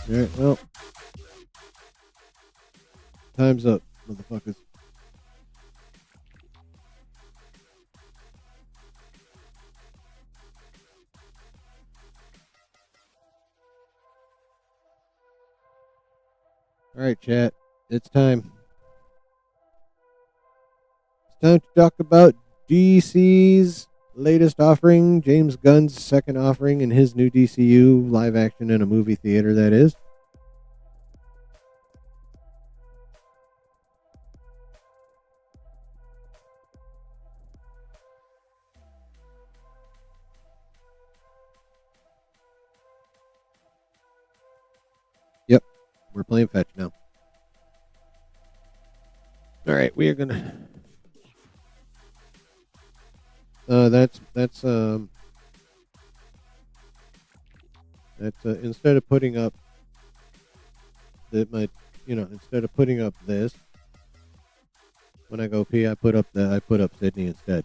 Alright, well. Time's up, motherfuckers. Alright, chat. It's time. It's time to talk about DC's latest offering, James Gunn's second offering in his new DCU live action in a movie theater, that is. Yep, we're playing fetch now. Alright, we are gonna... That's instead of putting up instead of putting up this, when I go pee, I put up Sydney instead.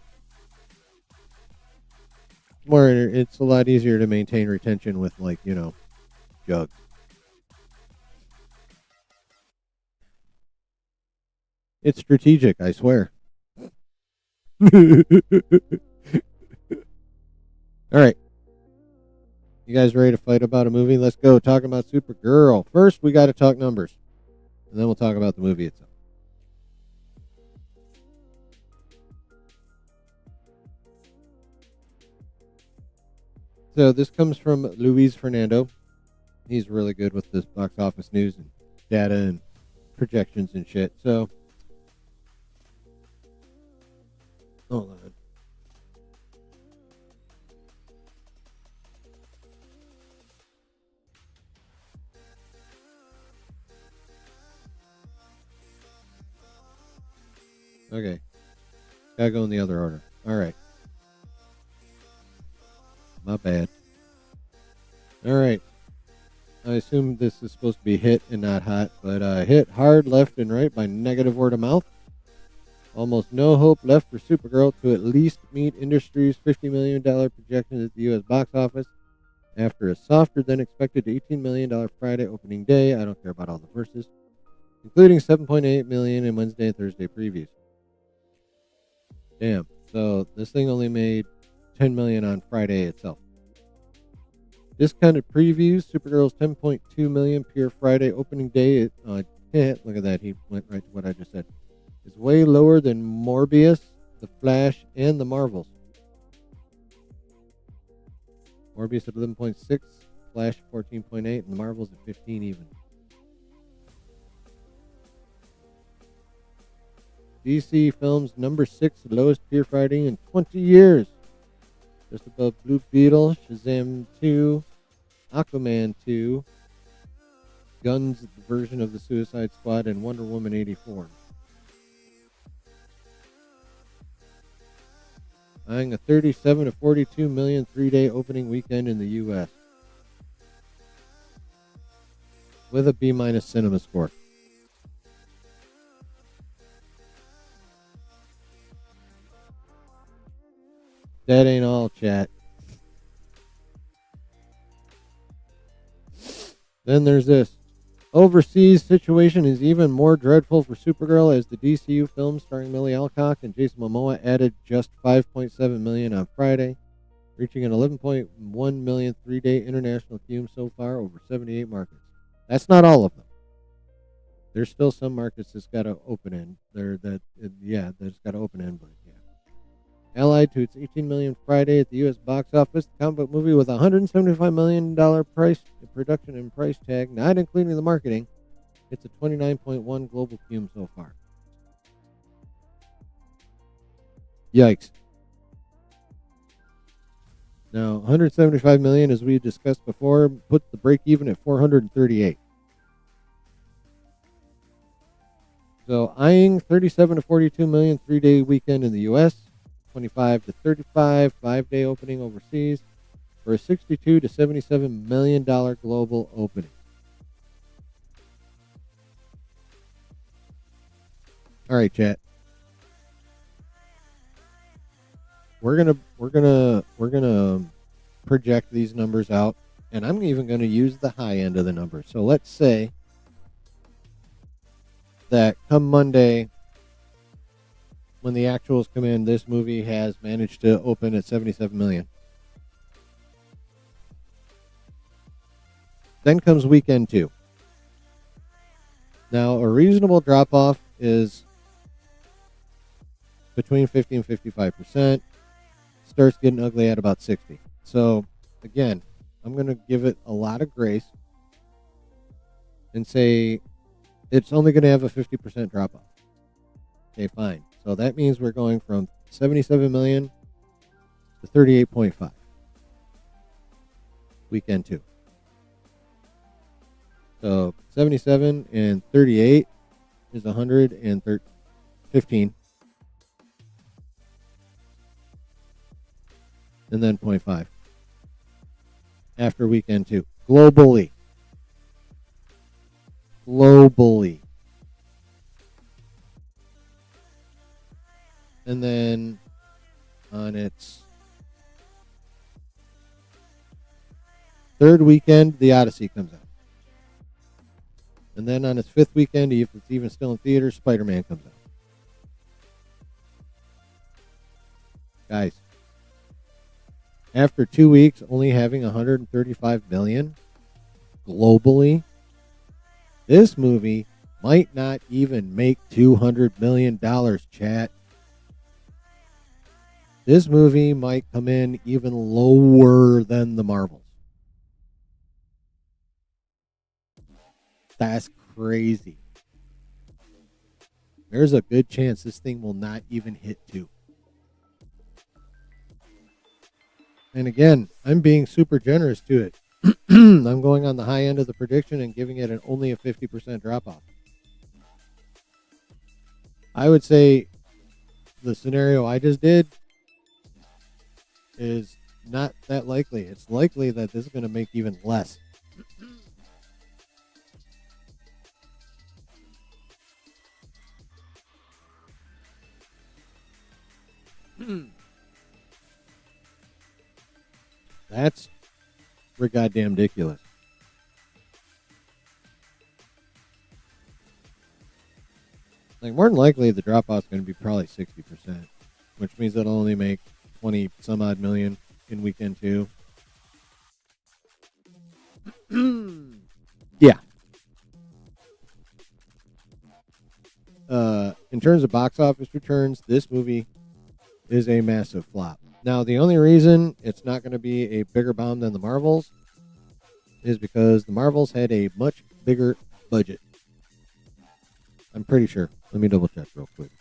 It's a lot easier to maintain retention with, like, jug. It's strategic, I swear. All right. You guys ready to fight about a movie? Let's go. Talking about Supergirl. First, we got to talk numbers. And then we'll talk about the movie itself. So this comes from Luis Fernando. He's really good with this box office news and data and projections and shit. So, hold on. Okay. Gotta go in the other order. All right. My bad. All right. I assume this is supposed to be hit and not hot, but hit hard left and right by negative word of mouth. Almost no hope left for Supergirl to at least meet industry's $50 million projection at the U.S. box office after a softer than expected $18 million Friday opening day. I don't care about all the verses, including $7.8 million in Wednesday and Thursday previews. Damn. So this thing only made $10 million on Friday itself. Discounted previews, Supergirl's $10.2 million pure Friday opening day. Look at that. He went right to what I just said. Is way lower than Morbius, The Flash, and The Marvels. Morbius at 11.6, Flash 14.8, and The Marvels at 15 even. DC Films number 6 lowest pure Friday in 20 years. Just above Blue Beetle, Shazam 2, Aquaman 2, Gunn's version of the Suicide Squad, and Wonder Woman 84. Eyeing a 37 to 42 million 3-day opening weekend in the U.S. with a B- cinema score. That ain't all, chat. Then there's this. Overseas situation is even more dreadful for Supergirl as the DCU film starring Millie Alcock and Jason Momoa added just 5.7 million on Friday, reaching an 11.1 million 3-day international cume so far over 78 markets. That's not all of them. There's still some markets that's got to open in. That's got to open in, but yeah. Allied to its $18 million Friday at the U.S. box office, the comic book movie with a $175 million price production and price tag, not including the marketing, it's a 29.1 global cume so far. Yikes. Now, $175 million, as we discussed before, puts the break even at 438. So, eyeing 37 to 42 million 3-day weekend in the U.S., 25 to 35 5-day opening overseas for a $62 to $77 million global opening. All right, chat. We're gonna project these numbers out, and I'm even going to use the high end of the numbers. So let's say that come Monday, when the actuals come in, this movie has managed to open at 77 million. Then comes weekend 2. Now, a reasonable drop-off is between 50 and 55%. Starts getting ugly at about 60. So, again, I'm going to give it a lot of grace and say it's only going to have a 50% drop-off. Okay, fine. So that means we're going from 77 million to 38.5. Weekend 2. So 77 and 38 is 115. And then 0.5. After weekend 2. Globally. And then on its third weekend, The Odyssey comes out. And then on its fifth weekend, if it's even still in theaters, Spider-Man comes out. Guys, after 2 weeks only having 135 million globally, this movie might not even make $200 million, chat. This movie might come in even lower than the Marvels. That's crazy. There's a good chance this thing will not even hit 2. And again, I'm being super generous to it. I'm going on the high end of the prediction and giving it only a 50% drop off. I would say the scenario I just did is not that likely. It's likely that this is going to make even less. That's goddamn ridiculous. Like, more than likely, the drop off is going to be probably 60%, which means it'll only make 20 some odd million in weekend 2. Yeah. In terms of box office returns, this movie is a massive flop. Now, the only reason it's not going to be a bigger bomb than the Marvels is because the Marvels had a much bigger budget. I'm pretty sure. Let me double check real quick.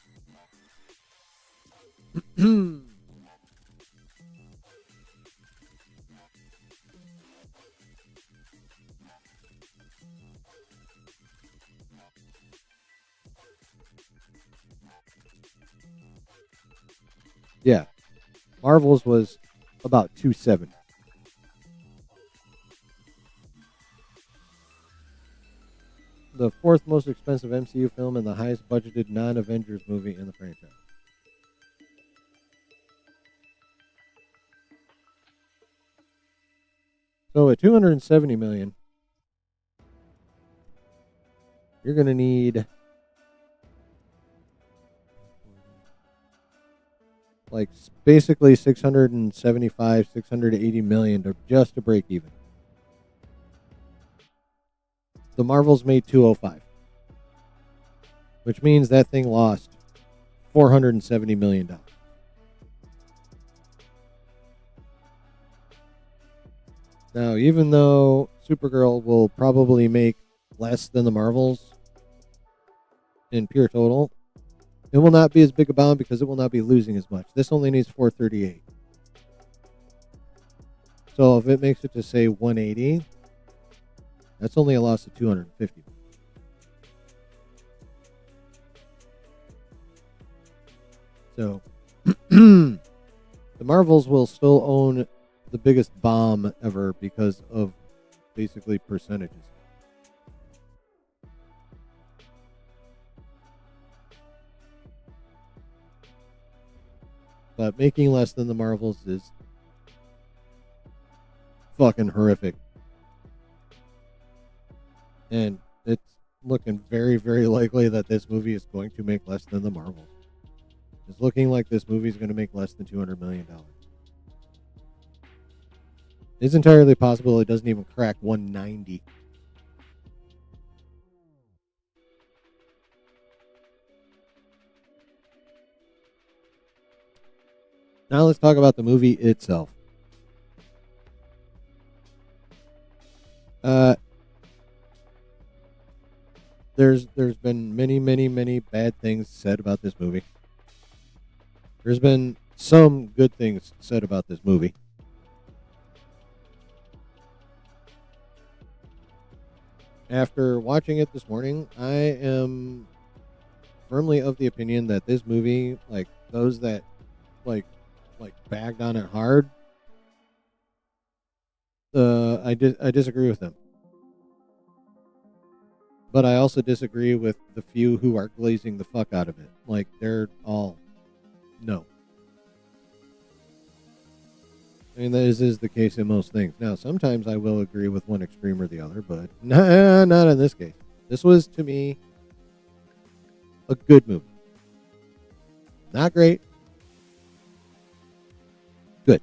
Yeah. Marvel's was about 270. The fourth most expensive MCU film and the highest budgeted non-Avengers movie in the franchise. So at 270 million, you're going to need like basically 675, 680 million to break even. The Marvels made 205, which means that thing lost $470 million. Now, even though Supergirl will probably make less than the Marvels in pure total, it will not be as big a bomb because it will not be losing as much. This only needs 438. So if it makes it to, say, 180, that's only a loss of 250. So the Marvels will still own the biggest bomb ever because of basically percentages. But making less than the Marvels is fucking horrific. And it's looking very, very likely that this movie is going to make less than the Marvels. It's looking like this movie is going to make less than $200 million. It's entirely possible it doesn't even crack 190. Now let's talk about the movie itself. There's been many bad things said about this movie. There's been some good things said about this movie. After watching it this morning, I am firmly of the opinion that this movie, like those that like bagged on it hard, I disagree with them. But I also disagree with the few who are glazing the fuck out of it. Like, they're all no. I mean, that is the case in most things. Now, sometimes I will agree with one extreme or the other, but not in this case. This was, to me, a good movie. Not great. Good.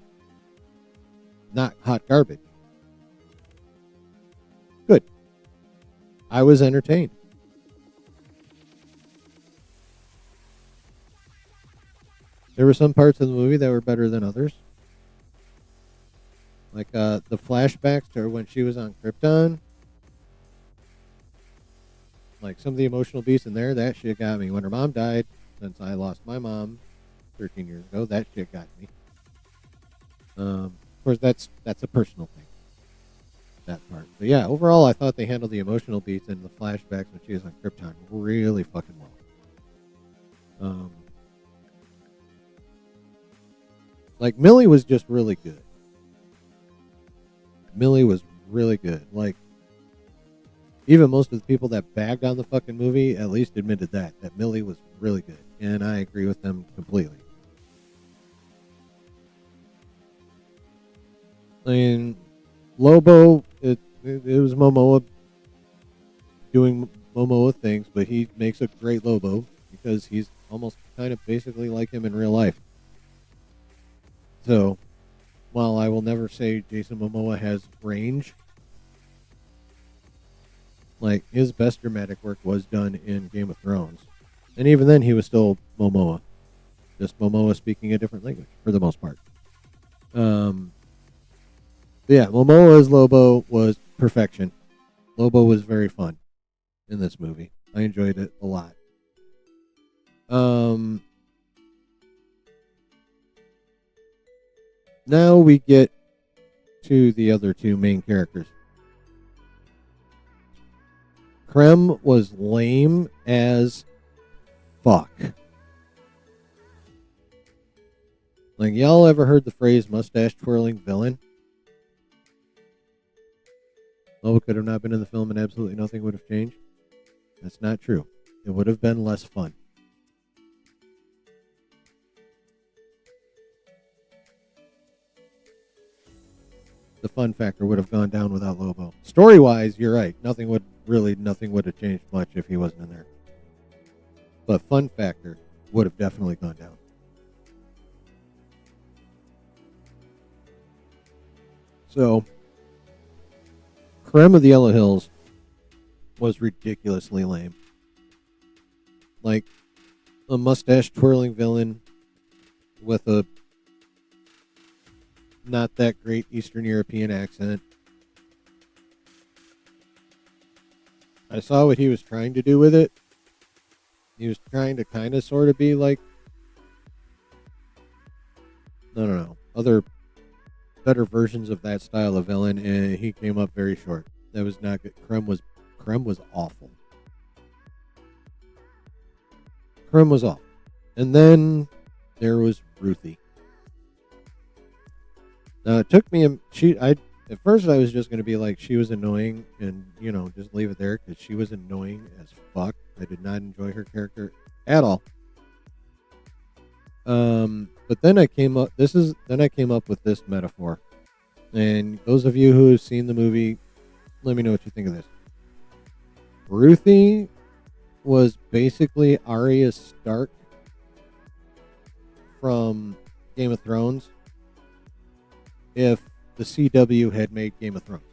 Not hot garbage. Good. I was entertained. There were some parts of the movie that were better than others. Like the flashbacks to when she was on Krypton. Like some of the emotional beats in there, that shit got me. When her mom died, since I lost my mom 13 years ago, that shit got me. Of course, that's a personal thing. That part. But yeah, overall, I thought they handled the emotional beats and the flashbacks when she was on Krypton really fucking well. Like, Millie was just really good. Millie was really good. Like, even most of the people that bagged on the fucking movie at least admitted that Millie was really good. And I agree with them completely. I mean, Lobo, it was Momoa doing Momoa things, but he makes a great Lobo because he's almost kind of basically like him in real life. So, while I will never say Jason Momoa has range, like, his best dramatic work was done in Game of Thrones. And even then, he was still Momoa. Just Momoa speaking a different language, for the most part. Yeah, Momoa's Lobo was perfection. Lobo was very fun in this movie. I enjoyed it a lot. Now we get to the other two main characters. Krem was lame as fuck. Like, y'all ever heard the phrase mustache twirling villain? Lobo could have not been in the film and absolutely nothing would have changed. That's not true. It would have been less fun. The fun factor would have gone down without Lobo. Story-wise, you're right. Nothing would have changed much if he wasn't in there. But fun factor would have definitely gone down. So, Krem of the Yellow Hills was ridiculously lame. Like, a mustache twirling villain with a not that great Eastern European accent. I saw what he was trying to do with it. He was trying to kind of sort of be like, I don't know, other better versions of that style of villain, and he came up very short. That was not good. Krem was awful. Krem was awful. And then there was Ruthie. Now, it took me at first I was just going to be like, she was annoying and, just leave it there because she was annoying as fuck. I did not enjoy her character at all. But then I came up with this metaphor. And those of you who have seen the movie, let me know what you think of this. Ruthie was basically Arya Stark from Game of Thrones if the CW had made Game of Thrones.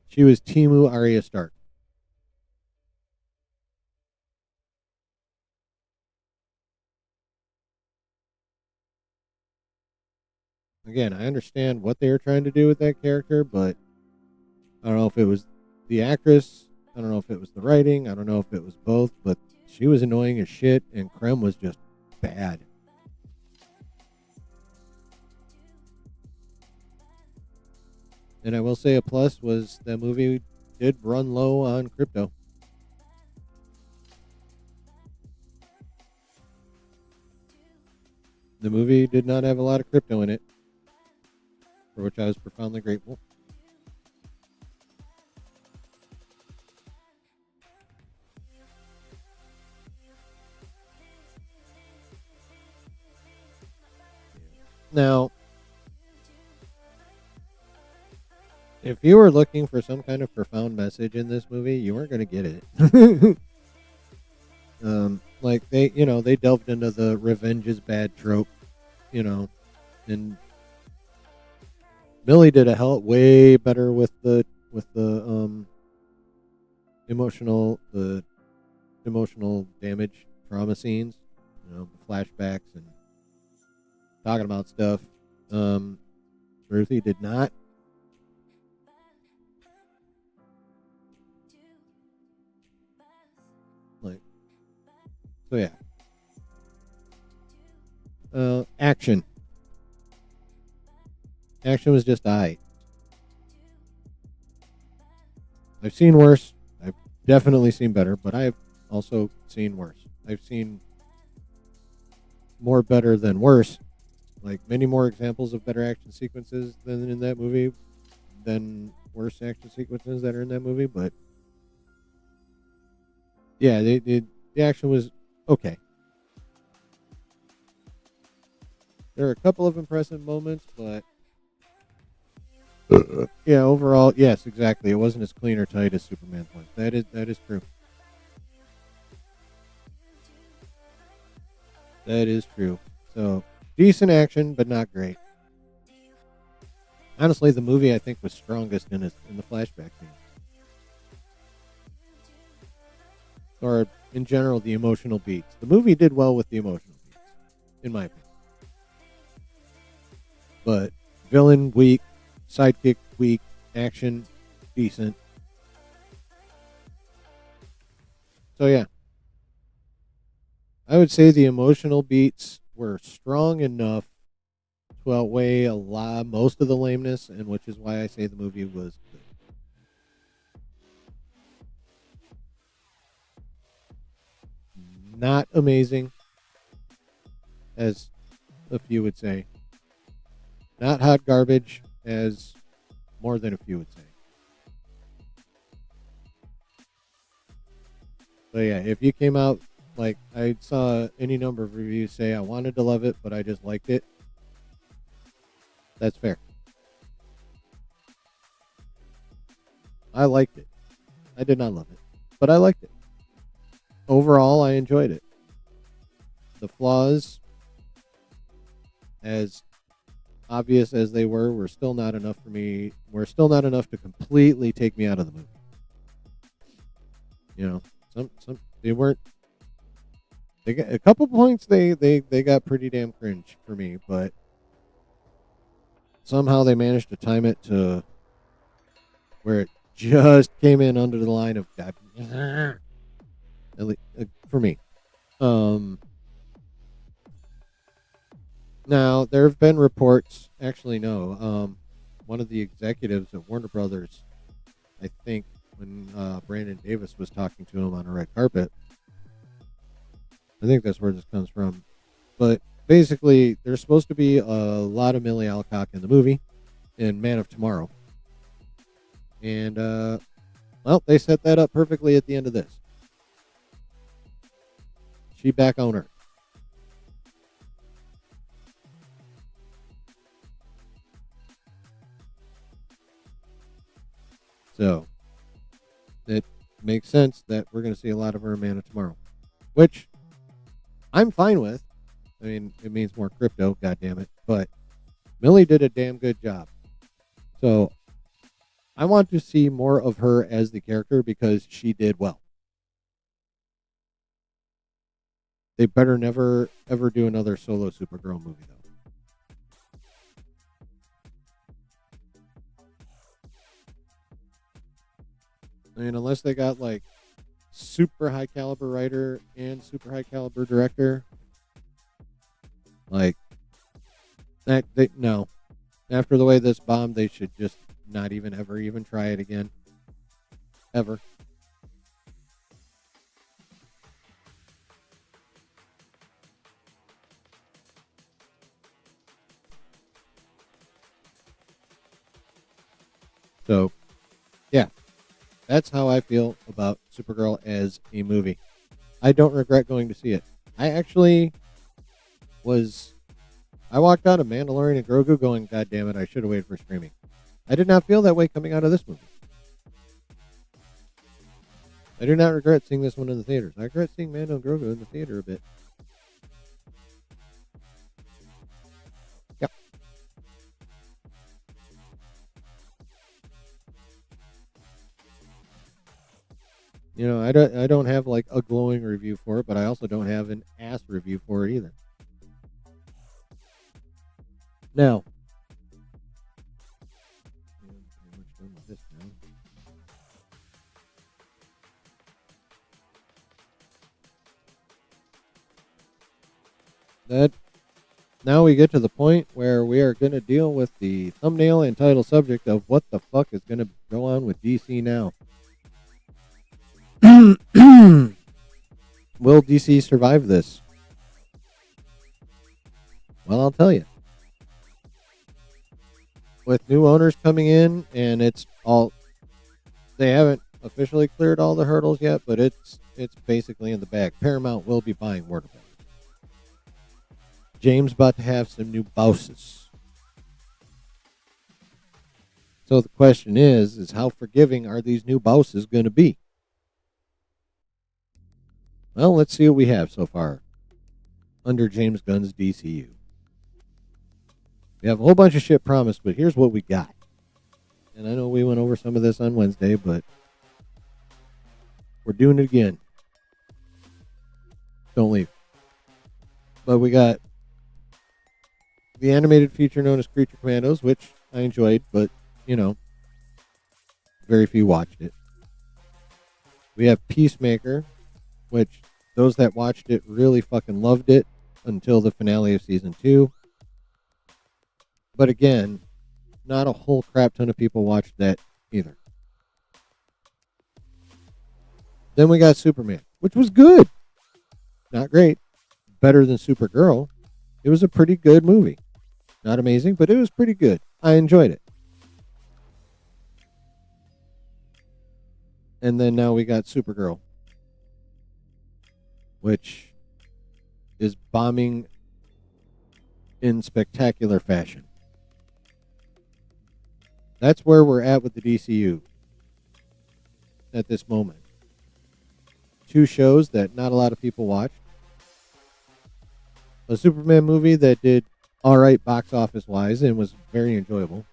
She was Timu Arya Stark. Again, I understand what they were trying to do with that character, but I don't know if it was the actress. I don't know if it was the writing. I don't know if it was both, but she was annoying as shit, and Krem was just bad. And I will say a plus was that movie did run low on crypto. The movie did not have a lot of crypto in it, for which I was profoundly grateful. Now, if you were looking for some kind of profound message in this movie, you weren't going to get it. Like they delved into the revenge is bad trope, and Millie did a hell way better with the emotional damage trauma scenes, flashbacks and talking about stuff. Ruthie did not. So yeah. Action. Action was just aight. I've seen worse. I've definitely seen better, but I've also seen worse. I've seen more better than worse. Like many more examples of better action sequences than in that movie than worse action sequences that are in that movie, but yeah, the action was okay. There are a couple of impressive moments, but yeah, overall, yes, exactly. It wasn't as clean or tight as Superman's was. That is true. That is true. So decent action, but not great. Honestly, the movie I think was strongest in the flashback scene, or in general the emotional beats. The movie did well with the emotional beats, in my opinion. But villain weak, sidekick weak, action decent. So yeah, I would say the emotional beats were strong enough to outweigh most of the lameness, and which is why I say the movie was good. Not amazing, as a few would say. Not hot garbage, as more than a few would say. So yeah, if you came out, like I saw any number of reviews say I wanted to love it, but I just liked it, that's fair. I liked it. I did not love it, but I liked it. Overall, I enjoyed it. The flaws, as obvious as they were still not enough for me. Were still not enough to completely take me out of the movie. Some they weren't. They got a couple points. They got pretty damn cringe for me, but somehow they managed to time it to where it just came in under the line of God. At least, for me. Now, there have been reports, actually, no. One of the executives at Warner Brothers, I think, when Brandon Davis was talking to him on a red carpet, I think that's where this comes from. But basically, there's supposed to be a lot of Millie Alcock in the movie, in Man of Tomorrow. And, well, they set that up perfectly at the end of this. She back on Earth. So, it makes sense that we're going to see a lot of her in Man of Tomorrow, which I'm fine with. I mean, it means more crypto, goddammit, but Millie did a damn good job. So, I want to see more of her as the character because she did well. They better never, ever do another solo Supergirl movie, though. I mean, unless they got like super high caliber writer and super high caliber director, like that. No, after the way this bombed, they should just not even ever even try it again, ever. So, yeah. That's how I feel about Supergirl as a movie. I don't regret going to see it. I actually was I walked out of Mandalorian and Grogu going, God damn it, I should have waited for streaming. I did not feel that way coming out of this movie. I do not regret seeing this one in the theaters. I regret seeing Mando and Grogu in the theater a bit. Yep. You know, I don't have like a glowing review for it, but I also don't have an ass review for it either. Now, that now we get to the point where we are going to deal with the thumbnail and title subject of what the fuck is going to go on with DC now. Will DC survive this? Well, I'll tell you. With new owners coming in, and they haven't officially cleared all the hurdles yet, but it's basically in the bag. Paramount will be buying Warner Bros. James about to have some new bosses. So the question is how forgiving are these new bosses going to be? Well, let's see what we have so far under James Gunn's DCU. We have a whole bunch of shit promised, but here's what we got. And I know we went over some of this on Wednesday, but we're doing it again. Don't leave. But we got the animated feature known as Creature Commandos, which I enjoyed, but, you know, very few watched it. We have Peacemaker, which those that watched it really fucking loved it until the finale of season 2. But again, not a whole crap ton of people watched that either. Then we got Superman, which was good. Not great. Better than Supergirl. It was a pretty good movie. Not amazing, but it was pretty good. I enjoyed it. And then now we got Supergirl, which is bombing in spectacular fashion. That's where we're at with the DCU at this moment. 2 shows that not a lot of people watched. A Superman movie that did all right box office wise and was very enjoyable.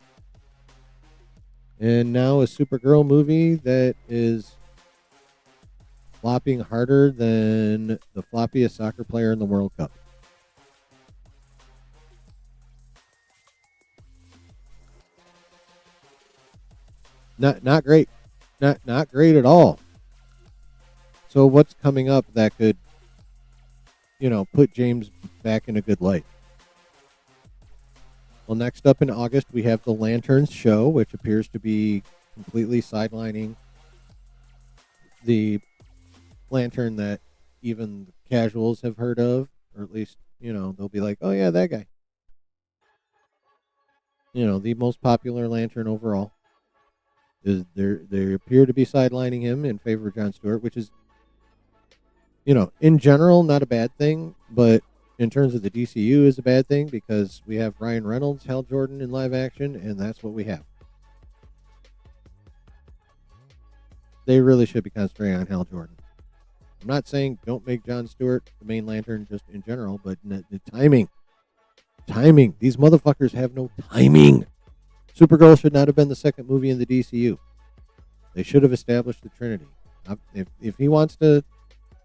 And now a Supergirl movie that is flopping harder than the floppiest soccer player in the World Cup. Not great. Not great at all. So what's coming up that could, you know, put James back in a good light? Well, next up in August, we have the Lanterns show, which appears to be completely sidelining the Lantern that even casuals have heard of, or at least, you know, they'll be like, oh yeah, that guy. You know, the most popular Lantern overall. They appear to be sidelining him in favor of Jon Stewart, which is, you know, in general, not a bad thing, but in terms of the DCU is a bad thing because we have Ryan Reynolds, Hal Jordan in live action, and that's what we have. They really should be concentrating on Hal Jordan. I'm not saying don't make Jon Stewart the main Lantern just in general, but the timing. Timing. These motherfuckers have no timing. Supergirl should not have been the second movie in the DCU. They should have established the Trinity. If he wants to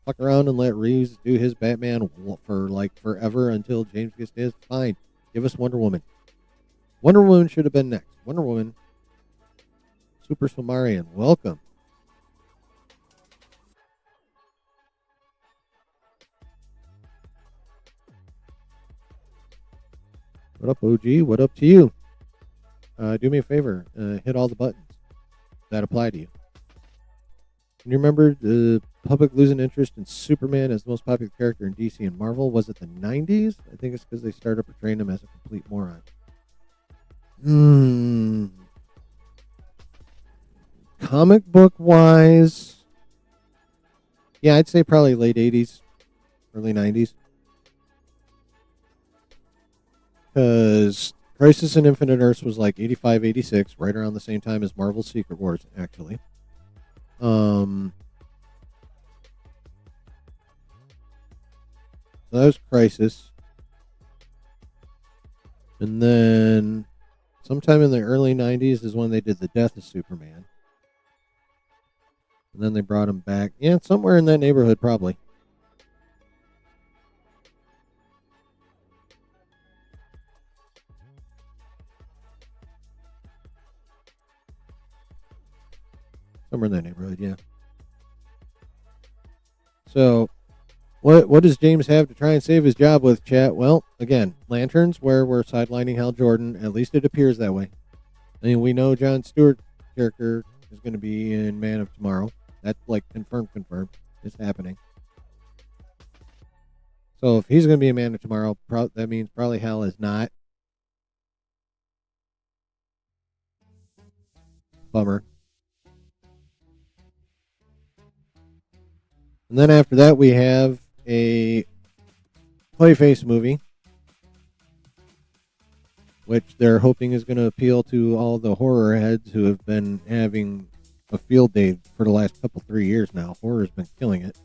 fuck around and let Reeves do his Batman for like forever until James gets his, fine. Give us Wonder Woman. Wonder Woman should have been next. Wonder Woman. Super Sumerian. Welcome. What up, OG? What up to you? Do me a favor. Hit all the buttons that apply to you. Can you remember the public losing interest in Superman as the most popular character in DC and Marvel? Was it the 90s? I think it's because they started portraying him as a complete moron. Comic book wise, yeah, I'd say probably late 80s, early 90s. Because Crisis in Infinite Earths was like 85, 86, right around the same time as Marvel's Secret Wars, actually. So that was Crisis. And then sometime in the early 90s is when they did the Death of Superman. And then they brought him back. Yeah, somewhere in that neighborhood, probably. Somewhere in that neighborhood, yeah. So, what does James have to try and save his job with, chat? Well, again, Lanterns, where we're sidelining Hal Jordan. At least it appears that way. I mean, we know Jon Stewart's character is going to be in Man of Tomorrow. That's like confirmed. It's happening. So if he's going to be a Man of Tomorrow, that means probably Hal is not. Bummer. And then after that, we have a Clayface movie, which they're hoping is going to appeal to all the horror heads who have been having a field day for the last 3 years now. Horror's been killing it.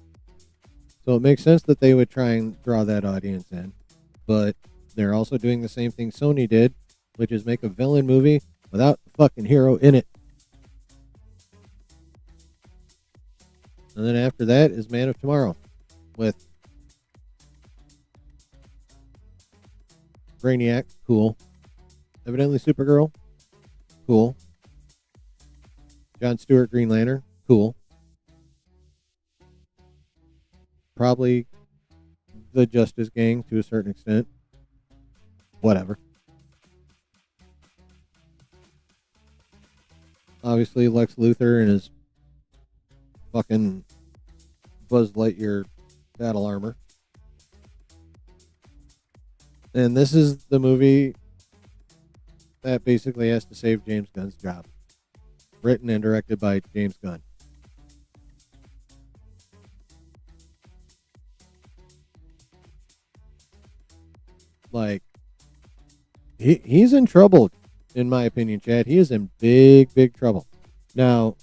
So it makes sense that they would try and draw that audience in. But they're also doing the same thing Sony did, which is make a villain movie without the fucking hero in it. And then after that is Man of Tomorrow with Brainiac, cool. Evidently Supergirl, cool. Jon Stewart, Green Lantern, cool. Probably the Justice Gang to a certain extent. Whatever. Obviously Lex Luthor and his fucking Buzz Lightyear battle armor. And this is the movie that basically has to save James Gunn's job. Written and directed by James Gunn. Like, he's in trouble, in my opinion, Chad. He is in big, big trouble. Now,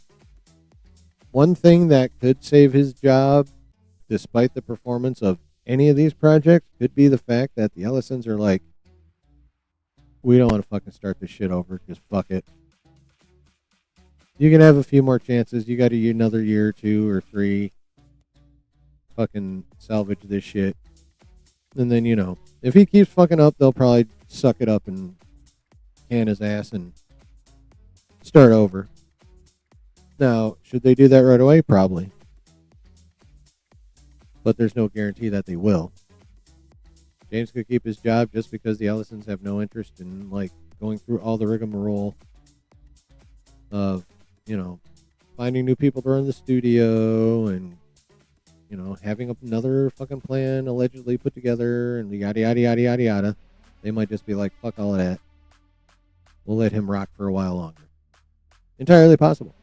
one thing that could save his job, despite the performance of any of these projects, could be the fact that the Ellisons are like, we don't want to fucking start this shit over. Just fuck it. You can have a few more chances. You got another year or 2 or 3. Fucking salvage this shit. And then, you know, if he keeps fucking up, they'll probably suck it up and can his ass and start over. Now, should they do that right away? Probably. But there's no guarantee that they will. James could keep his job just because the Ellisons have no interest in, like, going through all the rigmarole of, you know, finding new people to run the studio and, you know, having another fucking plan allegedly put together and yada, yada, yada, yada, yada. They might just be like, fuck all of that. We'll let him rock for a while longer. Entirely possible.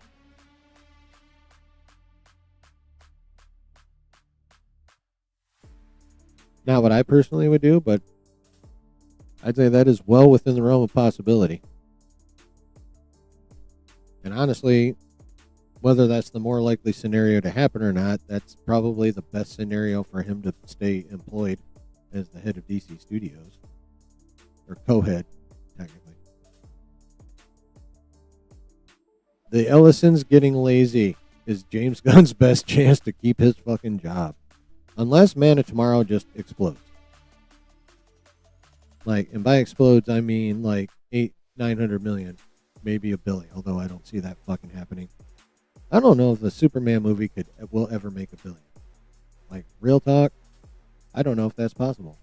Not what I personally would do, but I'd say that is well within the realm of possibility. And honestly, whether that's the more likely scenario to happen or not, that's probably the best scenario for him to stay employed as the head of DC Studios. Or co-head, technically. The Ellisons getting lazy is James Gunn's best chance to keep his fucking job. Unless Man of Tomorrow just explodes. Like, and by explodes, I mean like 900 million, maybe $1 billion, although I don't see that fucking happening. I don't know if the Superman movie will ever make $1 billion. Like, real talk, I don't know if that's possible.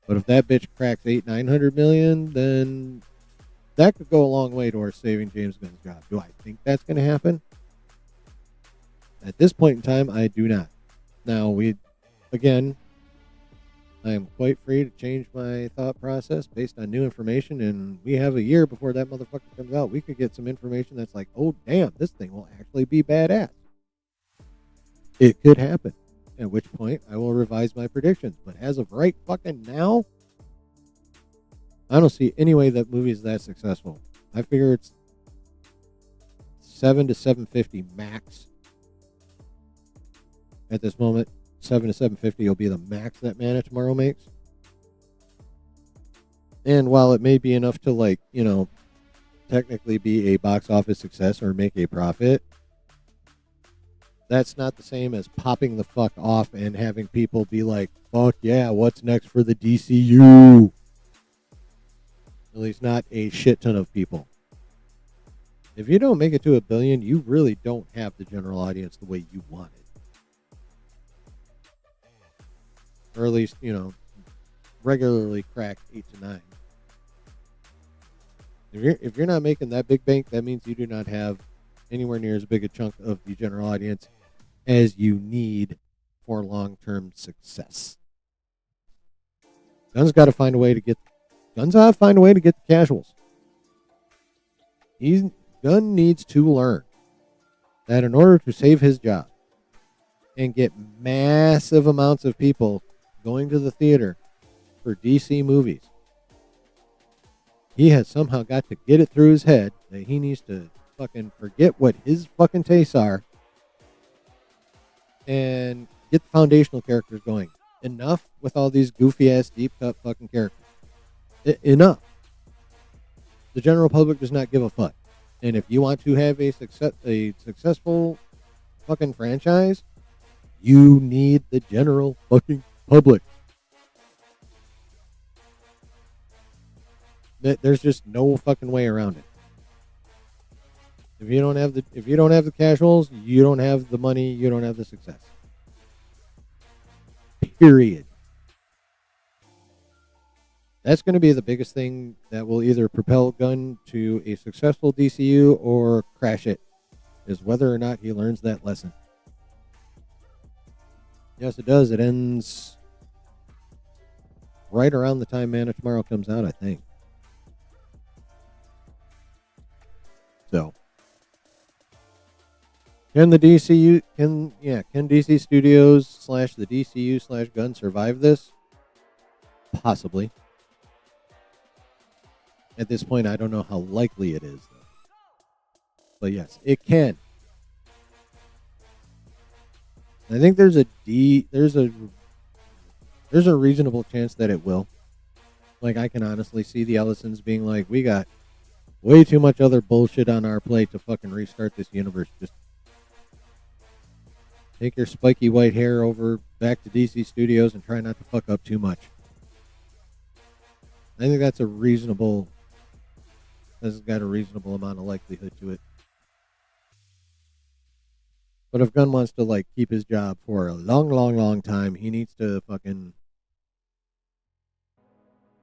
But if that bitch cracks 900 million, then that could go a long way towards saving James Gunn's job. Do I think that's going to happen? At this point in time, I do not. Now, again, I am quite free to change my thought process based on new information, and we have a year before that motherfucker comes out. We could get some information that's like, oh, damn, this thing will actually be badass. It could happen, at which point I will revise my predictions. But as of right fucking now, I don't see any way that movie is that successful. I figure it's 7 to 750 max. At this moment, 7 to 750 will be the max that Man of Tomorrow makes. And while it may be enough to, like, you know, technically be a box office success or make a profit, that's not the same as popping the fuck off and having people be like, fuck yeah, what's next for the DCU? At least not a shit ton of people. If you don't make it to $1 billion, you really don't have the general audience the way you want it. Or at least, you know, regularly crack 8 to 9. If you're not making that big bank, that means you do not have anywhere near as big a chunk of the general audience as you need for long-term success. Gunn's got to find a way to get the casuals. Gunn needs to learn that in order to save his job and get massive amounts of people going to the theater for DC movies, he has somehow got to get it through his head that he needs to fucking forget what his fucking tastes are and get the foundational characters going. Enough with all these goofy ass deep cut fucking characters. Enough. The general public does not give a fuck. And if you want to have a successful fucking franchise, you need the general fucking public. There's just no fucking way around it. If you don't have the casuals, you don't have the money, you don't have the success. Period. That's going to be the biggest thing that will either propel Gunn to a successful DCU or crash it, is whether or not he learns that lesson. Yes, it does. It ends right around the time Man of Tomorrow comes out, I think. So, can the DCU can DC Studios / the DCU / Gunn survive this? Possibly. At this point, I don't know how likely it is, though. But yes, it can. I think there's a reasonable chance that it will. Like, I can honestly see the Ellisons being like, we got way too much other bullshit on our plate to fucking restart this universe. Just take your spiky white hair over back to DC Studios and try not to fuck up too much. I think that's got a reasonable amount of likelihood to it. But if Gunn wants to, like, keep his job for a long, long, long time, he needs to fucking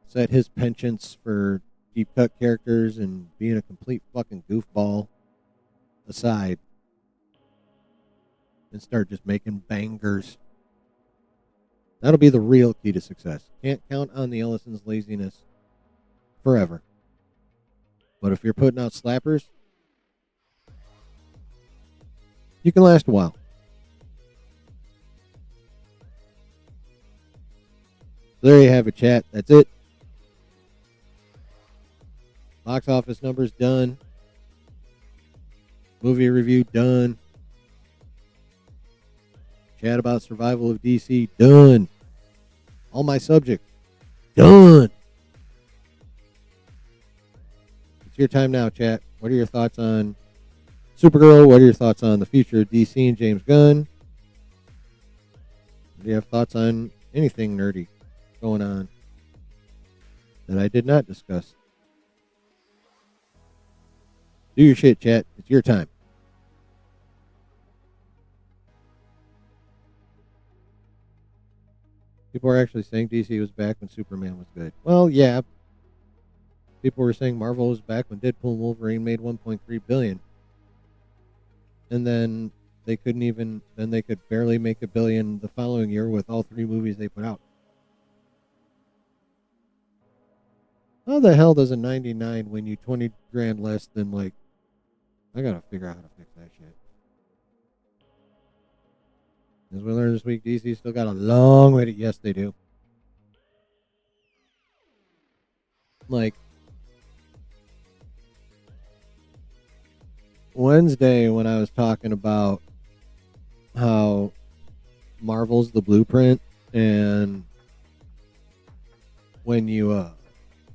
set his penchants for deep cut characters and being a complete fucking goofball aside and start just making bangers. That'll be the real key to success. Can't count on the Ellisons' laziness forever. But if you're putting out slappers, you can last a while. There you have it, chat. That's it. Box office numbers done. Movie review done. Chat about survival of DC done. All my subjects done. It's your time now, chat. What are your thoughts on Supergirl? What are your thoughts on the future of DC and James Gunn? Do you have thoughts on anything nerdy going on that I did not discuss? Do your shit, chat. It's your time. People are actually saying DC was back when Superman was good. Well, yeah. People were saying Marvel was back when Deadpool and Wolverine made $1.3 billion. And then they could barely make $1 billion the following year with all 3 movies they put out. How the hell does a 99 win you 20 grand less than, like, I gotta figure out how to fix that shit. As we learned this week, DC still got a long way to, yes, they do. Like, Wednesday when I was talking about how Marvel's the blueprint, and when you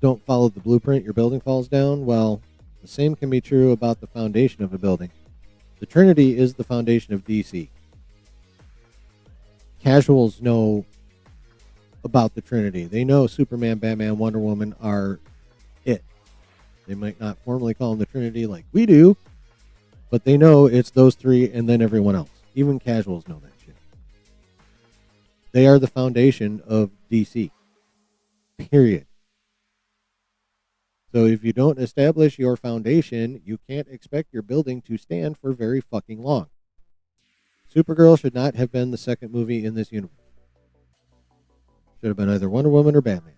don't follow the blueprint, your building falls down. Well, the same can be true about the foundation of a building. The Trinity is the foundation of DC. Casuals know about the Trinity. They know Superman, Batman, Wonder Woman are it. They might not formally call them the Trinity like we do, but they know it's those three and then everyone else. Even casuals know that shit. They are the foundation of DC. Period. So if you don't establish your foundation, you can't expect your building to stand for very fucking long. Supergirl should not have been the second movie in this universe. Should have been either Wonder Woman or Batman.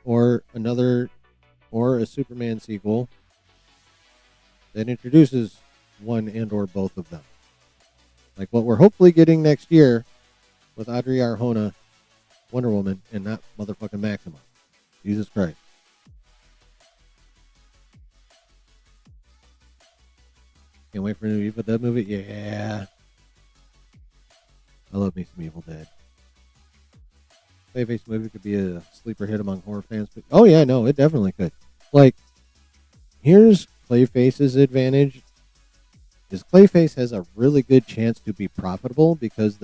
Or a Superman sequel that introduces one and or both of them. Like what we're hopefully getting next year with Audrey Arjona, Wonder Woman, and not motherfucking Maxima. Jesus Christ. Can't wait for a new Evil Dead movie? Yeah. I love me some Evil Dead. Clayface movie could be a sleeper hit among horror fans. But, oh, yeah, no, it definitely could. Like, here's Clayface's advantage. Is Clayface has a really good chance to be profitable because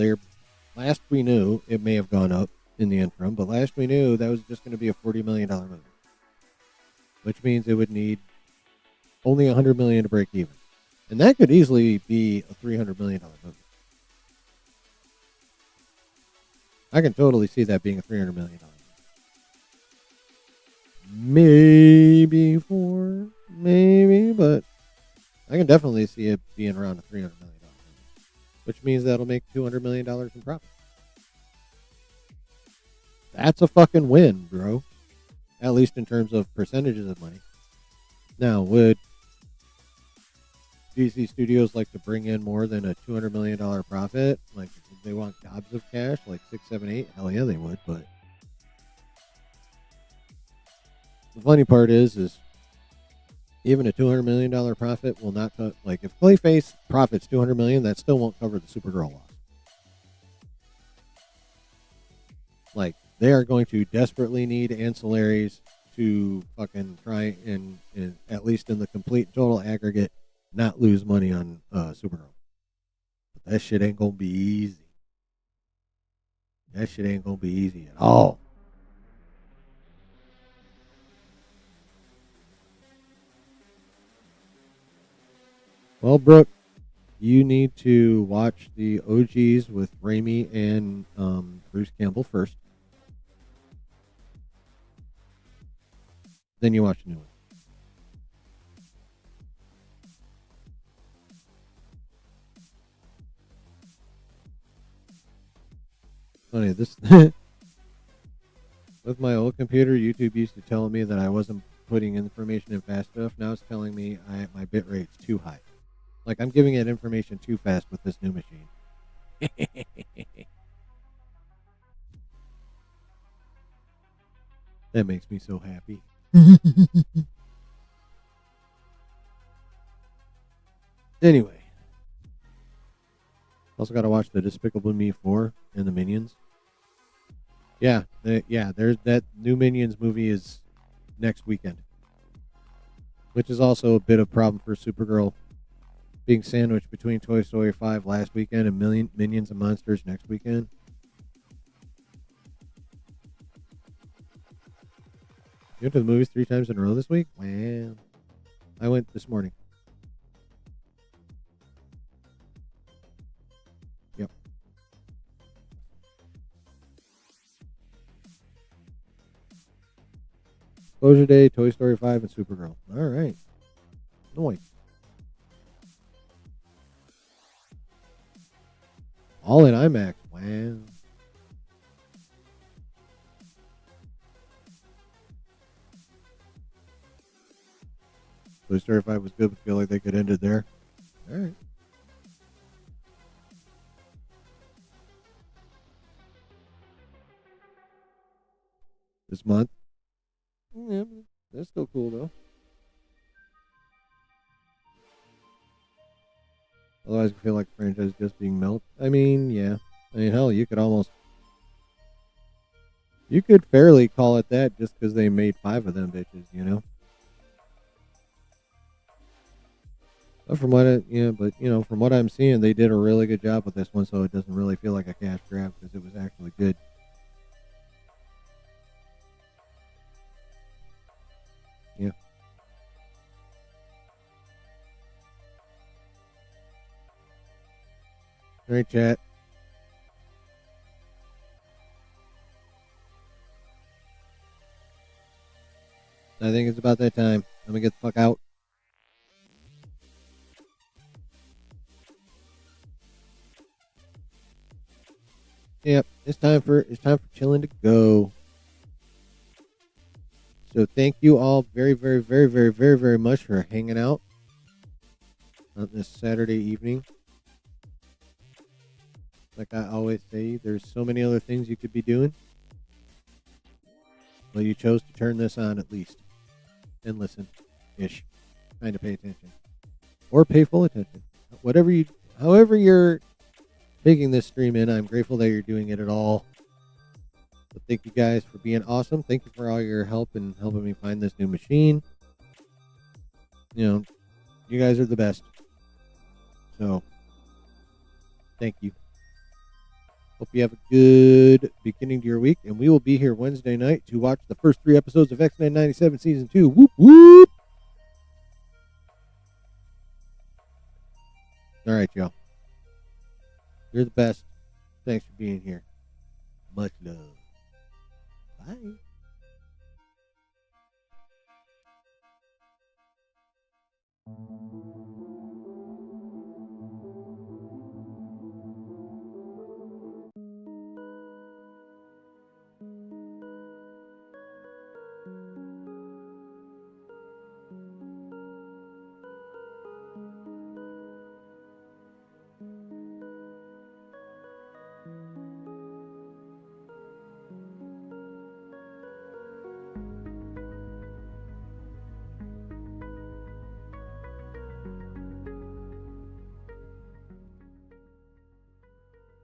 last we knew, it may have gone up in the interim, but last we knew that was just going to be a $40 million movie. Which means it would need only $100 million to break even. And that could easily be a $300 million movie. I can totally see that being a $300 million movie. Maybe 4, maybe, but I can definitely see it being around a $300 million movie, which means that'll make $200 million in profit. That's a fucking win, bro. At least in terms of percentages of money. Now, would DC Studios like to bring in more than a $200 million profit? Like, if they want gobs of cash, like 6, 7, 8? Hell yeah, they would, but the funny part is even a $200 million profit will not cut. Like, if Clayface profits $200 million, that still won't cover the Supergirl loss. Like, they are going to desperately need ancillaries to fucking try and at least in the complete total aggregate, not lose money on Supergirl. But that shit ain't gonna be easy. That shit ain't gonna be easy at all. Well, Brooke, you need to watch the OGs with Raimi and Bruce Campbell first. Then you watch the new one. Funny, this with my old computer, YouTube used to tell me that I wasn't putting information in fast enough. Now it's telling me my bit rate's too high. Like I'm giving it information too fast with this new machine. That makes me so happy. Anyway, also got to watch the Despicable Me 4 and the Minions. Yeah, there's that new Minions movie is next weekend, which is also a bit of a problem for Supergirl being sandwiched between Toy Story 5 last weekend and Minions and Monsters next weekend. You went to the movies 3 times in a row this week? Wow. I went this morning. Yep. Closure Day, Toy Story 5, and Supergirl. All right. Nice. All in IMAX. Wow. Toy Story 5 was good, but feel like they could end it there. All right. This month. Yeah, that's still cool though. Otherwise, I feel like the franchise is just being milked. I mean, yeah. I mean, hell, you could fairly call it that just because they made 5 of them bitches, you know? But from what I'm seeing, they did a really good job with this one, so it doesn't really feel like a cash grab because it was actually good. Yeah. All right, chat. I think it's about that time. I'm gonna get the fuck out. Yep, it's time for chilling to go. So thank you all very, very, very, very, very, very much for hanging out on this Saturday evening. Like I always say, there's so many other things you could be doing. Well, you chose to turn this on at least and listen, ish, kind of pay attention or pay full attention. However you're taking this stream in, I'm grateful that you're doing it at all. So thank you guys for being awesome. Thank you for all your help and helping me find this new machine. You know, you guys are the best. So, thank you. Hope you have a good beginning to your week, and we will be here Wednesday night to watch the first 3 episodes of X-Men 97 Season 2. Whoop, whoop! All right, y'all. You're the best. Thanks for being here. Much love. Bye.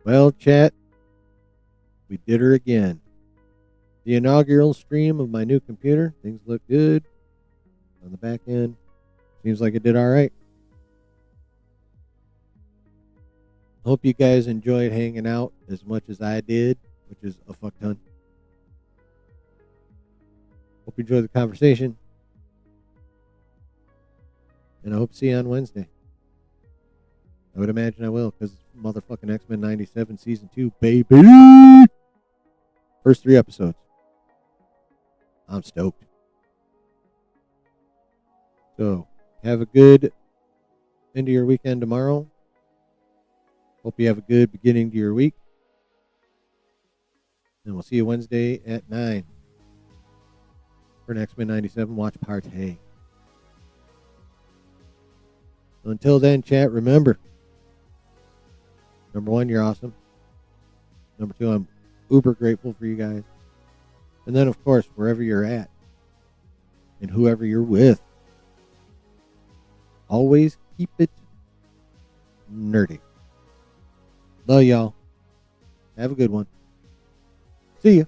Well, chat, we did her again. The inaugural stream of my new computer. Things look good on the back end. Seems like it did all right. Hope you guys enjoyed hanging out as much as I did, which is a fuck ton. Hope you enjoyed the conversation. And I hope to see you on Wednesday. I would imagine I will, because motherfucking X-Men 97 Season 2, baby! First 3 episodes. I'm stoked. So, have a good end of your weekend tomorrow. Hope you have a good beginning to your week. And we'll see you Wednesday at 9 for an X-Men 97 watch party. So until then, chat, remember, number 1, you're awesome. Number 2, I'm uber grateful for you guys. And then, of course, wherever you're at and whoever you're with, always keep it nerdy. Love y'all. Have a good one. See ya.